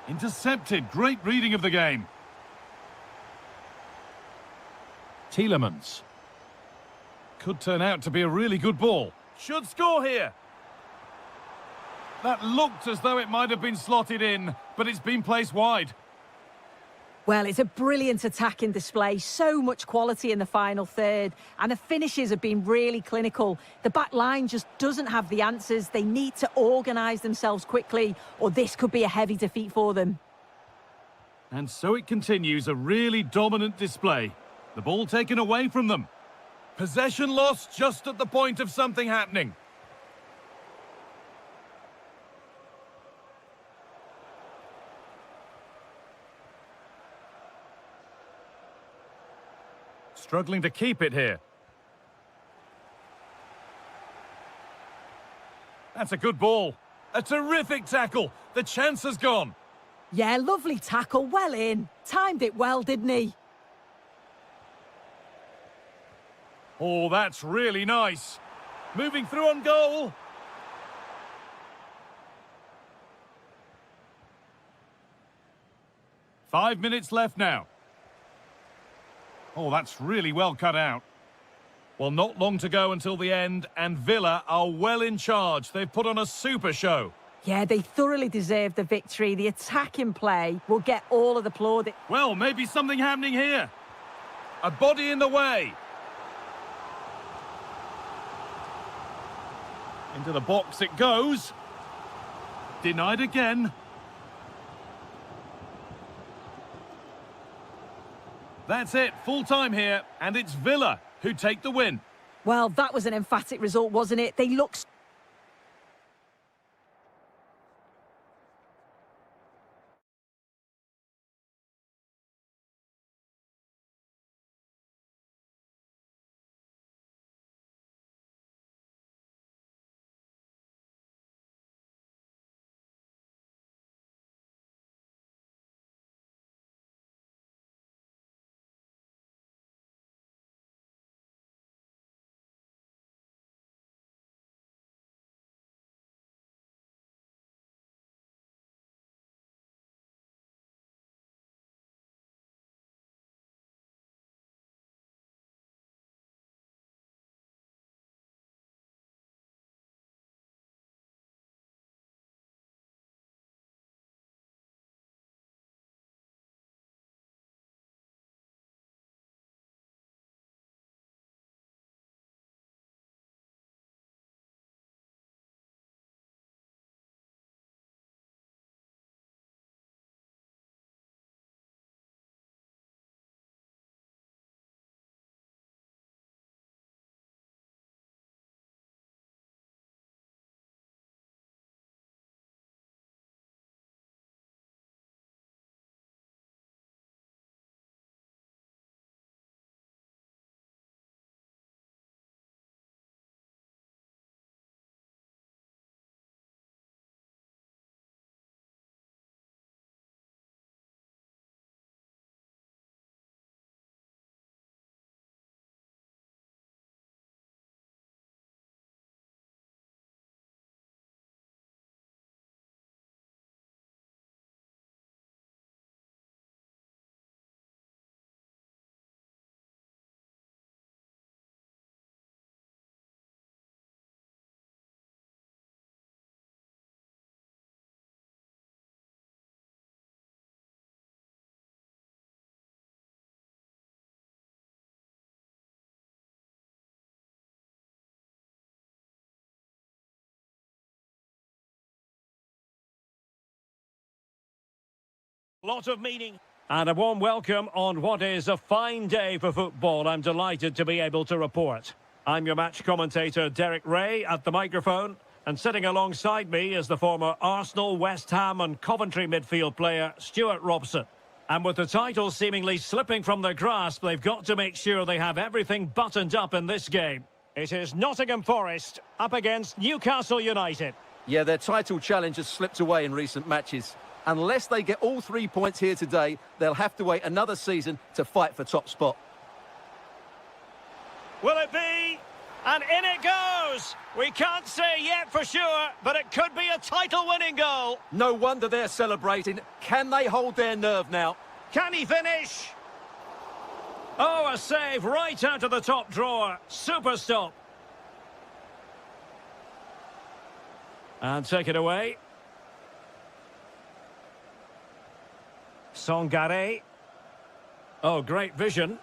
Intercepted. Great reading of the game. Tielemans. Could turn out to be a really good ball. Should score here. That looked as though it might have been slotted in, but it's been placed wide. Well, it's a brilliant attacking display. So much quality in the final third. And the finishes have been really clinical. The back line just doesn't have the answers. They need to organise themselves quickly, or this could be a heavy defeat for them. And so it continues, a really dominant display. The ball taken away from them. Possession lost just at the point of something happening. Struggling to keep it here. That's a good ball. A terrific tackle. The chance has gone. Yeah, lovely tackle. Well in. Timed it well, didn't he? Oh, that's really nice. Moving through on goal. Five minutes left now. Oh, that's really well cut out. Well, not long to go until the end, and Villa are well in charge. They've put on a super show. Yeah, they thoroughly deserve the victory. The attacking play will get all of the plaudits. Well, maybe something happening here. A body in the way. Into the box it goes. Denied again. That's it, full time here, and it's Villa who take the win. Well, that was an emphatic result, wasn't it? They look Lot of meaning. And a warm welcome on what is a fine day for football. I'm delighted to be able to report. I'm your match commentator, Derek Ray, at the microphone. And sitting alongside me is the former Arsenal, West Ham and Coventry midfield player, Stuart Robson. And with the title seemingly slipping from their grasp, they've got to make sure they have everything buttoned up in this game. It is Nottingham Forest up against Newcastle United. Yeah, their title challenge has slipped away in recent matches. Unless they get all 3 points here today, they'll have to wait another season to fight for top spot. Will it be? And in it goes! We can't say yet for sure, but it could be a title-winning goal. No wonder they're celebrating. Can they hold their nerve now? Can he finish? Oh, a save right out of the top drawer. Super stop. And take it away. Songare. Oh, great vision.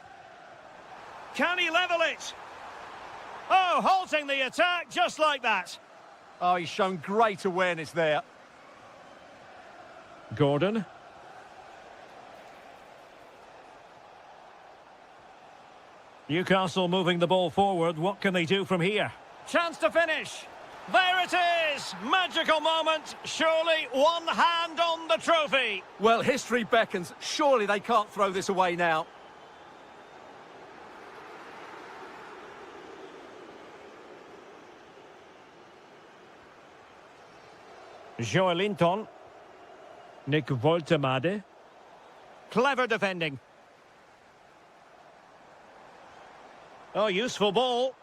Can he level it? Oh, halting the attack just like that. Oh, he's shown great awareness there. Gordon. Newcastle moving the ball forward. What can they do from here? Chance to finish. There it is! Magical moment. Surely one hand on the trophy. Well, history beckons. Surely they can't throw this away now. Joelinton. Nick Woltemade. Clever defending. Oh, useful ball.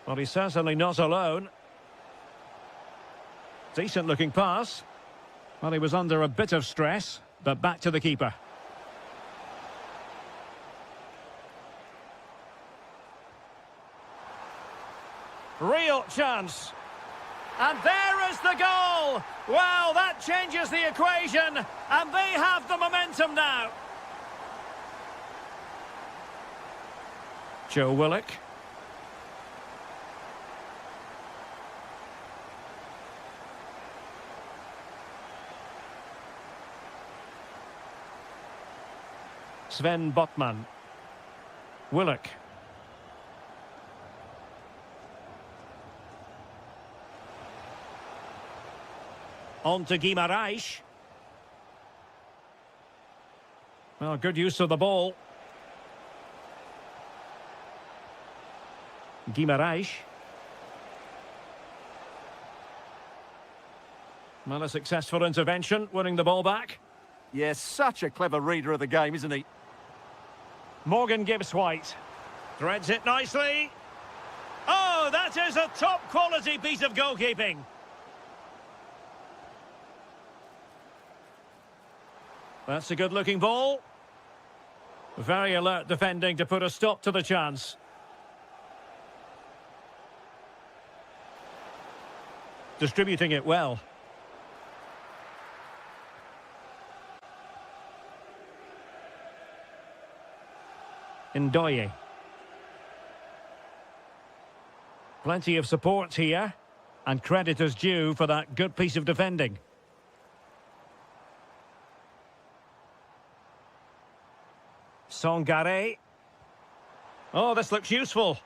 Well, he's certainly not alone. Decent looking pass. Well, he was under a bit of stress, but back to the keeper. Real chance. And there is the goal! Well, that changes the equation, and they have the momentum now. Joe Willock. Sven Botman. Willock. On to Guimaraes. Well, good use of the ball. Guimaraes. Well, a successful intervention, winning the ball back. Yes, such a clever reader of the game, isn't he? Morgan Gibbs-White. Threads it nicely. Oh, that is a top-quality piece of goalkeeping. That's a good-looking ball. Very alert defending to put a stop to the chance. Distributing it well. Ndoye. Plenty of support here, and credit is due for that good piece of defending. Songare. Oh, this looks useful.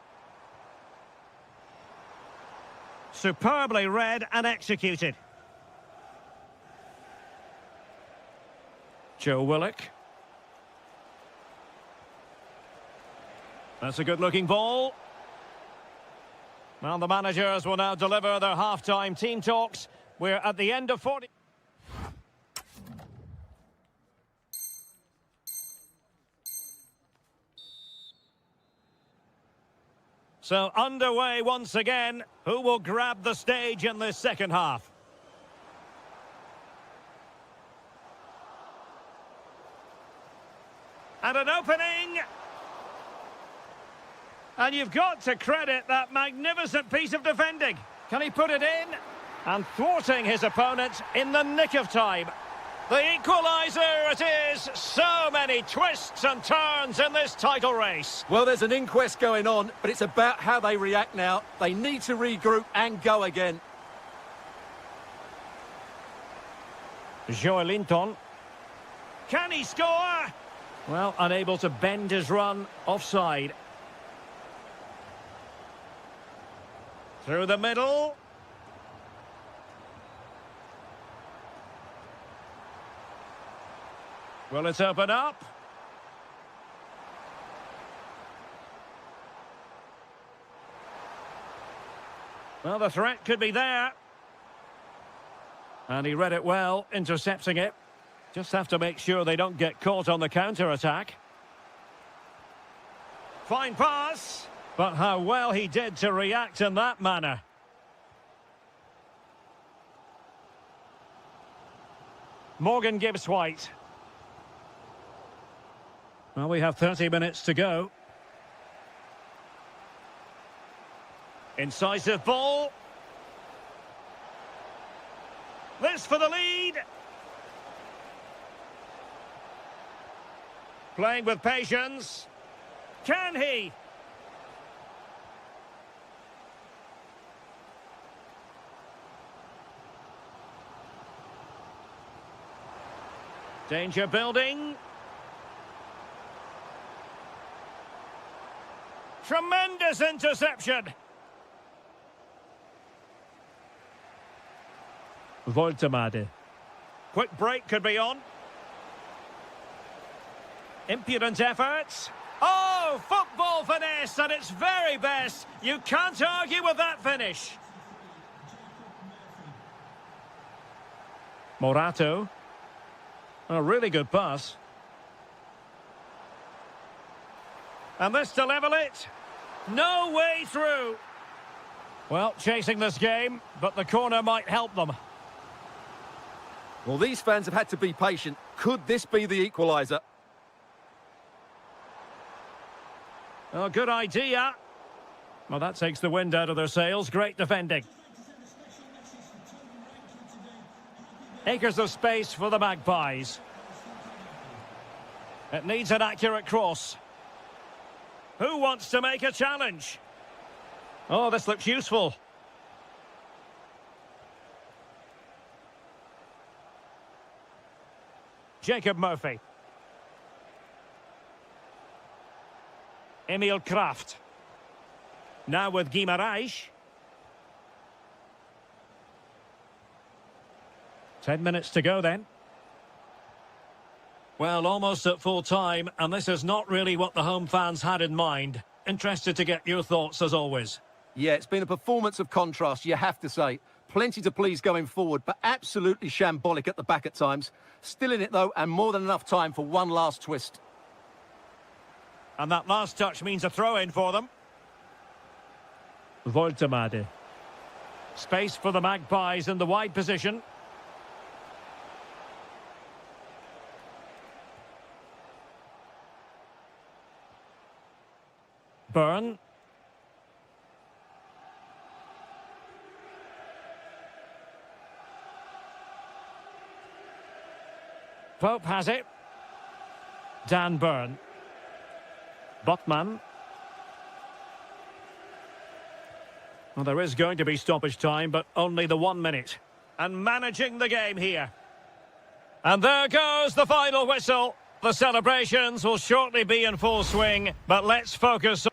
Superbly read and executed. Joe Willock. That's a good-looking ball. Well, the managers will now deliver their half-time team talks. We're at the end of 40... So, underway once again. Who will grab the stage in this second half? And an opening... And you've got to credit that magnificent piece of defending. Can he put it in? And thwarting his opponent in the nick of time. The equaliser it is! So many twists and turns in this title race. Well, there's an inquest going on, but it's about how they react now. They need to regroup and go again. Joelinton. Can he score? Well, unable to bend his run, offside. Through the middle. Will it open up? Well, the threat could be there. And he read it well, intercepting it. Just have to make sure they don't get caught on the counter-attack. Fine pass. But how well he did to react in that manner. Morgan Gibbs-White. Well, we have 30 minutes to go. Incisive ball. This for the lead. Playing with patience. Can he? Danger building. Tremendous interception. Voltemade. Quick break could be on. Impudent efforts. Oh, football finesse at its very best. You can't argue with that finish. Morato. A really good pass. And this to level it. No way through. Well, chasing this game, but the corner might help them. Well, these fans have had to be patient. Could this be the equaliser? Oh, good idea. Well, that takes the wind out of their sails. Great defending. Acres of space for the Magpies. It needs an accurate cross. Who wants to make a challenge? Oh, this looks useful. Jacob Murphy. Emil Kraft. Now with Guimaraes. 10 minutes to go then. Well, almost at full time, and this is not really what the home fans had in mind. Interested to get your thoughts as always. Yeah, it's been a performance of contrast, you have to say. Plenty to please going forward, but absolutely shambolic at the back at times. Still in it, though, and more than enough time for one last twist. And that last touch means a throw-in for them. Voltemade. Space for the Magpies in the wide position. Byrne. Pope has it. Dan Byrne. Botman. Well, there is going to be stoppage time, but only the 1 minute. And managing the game here. And there goes the final whistle. The celebrations will shortly be in full swing, but let's focus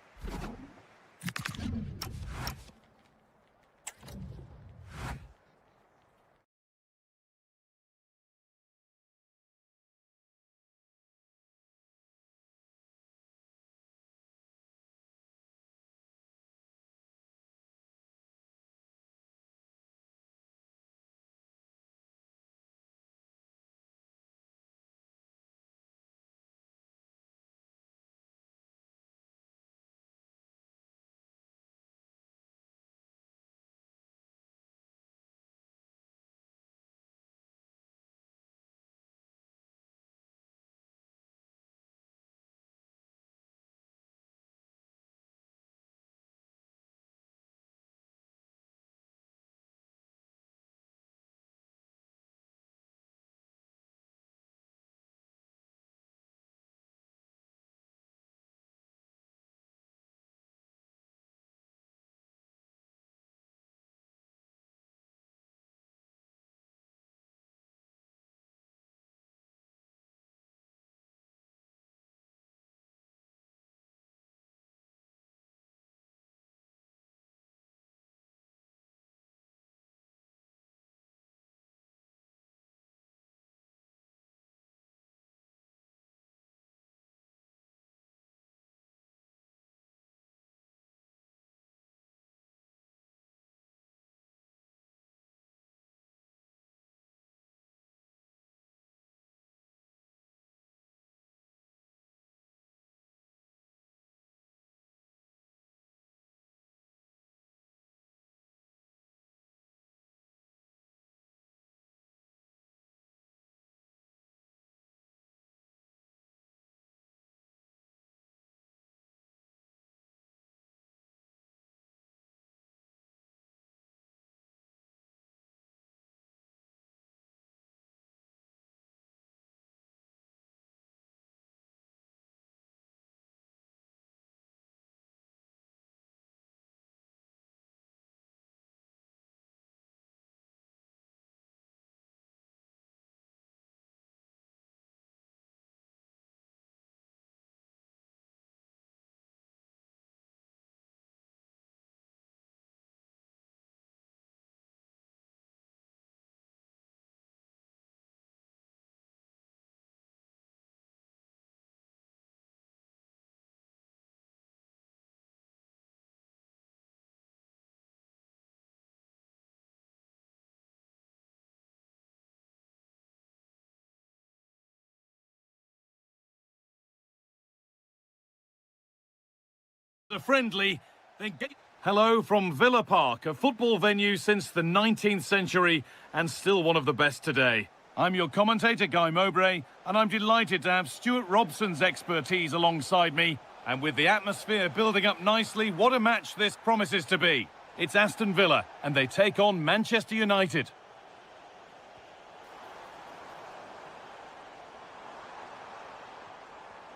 A friendly, then get... Hello from Villa Park, a football venue since the 19th century and still one of the best today. I'm your commentator, Guy Mowbray, and I'm delighted to have Stuart Robson's expertise alongside me. And with the atmosphere building up nicely, what a match this promises to be. It's Aston Villa, and they take on Manchester United.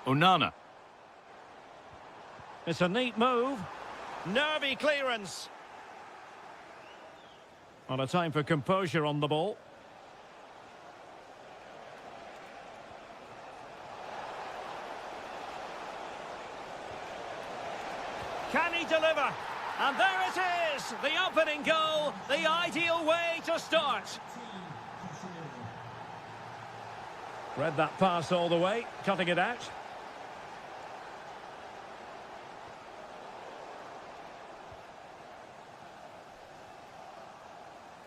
Onana. It's a neat move. Nervy clearance. On a time for composure on the ball. Can he deliver? And there it is, the opening goal, the ideal way to start. Read that pass all the way, cutting it out.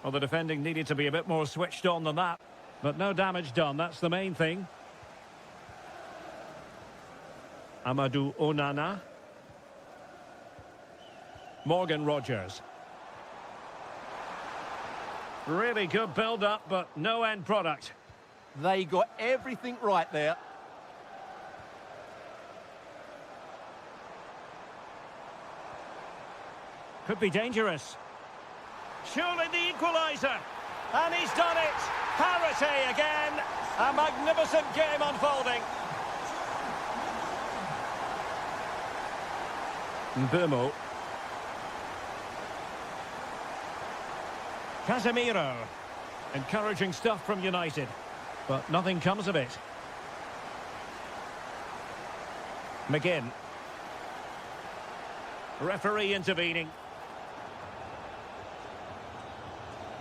Well, the defending needed to be a bit more switched on than that, but no damage done, that's the main thing. Amadou Onana. Morgan Rogers. Really good build-up, but no end product. They got everything right there. Could be dangerous. Surely the equaliser. And he's done it. Parity again. A magnificent game unfolding. Mbumo. Casemiro. Encouraging stuff from United, but nothing comes of it. McGinn. Referee intervening.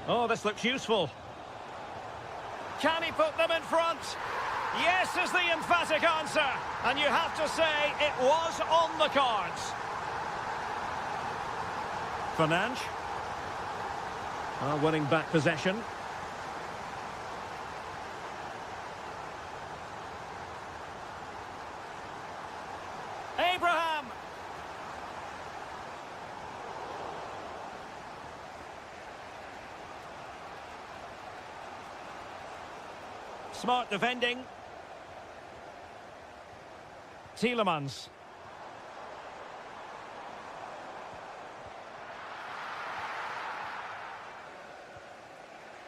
Oh, this looks useful. Can he put them in front? Yes is the emphatic answer. And you have to say it was on the cards. Fernandes. Winning back possession. Abraham. Smart defending. Tielemans.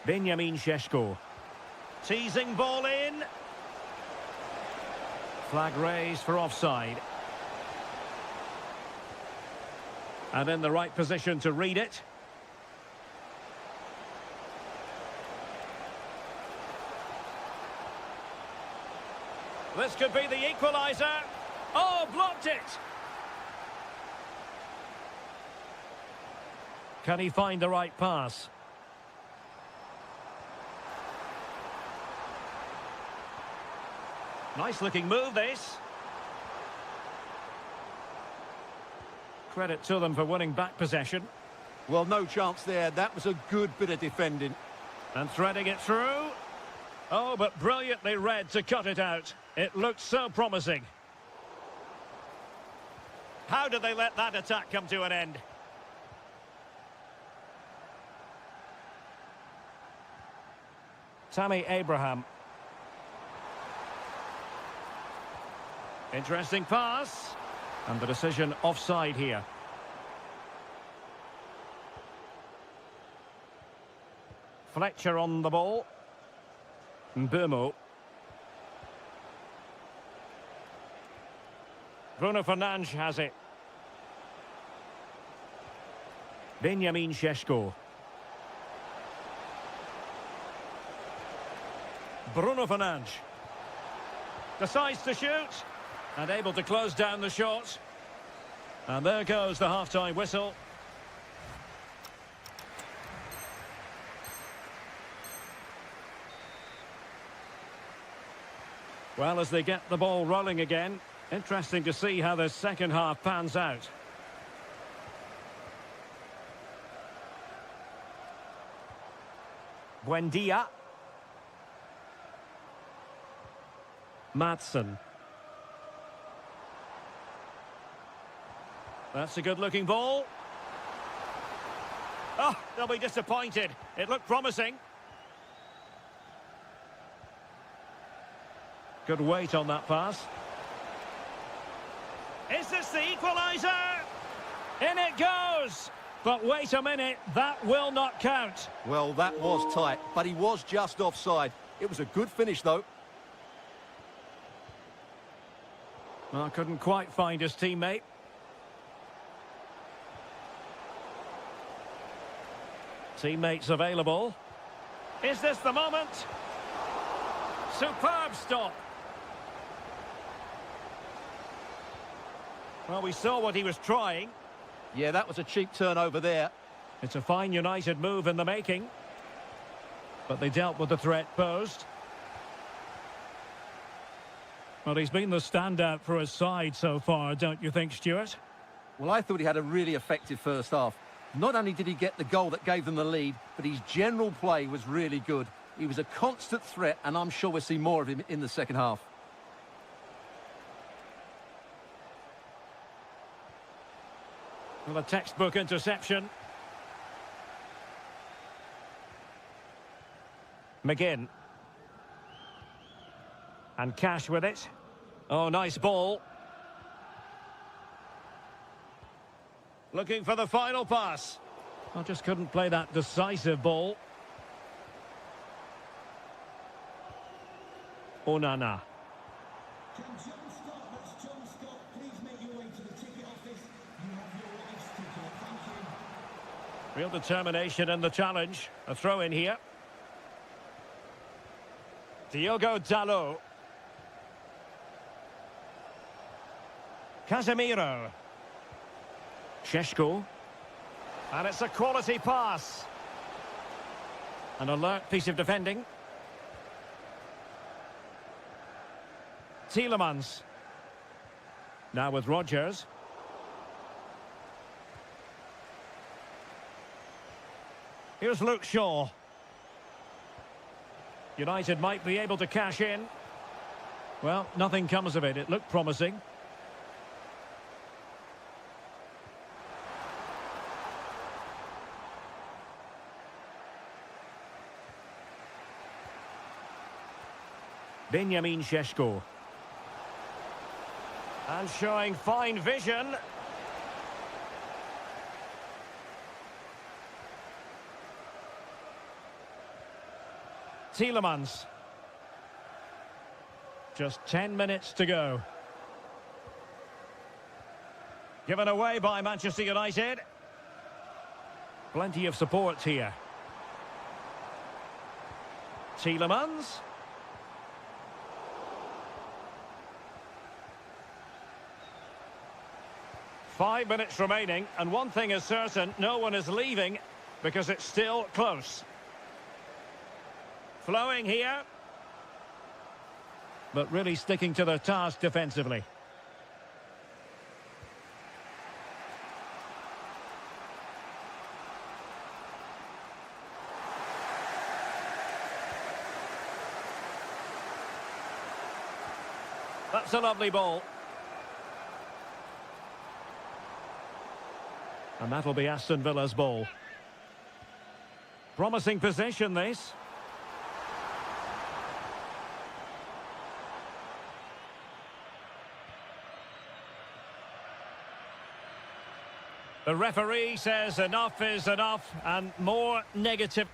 Benjamin Šeško. Teasing ball in. Flag raised for offside. And in the right position to read it. This could be the equaliser. Oh, blocked it. Can he find the right pass? Nice looking move, this. Credit to them for winning back possession. Well, no chance there. That was a good bit of defending. And threading it through. Oh, but brilliantly read to cut it out. It looked so promising. How did they let that attack come to an end? Tammy Abraham. Interesting pass. And the decision offside here. Fletcher on the ball. Mbumo. Bruno Fernandes has it. Benjamin Šeško. Bruno Fernandes. Decides to shoot. And able to close down the shot. And there goes the half-time whistle. Well, as they get the ball rolling again, interesting to see how the second half pans out. Buendia. Madsen. That's a good-looking ball. Oh, they'll be disappointed. It looked promising. Good weight on that pass. Is this the equaliser? In it goes! But wait a minute, that will not count. Well, that was tight, but he was just offside. It was a good finish, though. Well, couldn't quite find his teammate. Teammates available. Is this the moment? Superb stop. Well, we saw what he was trying. Yeah, that was a cheap turnover there. It's a fine United move in the making. But they dealt with the threat posed. Well, he's been the standout for his side so far, don't you think, Stuart? Well, I thought he had a really effective first half. Not only did he get the goal that gave them the lead, but his general play was really good. He was a constant threat, and I'm sure we'll see more of him in the second half. Well, a textbook interception. McGinn. And Cash with it. Oh, nice ball. Looking for the final pass. I just couldn't play that decisive ball. Onana. Real determination in the challenge. A throw in here. Diogo Dalot. Casemiro. Šeško. And it's a quality pass. An alert piece of defending. Tielemans. Now with Rodgers. Here's Luke Shaw. United might be able to cash in. Well, nothing comes of it. It looked promising. Benjamin Šeško. And showing fine vision. Tielemans. Just 10 minutes to go. Given away by Manchester United. Plenty of support here. Tielemans. Five minutes remaining, and one thing is certain, no one is leaving because it's still close. Flowing here. But really sticking to their task defensively. That's a lovely ball. And that'll be Aston Villa's ball. Promising possession, this. The referee says enough is enough, and more negative.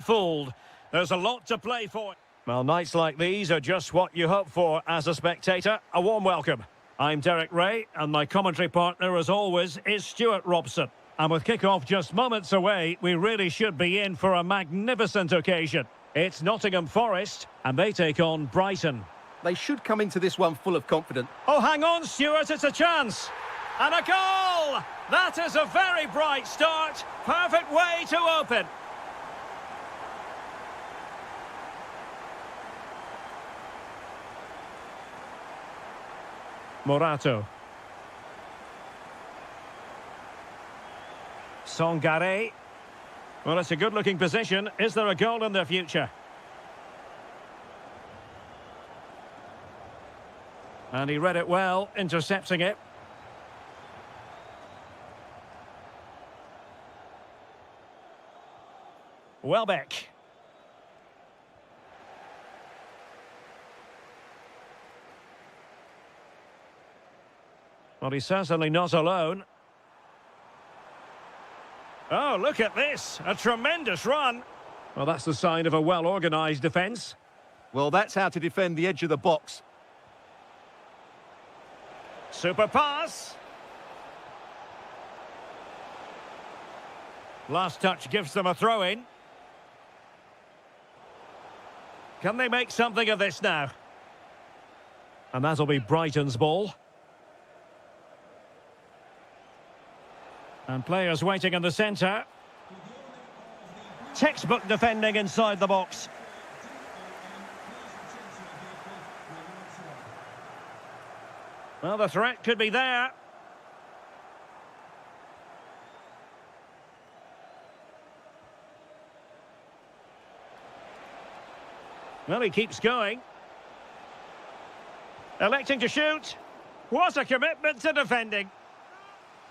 fooled. There's a lot to play for. Well, nights like these are just what you hope for as a spectator. A warm welcome. I'm Derek Ray, and my commentary partner, as always, is Stuart Robson. And with kick-off just moments away, we really should be in for a magnificent occasion. It's Nottingham Forest, and they take on Brighton. They should come into this one full of confidence. Oh, hang on, Stuart, it's a chance. And a goal! That is a very bright start. Perfect way to open. Morato. Songare. Well, it's a good-looking position. Is there a goal in the future? And he read it well, intercepting it. Welbeck. Well, he's certainly not alone. Oh, look at this. A tremendous run. Well, that's the sign of a well-organised defence. Well, that's how to defend the edge of the box. Super pass. Last touch gives them a throw-in. Can they make something of this now? And that'll be Brighton's ball. And players waiting in the centre. Textbook defending inside the box. Well, the threat could be there. Well, he keeps going. Electing to shoot. What a commitment to defending.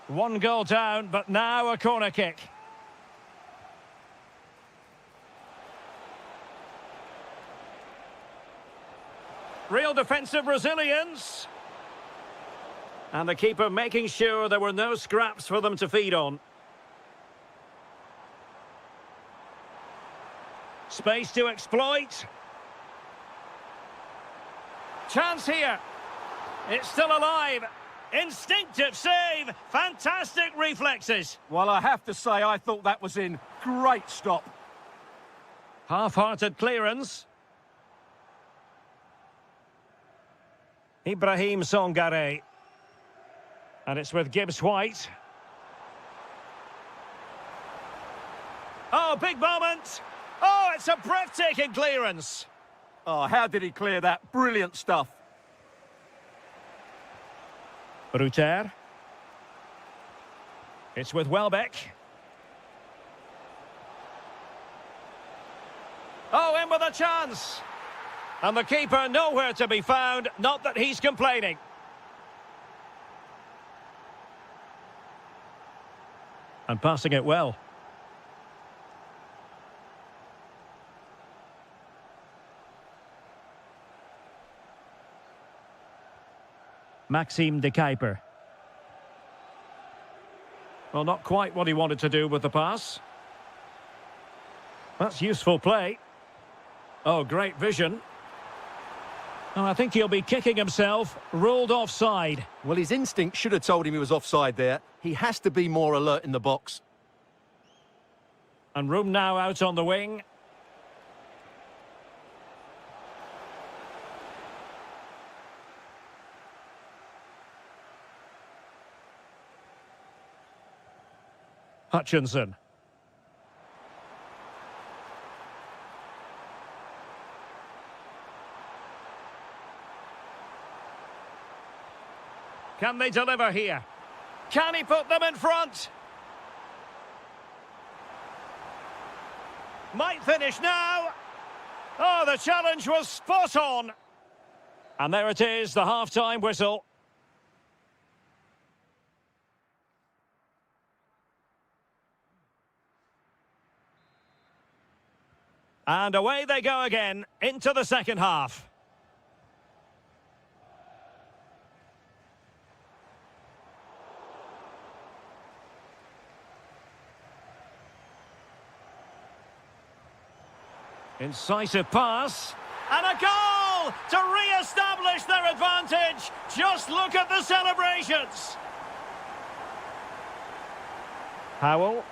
One goal down, but now a corner kick. Real defensive resilience. And the keeper making sure there were no scraps for them to feed on. Space to exploit. Chance here. It's still alive. Instinctive save. Fantastic reflexes. Well, I have to say, I thought that was in. Great stop. Half-hearted clearance. Ibrahim Songare. And it's with Gibbs White. Oh, big moment. Oh, it's a breathtaking clearance. Oh, how did he clear that? Brilliant stuff. Ruter. It's with Welbeck. Oh, in with a chance. And the keeper nowhere to be found. Not that he's complaining. And passing it well. Maxime de Kuiper. Well, not quite what he wanted to do with the pass. That's useful play. Oh, great vision. Oh, I think he'll be kicking himself. Ruled offside. Well, his instinct should have told him he was offside there. He has to be more alert in the box. And room now out on the wing. Hutchinson. Can they deliver here? Can he put them in front? Might finish now. Oh, the challenge was spot on. And there it is, the half-time whistle. And away they go again, into the second half. Incisive pass. And a goal to re-establish their advantage. Just look at the celebrations. Howell.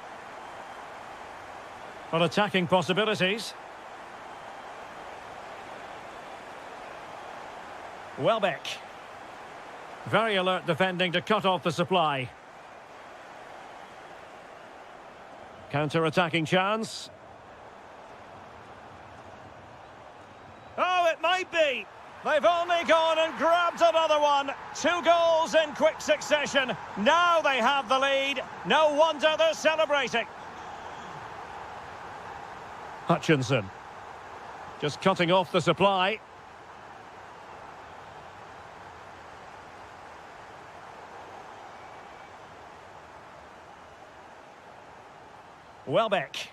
On attacking possibilities. Welbeck. Very alert defending to cut off the supply. Counter-attacking chance. Oh, it might be. They've only gone and grabbed another one. 2 goals in quick succession. Now they have the lead. No wonder they're celebrating. Hutchinson. Just cutting off the supply. Welbeck.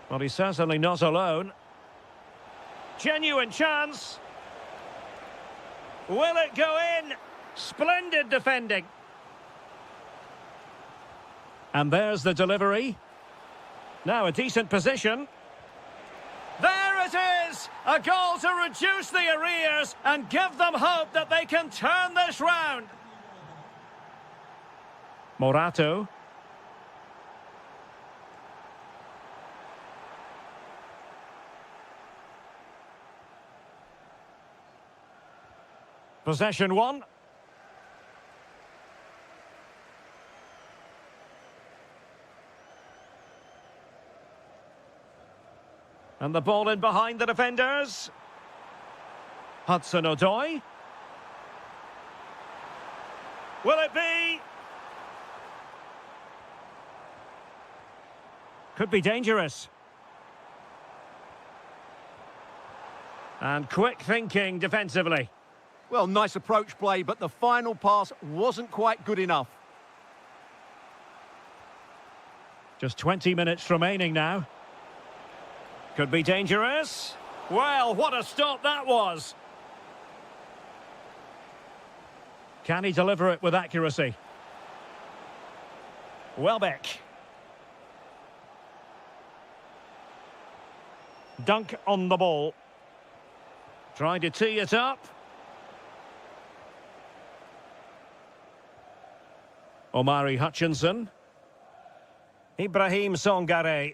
Well, he's certainly not alone. Genuine chance. Will it go in? Splendid defending. And there's the delivery. Now a decent position. There it is! A goal to reduce the arrears and give them hope that they can turn this round. Morato. Possession one. And the ball in behind the defenders. Hudson-Odoi. Will it be? Could be dangerous. And quick thinking defensively. Well, nice approach play, but the final pass wasn't quite good enough. Just 20 minutes remaining now. Could be dangerous. Well, what a stop that was. Can he deliver it with accuracy? Welbeck. Dunk on the ball. Trying to tee it up. Omari Hutchinson. Ibrahim Songare.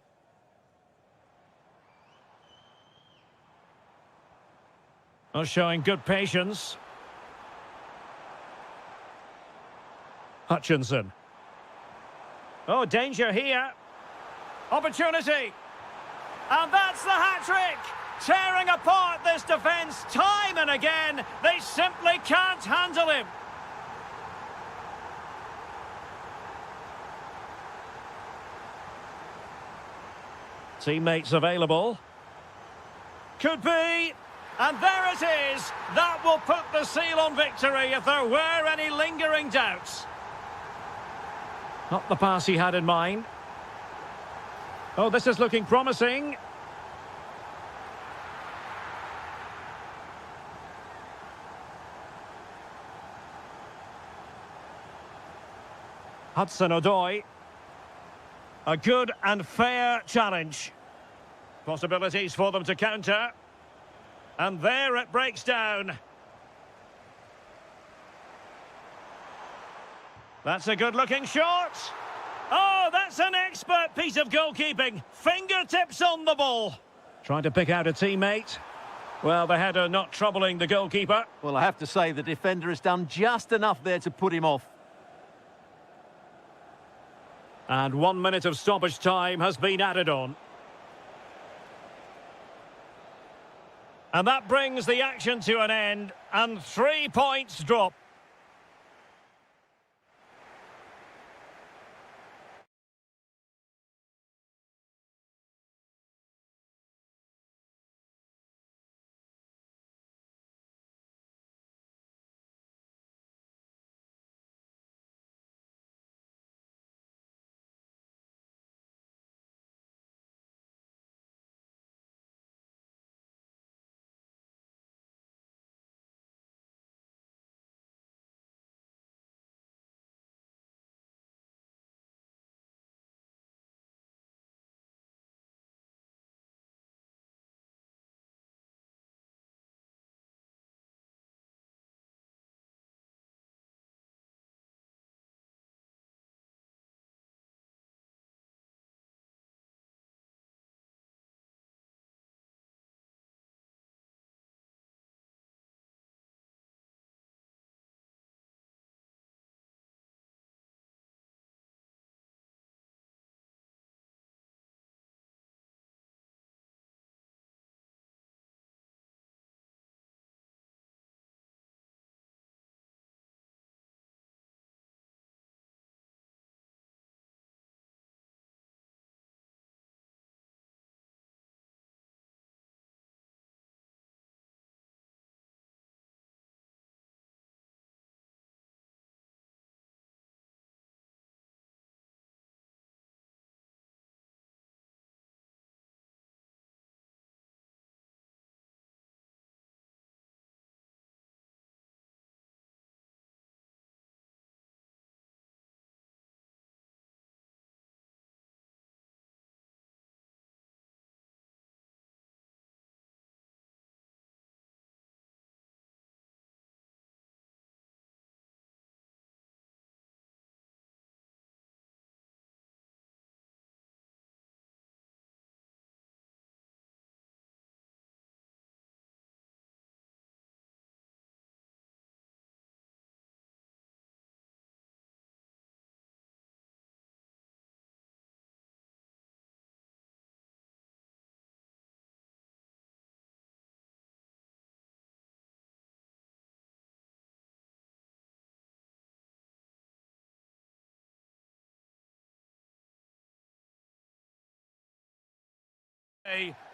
Oh, showing good patience. Hutchinson. Oh, danger here. Opportunity. And that's the hat-trick. Tearing apart this defence time and again. They simply can't handle him. Teammates available. Could be. And there it is. That will put the seal on victory if there were any lingering doubts. Not the pass he had in mind. Oh, this is looking promising. Hudson-Odoi. A good and fair challenge. Possibilities for them to counter. And there it breaks down. That's a good-looking shot. Oh, that's an expert piece of goalkeeping. Fingertips on the ball. Trying to pick out a teammate. Well, the header not troubling the goalkeeper. Well, I have to say the defender has done just enough there to put him off. And 1 minute of stoppage time has been added on. And that brings the action to an end, and 3 points drop.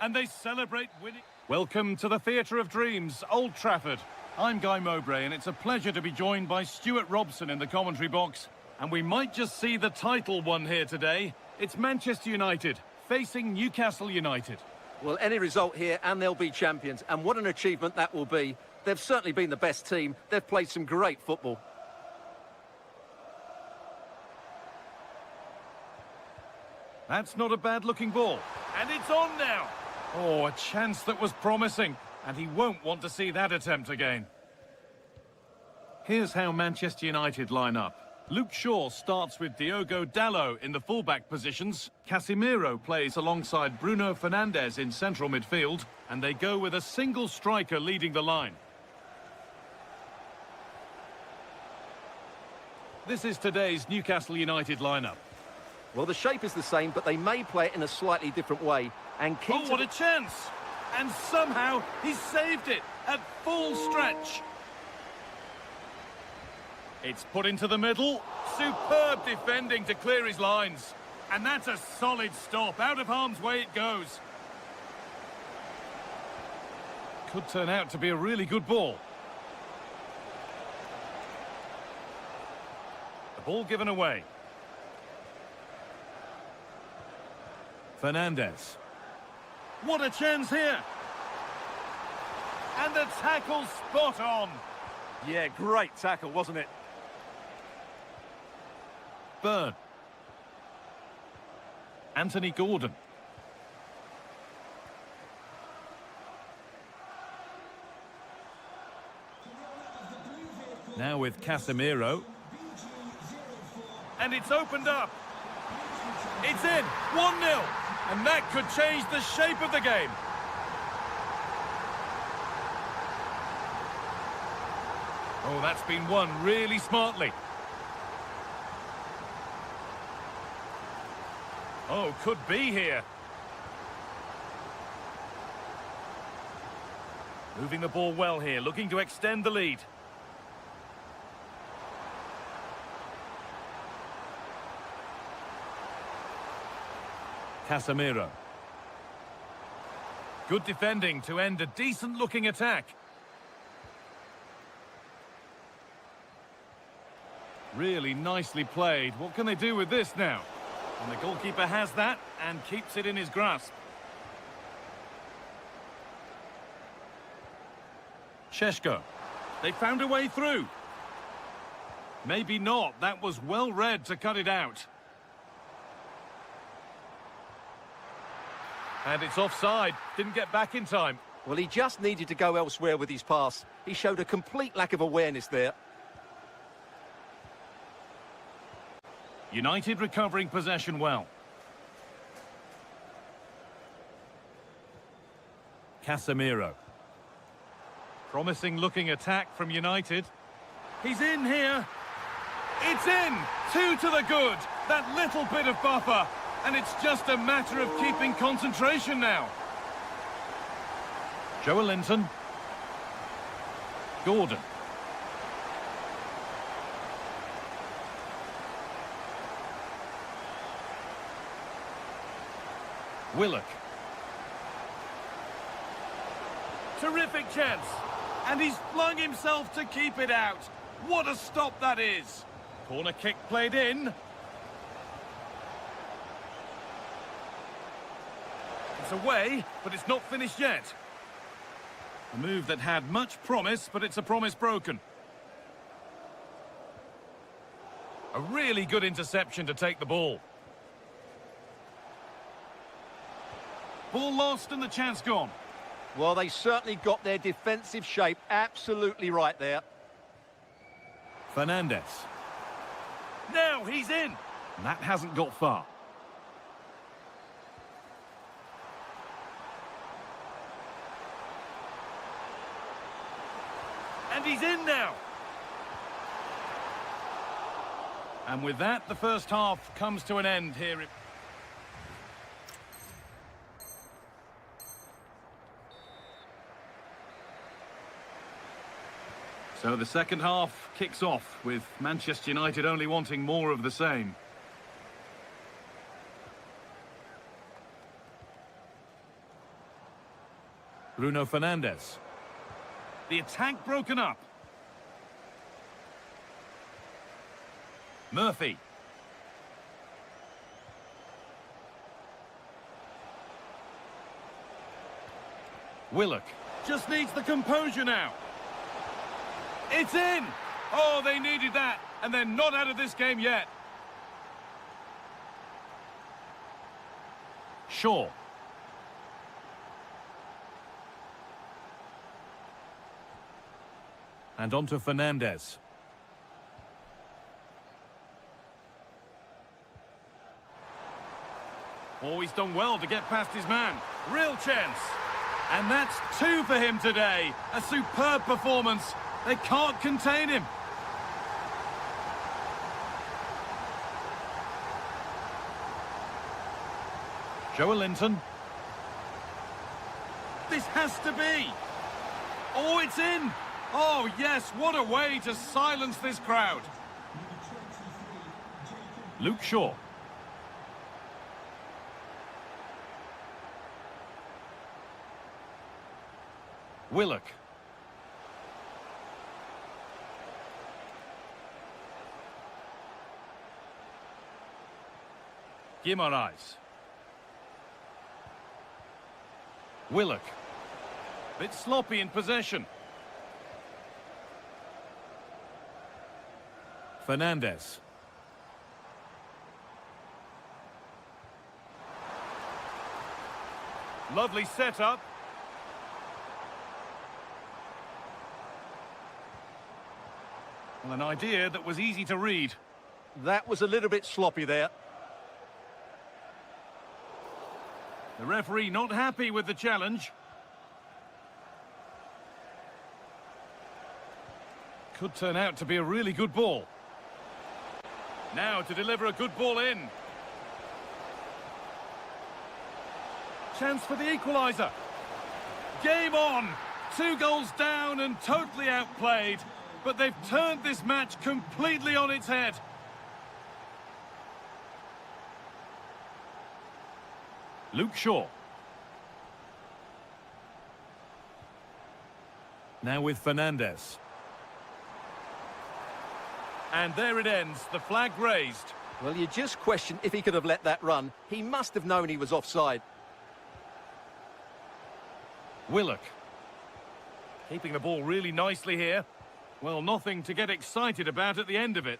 And they celebrate winning. Welcome to the Theatre of Dreams, Old Trafford. I'm Guy Mowbray, and it's a pleasure to be joined by Stuart Robson in the commentary box. And we might just see the title won here today. It's Manchester United facing Newcastle United. Well, any result here and they'll be champions. And what an achievement that will be. They've certainly been the best team. They've played some great football. That's not a bad-looking ball. And it's on now. Oh, a chance that was promising. And he won't want to see that attempt again. Here's how Manchester United line up. Luke Shaw starts with Diogo Dalot in the fullback positions. Casemiro plays alongside Bruno Fernandes in central midfield. And they go with a single striker leading the line. This is today's Newcastle United lineup. Well, the shape is the same, but they may play it in a slightly different way. And keep what a chance! And somehow he's saved it at full stretch. It's put into the middle. Superb defending to clear his lines. And that's a solid stop. Out of harm's way it goes. Could turn out to be a really good ball. The ball given away. Fernandes. What a chance here. And the tackle spot on. Yeah, great tackle, wasn't it? Burn. Anthony Gordon. Now with Casemiro. And it's opened up. It's in. 1-0. And that could change the shape of the game. Oh, that's been won really smartly. Oh, could be here. Moving the ball well here, looking to extend the lead. Casemiro. Good defending to end a decent-looking attack. Really nicely played. What can they do with this now? And the goalkeeper has that and keeps it in his grasp. Šeško. They found a way through. Maybe not. That was well read to cut it out. And it's offside. Didn't get back in time. Well, he just needed to go elsewhere with his pass. He showed a complete lack of awareness there. United recovering possession well. Casemiro. Promising looking attack from United. He's in here. It's in. 2 to the good. That little bit of buffer. And it's just a matter of keeping concentration now. Joelinton. Gordon. Willock. Terrific chance. And he's flung himself to keep it out. What a stop that is. Corner kick played in. It's away, but it's not finished yet. A move that had much promise, but it's a promise broken. A really good interception to take the ball. Ball lost and the chance gone. Well, they certainly got their defensive shape absolutely right there. Fernandes. Now he's in. That hasn't got far. And he's in now. And with that, the first half comes to an end here. So the second half kicks off with Manchester United only wanting more of the same. Bruno Fernandes. The attack broken up. Murphy. Willock just needs the composure now. It's in! Oh, they needed that, and they're not out of this game yet. Shaw. And on to Fernandes. Oh, he's done well to get past his man. Real chance. And that's 2 for him today. A superb performance. They can't contain him. Joelinton. This has to be. Oh, it's in. Oh, yes, what a way to silence this crowd. Luke Shaw. Willock. Guimaraes. Willock. Bit sloppy in possession. Fernandes. Lovely setup. Well, an idea that was easy to read. That was a little bit sloppy there. The referee not happy with the challenge. Could turn out to be a really good ball. Now to deliver a good ball in. Chance for the equaliser. Game on. 2 goals down and totally outplayed. But they've turned this match completely on its head. Luke Shaw. Now with Fernandes. And there it ends, the flag raised. Well, you just question if he could have let that run. He must have known he was offside. Willock. Keeping the ball really nicely here. Well, nothing to get excited about at the end of it.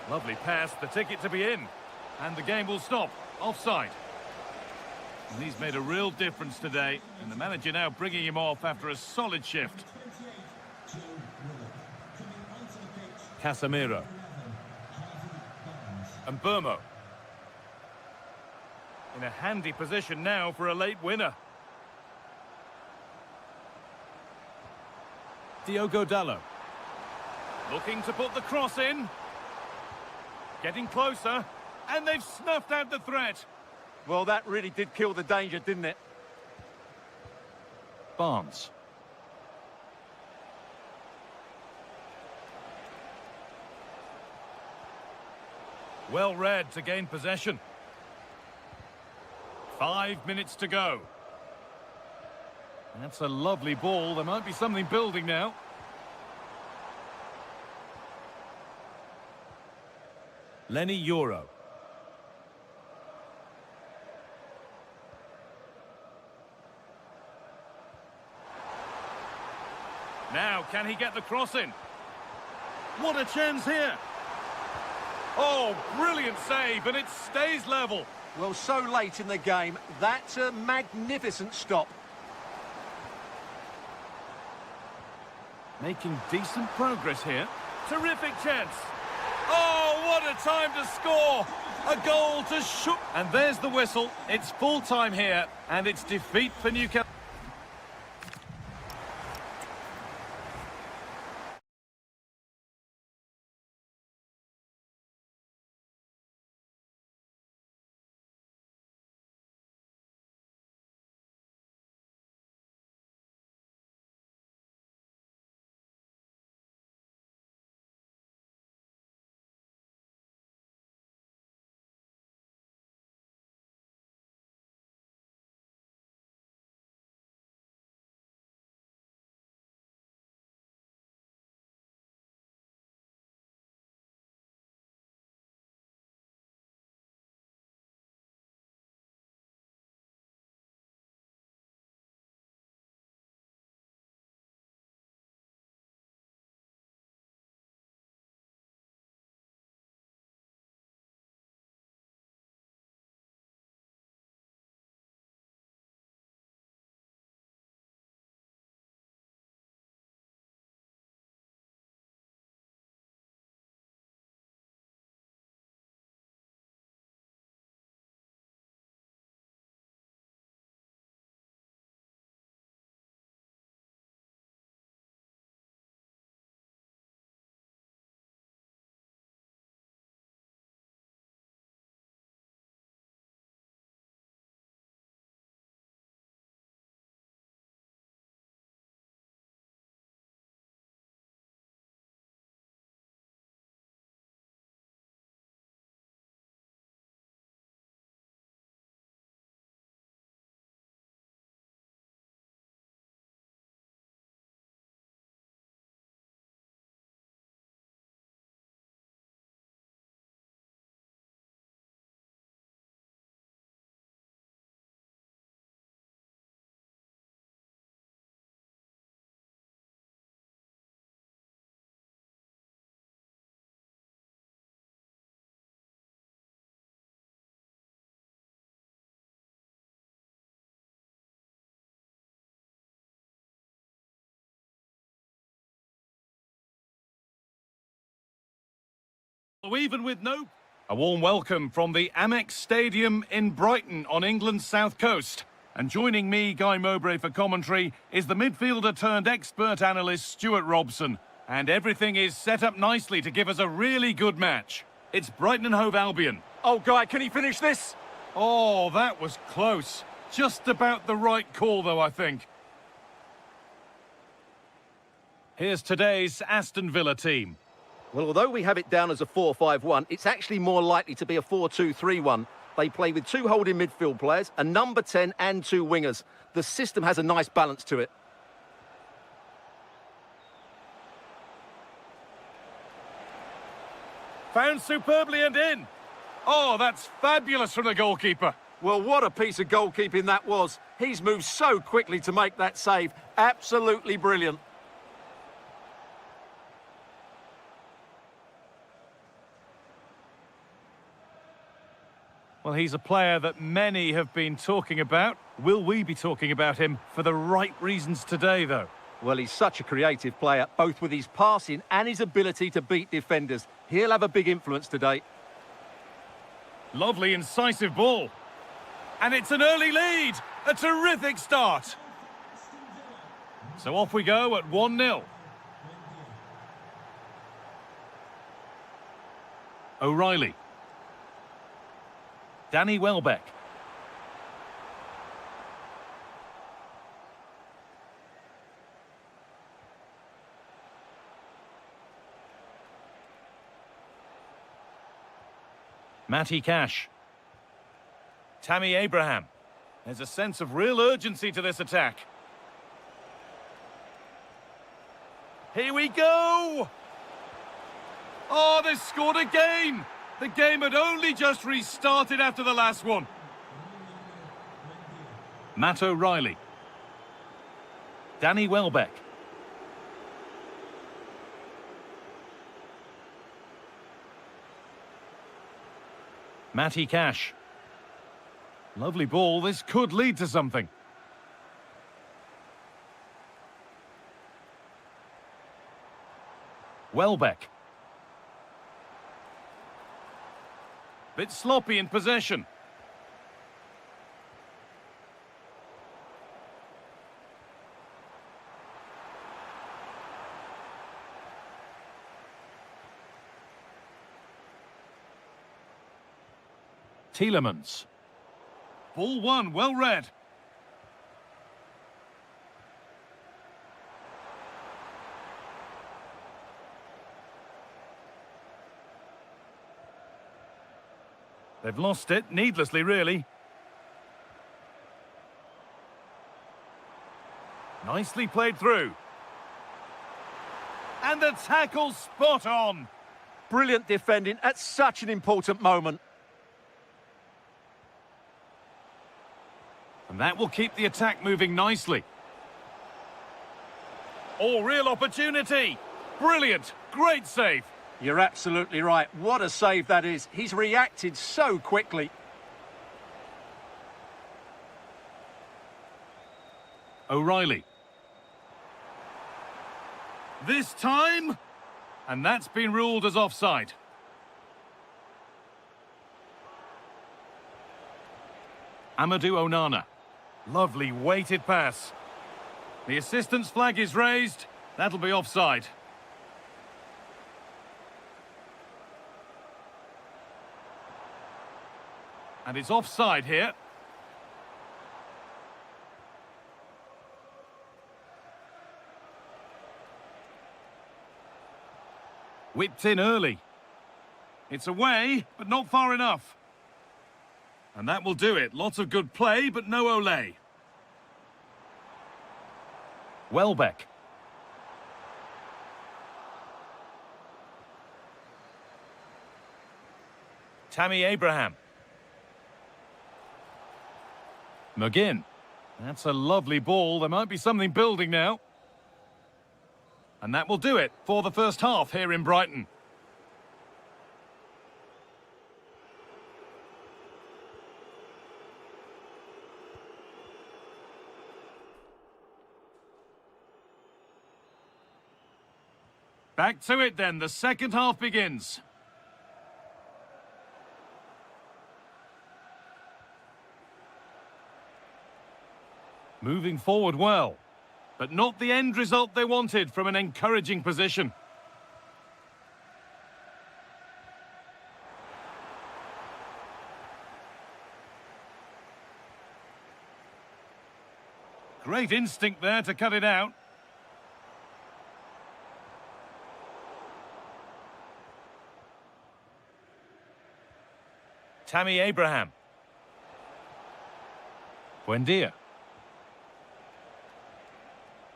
Lovely pass, the ticket to be in. And the game will stop. Offside. And he's made a real difference today. And the manager now bringing him off after a solid shift. Casemiro. And Burmo. In a handy position now for a late winner. Diogo Dalot. Looking to put the cross in. Getting closer. And they've snuffed out the threat. Well, that really did kill the danger, didn't it? Barnes. Well read to gain possession. 5 minutes to go. That's a lovely ball. There might be something building now. Lenny Euro. Now, can he get the cross in? What a chance here! Oh, brilliant save, and it stays level. Well, so late in the game, that's a magnificent stop. Making decent progress here. Terrific chance. Oh, what a time to score! A goal to shoot. And there's the whistle. It's full time here, and it's defeat for Newcastle. Even with no... A warm welcome from the Amex Stadium in Brighton on England's south coast. And joining me, Guy Mowbray, for commentary is the midfielder turned expert analyst Stuart Robson. And everything is set up nicely to give us a really good match. It's Brighton and Hove Albion. Oh, Guy, can he finish this? Oh, that was close. Just about the right call, though, I think. Here's today's Aston Villa team. Well, although we have it down as a 4-5-1, it's actually more likely to be a 4-2-3-1. They play with two holding midfield players, a number 10 and two wingers. The system has a nice balance to it. Found superbly and in. Oh, that's fabulous from the goalkeeper. Well, what a piece of goalkeeping that was. He's moved so quickly to make that save. Absolutely brilliant. Well, he's a player that many have been talking about. Will we be talking about him for the right reasons today, though? Well, he's such a creative player, both with his passing and his ability to beat defenders. He'll have a big influence today. Lovely, incisive ball. And it's an early lead. A terrific start. So off we go at 1-0. O'Reilly. Danny Welbeck. Matty Cash. Tammy Abraham. There's a sense of real urgency to this attack. Here we go! Oh, they scored again! The game had only just restarted after the last one. Matt O'Reilly. Danny Welbeck. Matty Cash. Lovely ball. This could lead to something. Welbeck. Bit sloppy in possession. Tielemans. Ball one, well read. They've lost it, needlessly, really. Nicely played through. And the tackle spot on. Brilliant defending at such an important moment. And that will keep the attack moving nicely. Oh, real opportunity. Brilliant. Great save. You're absolutely right. What a save that is. He's reacted so quickly. O'Reilly. This time, and that's been ruled as offside. Amadou Onana. Lovely weighted pass. The assistant's flag is raised. That'll be offside. And it's offside here. Whipped in early. It's away, but not far enough. And that will do it. Lots of good play, but no Olay. Welbeck. Tammy Abraham. McGinn. That's a lovely ball. There might be something building now. And that will do it for the first half here in Brighton. Back to it then. The second half begins. Moving forward well, but not the end result they wanted from an encouraging position. Great instinct there to cut it out. Tammy Abraham. Buendia.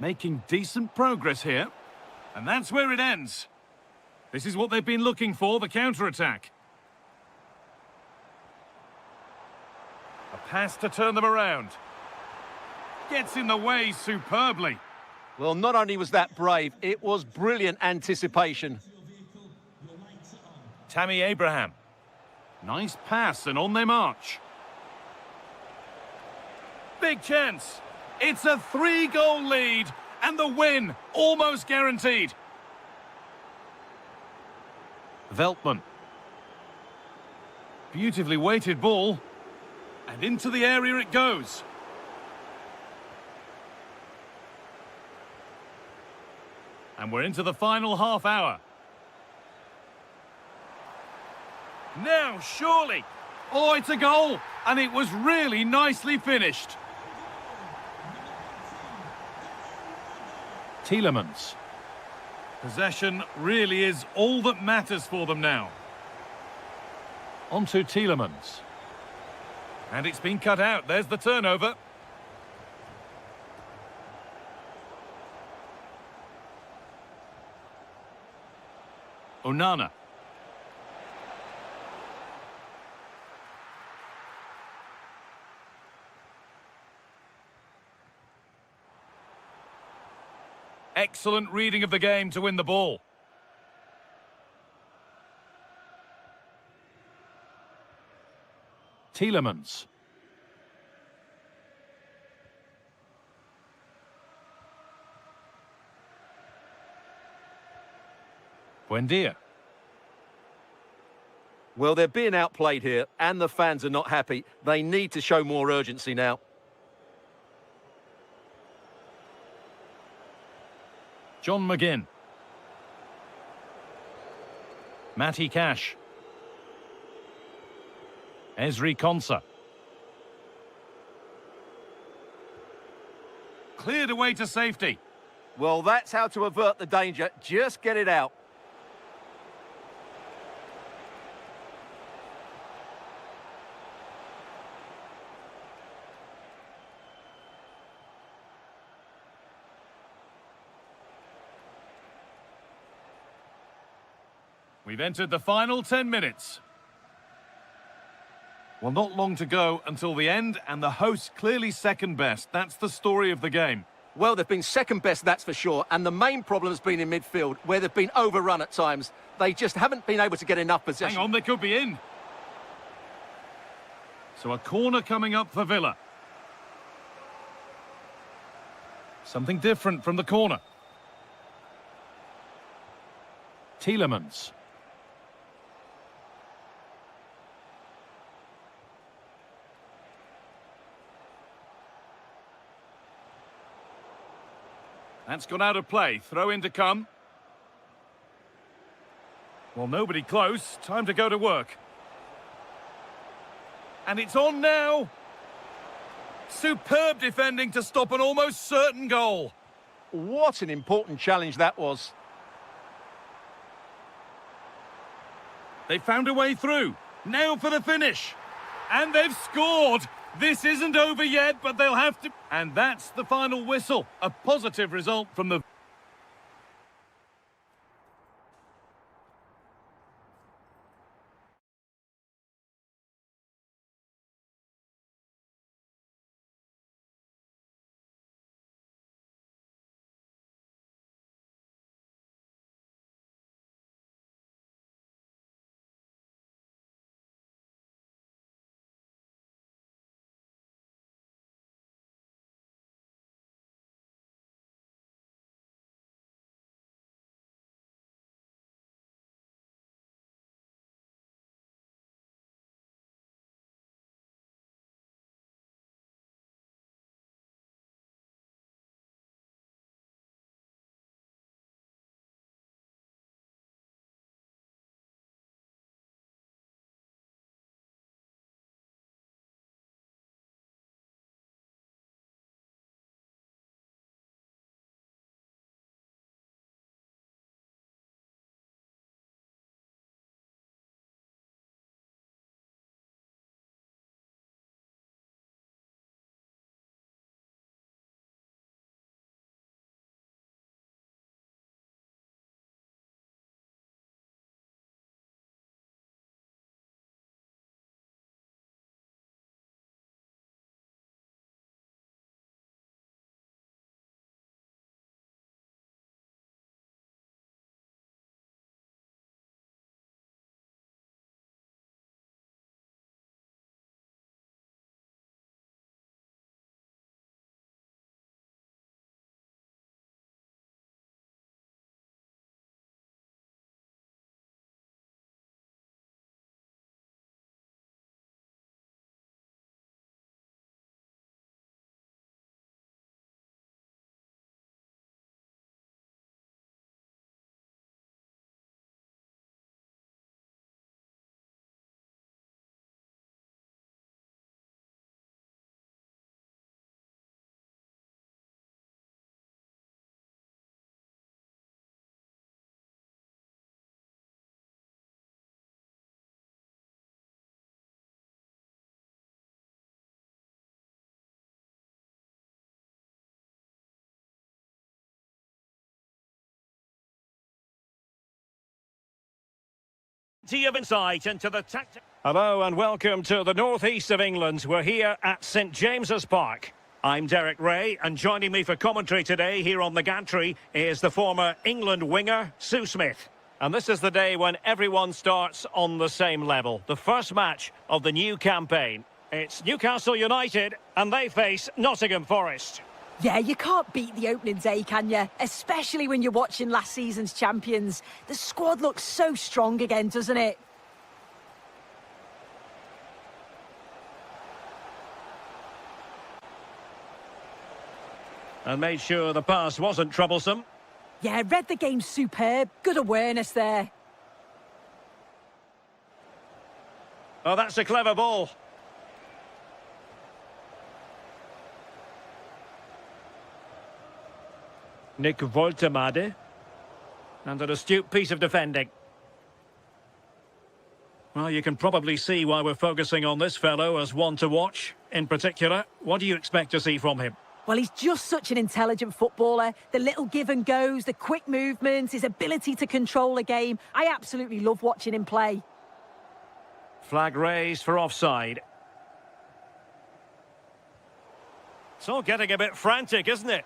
Making decent progress here. And that's where it ends. This is what they've been looking for, the counter-attack. A pass to turn them around. Gets in the way superbly. Well, not only was that brave, it was brilliant anticipation. Tammy Abraham. Nice pass and on they march. Big chance. It's a 3-goal lead and the win almost guaranteed. Veltman. Beautifully weighted ball. And into the area it goes. And we're into the final half hour. Now, surely. Oh, it's a goal. And it was really nicely finished. Tielemans. Possession really is all that matters for them now. On to Tielemans. And it's been cut out. There's the turnover. Onana. Excellent reading of the game to win the ball. Tielemans. Buendia. Well, they're being outplayed here, and the fans are not happy. They need to show more urgency now. John McGinn. Matty Cash. Esri Konsa. Cleared away to safety. Well, that's how to avert the danger. Just get it out. We've entered the final 10 minutes. Well, not long to go until the end, and the hosts clearly second best. That's the story of the game. Well, they've been second best, that's for sure. And the main problem has been in midfield, where they've been overrun at times. They just haven't been able to get enough possession. Hang on, they could be in. So a corner coming up for Villa. Something different from the corner. Tielemans. That's gone out of play. Throw in to come. Well, nobody close. Time to go to work. And it's on now. Superb defending to stop an almost certain goal. What an important challenge that was. They found a way through. Now for the finish. And they've scored. This isn't over yet, but they'll have to... And that's the final whistle. A positive result from the... plenty of insight into the tactics. Hello and welcome to the northeast of England. We're here at St James's Park. I'm Derek Ray, and joining me for commentary today here on the gantry is the former England winger, Sue Smith. And this is the day when everyone starts on the same level. The first match of the new campaign. It's Newcastle United, and they face Nottingham Forest. Yeah, you can't beat the opening day, can you? Especially when you're watching last season's champions. The squad looks so strong again, doesn't it? And made sure the pass wasn't troublesome. Yeah, read the game superb. Good awareness there. Oh, that's a clever ball. Nick Woltemade. And an astute piece of defending. Well, you can probably see why we're focusing on this fellow as one to watch. In particular, what do you expect to see from him? Well, he's just such an intelligent footballer. The little give and goes, the quick movements, his ability to control a game. I absolutely love watching him play. Flag raised for offside. It's all getting a bit frantic, isn't it?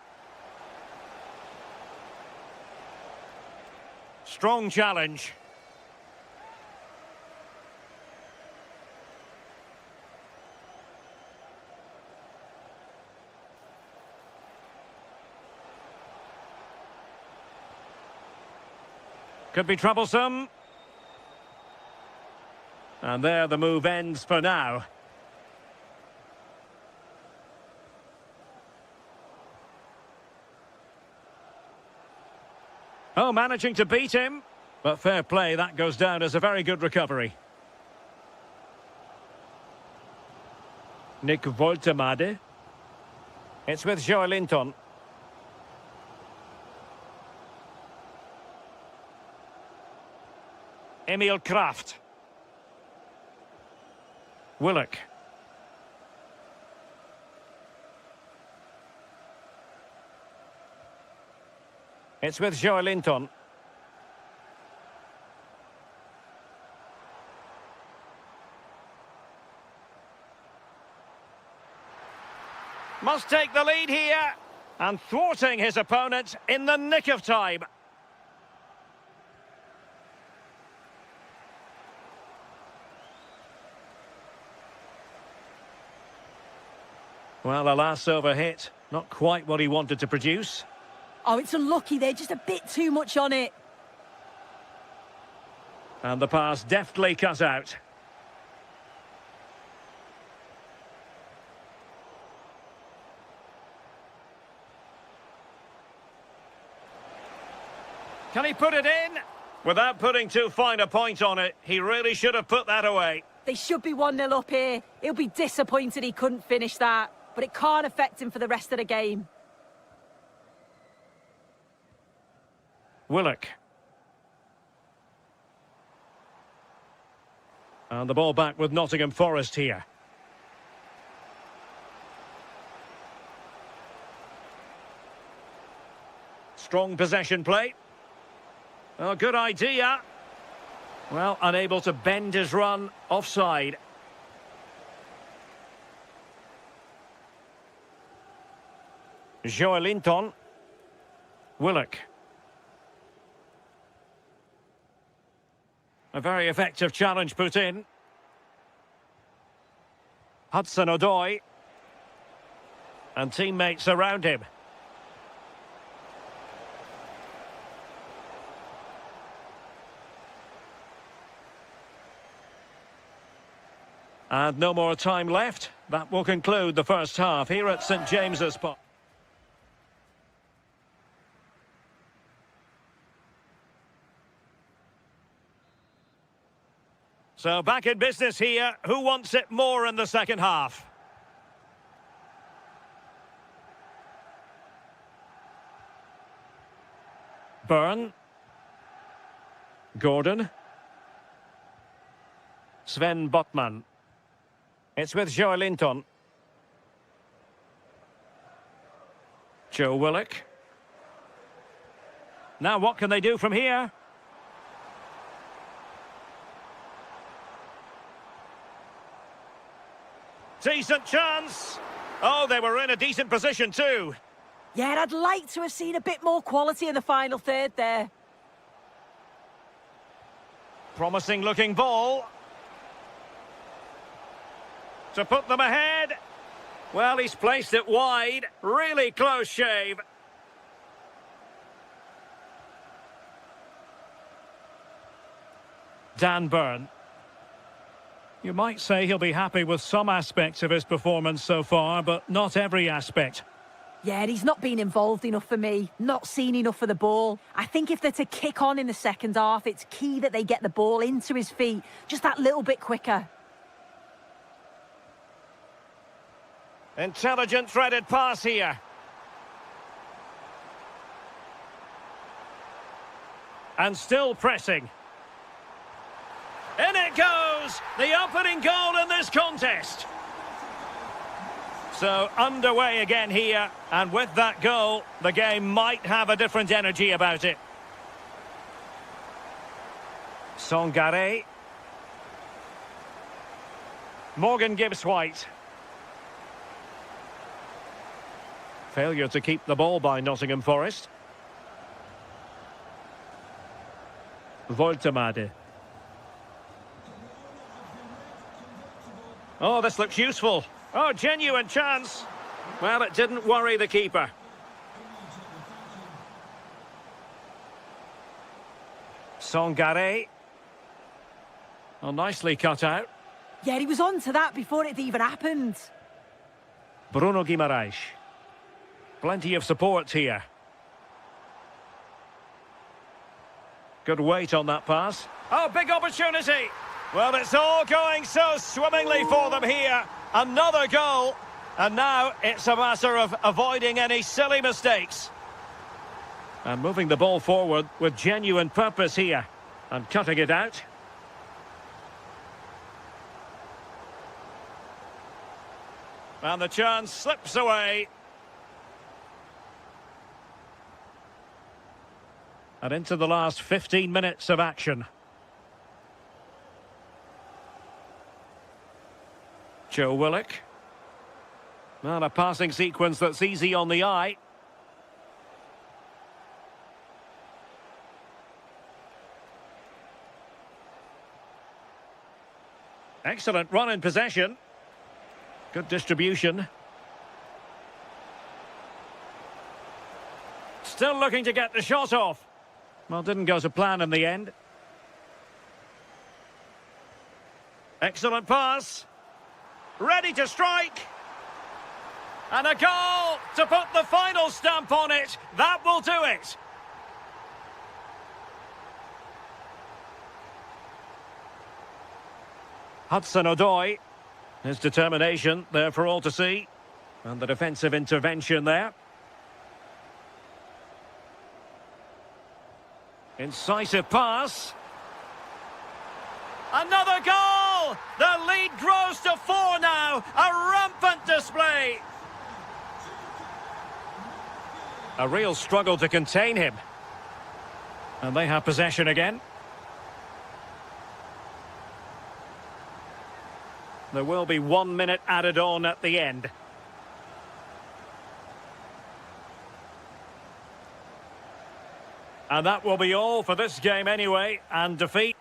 Strong challenge. Could be troublesome. And there the move ends for now. Oh, managing to beat him. But fair play, that goes down as a very good recovery. Nick Woltemade. It's with Joelinton. Emil Kraft. Willock. It's with Joelinton. Must take the lead here. And thwarting his opponent in the nick of time. Well, the last over hit, not quite what he wanted to produce. Oh, it's unlucky there, just a bit too much on it. And the pass deftly cut out. Can he put it in? Without putting too fine a point on it, he really should have put that away. They should be 1-0 up here. He'll be disappointed he couldn't finish that, but it can't affect him for the rest of the game. Willock. And the ball back with Nottingham Forest here. Strong possession play. Oh, good idea. Well, unable to bend his run, offside. Joelinton. Willock. A very effective challenge put in. Hudson-Odoi. And teammates around him. And no more time left. That will conclude the first half here at St James's Park. So back in business here. Who wants it more in the second half? Byrne. Gordon. Sven Botman. It's with Joelinton. Joe Willock. Now what can they do from here? Decent chance. Oh, they were in a decent position too. Yeah, I'd like to have seen a bit more quality in the final third there. Promising looking ball. To put them ahead. Well, he's placed it wide. Really close shave. Dan Burn. You might say he'll be happy with some aspects of his performance so far, but not every aspect. Yeah, he's not been involved enough for me, not seen enough for the ball. I think if they're to kick on in the second half, it's key that they get the ball into his feet just that little bit quicker. Intelligent threaded pass here. And still pressing. In it goes! The opening goal in this contest. So underway again here, and with that goal, the game might have a different energy about it. Songare. Morgan Gibbs White. Failure to keep the ball by Nottingham Forest. Voltemade. Oh, this looks useful. Oh, genuine chance. Well, it didn't worry the keeper. Songare. Oh, nicely cut out. Yeah, he was on to that before it even happened. Bruno Guimaraes. Plenty of support here. Good weight on that pass. Oh, big opportunity. Well, it's all going so swimmingly for them here. Another goal. And now it's a matter of avoiding any silly mistakes. And moving the ball forward with genuine purpose here. And cutting it out. And the chance slips away. And into the last 15 minutes of action. Joe Willock. And a passing sequence that's easy on the eye. Excellent run in possession. Good distribution. Still looking to get the shot off. Well, didn't go to plan in the end. Excellent pass. Ready to strike. And a goal to put the final stamp on it. That will do it. Hudson-Odoi. His determination there for all to see. And the defensive intervention there. Incisive pass. Another goal! The lead grows to 4 now. A rampant display. A real struggle to contain him. And they have possession again. There will be 1 minute added on at the end. And that will be all for this game anyway. And defeat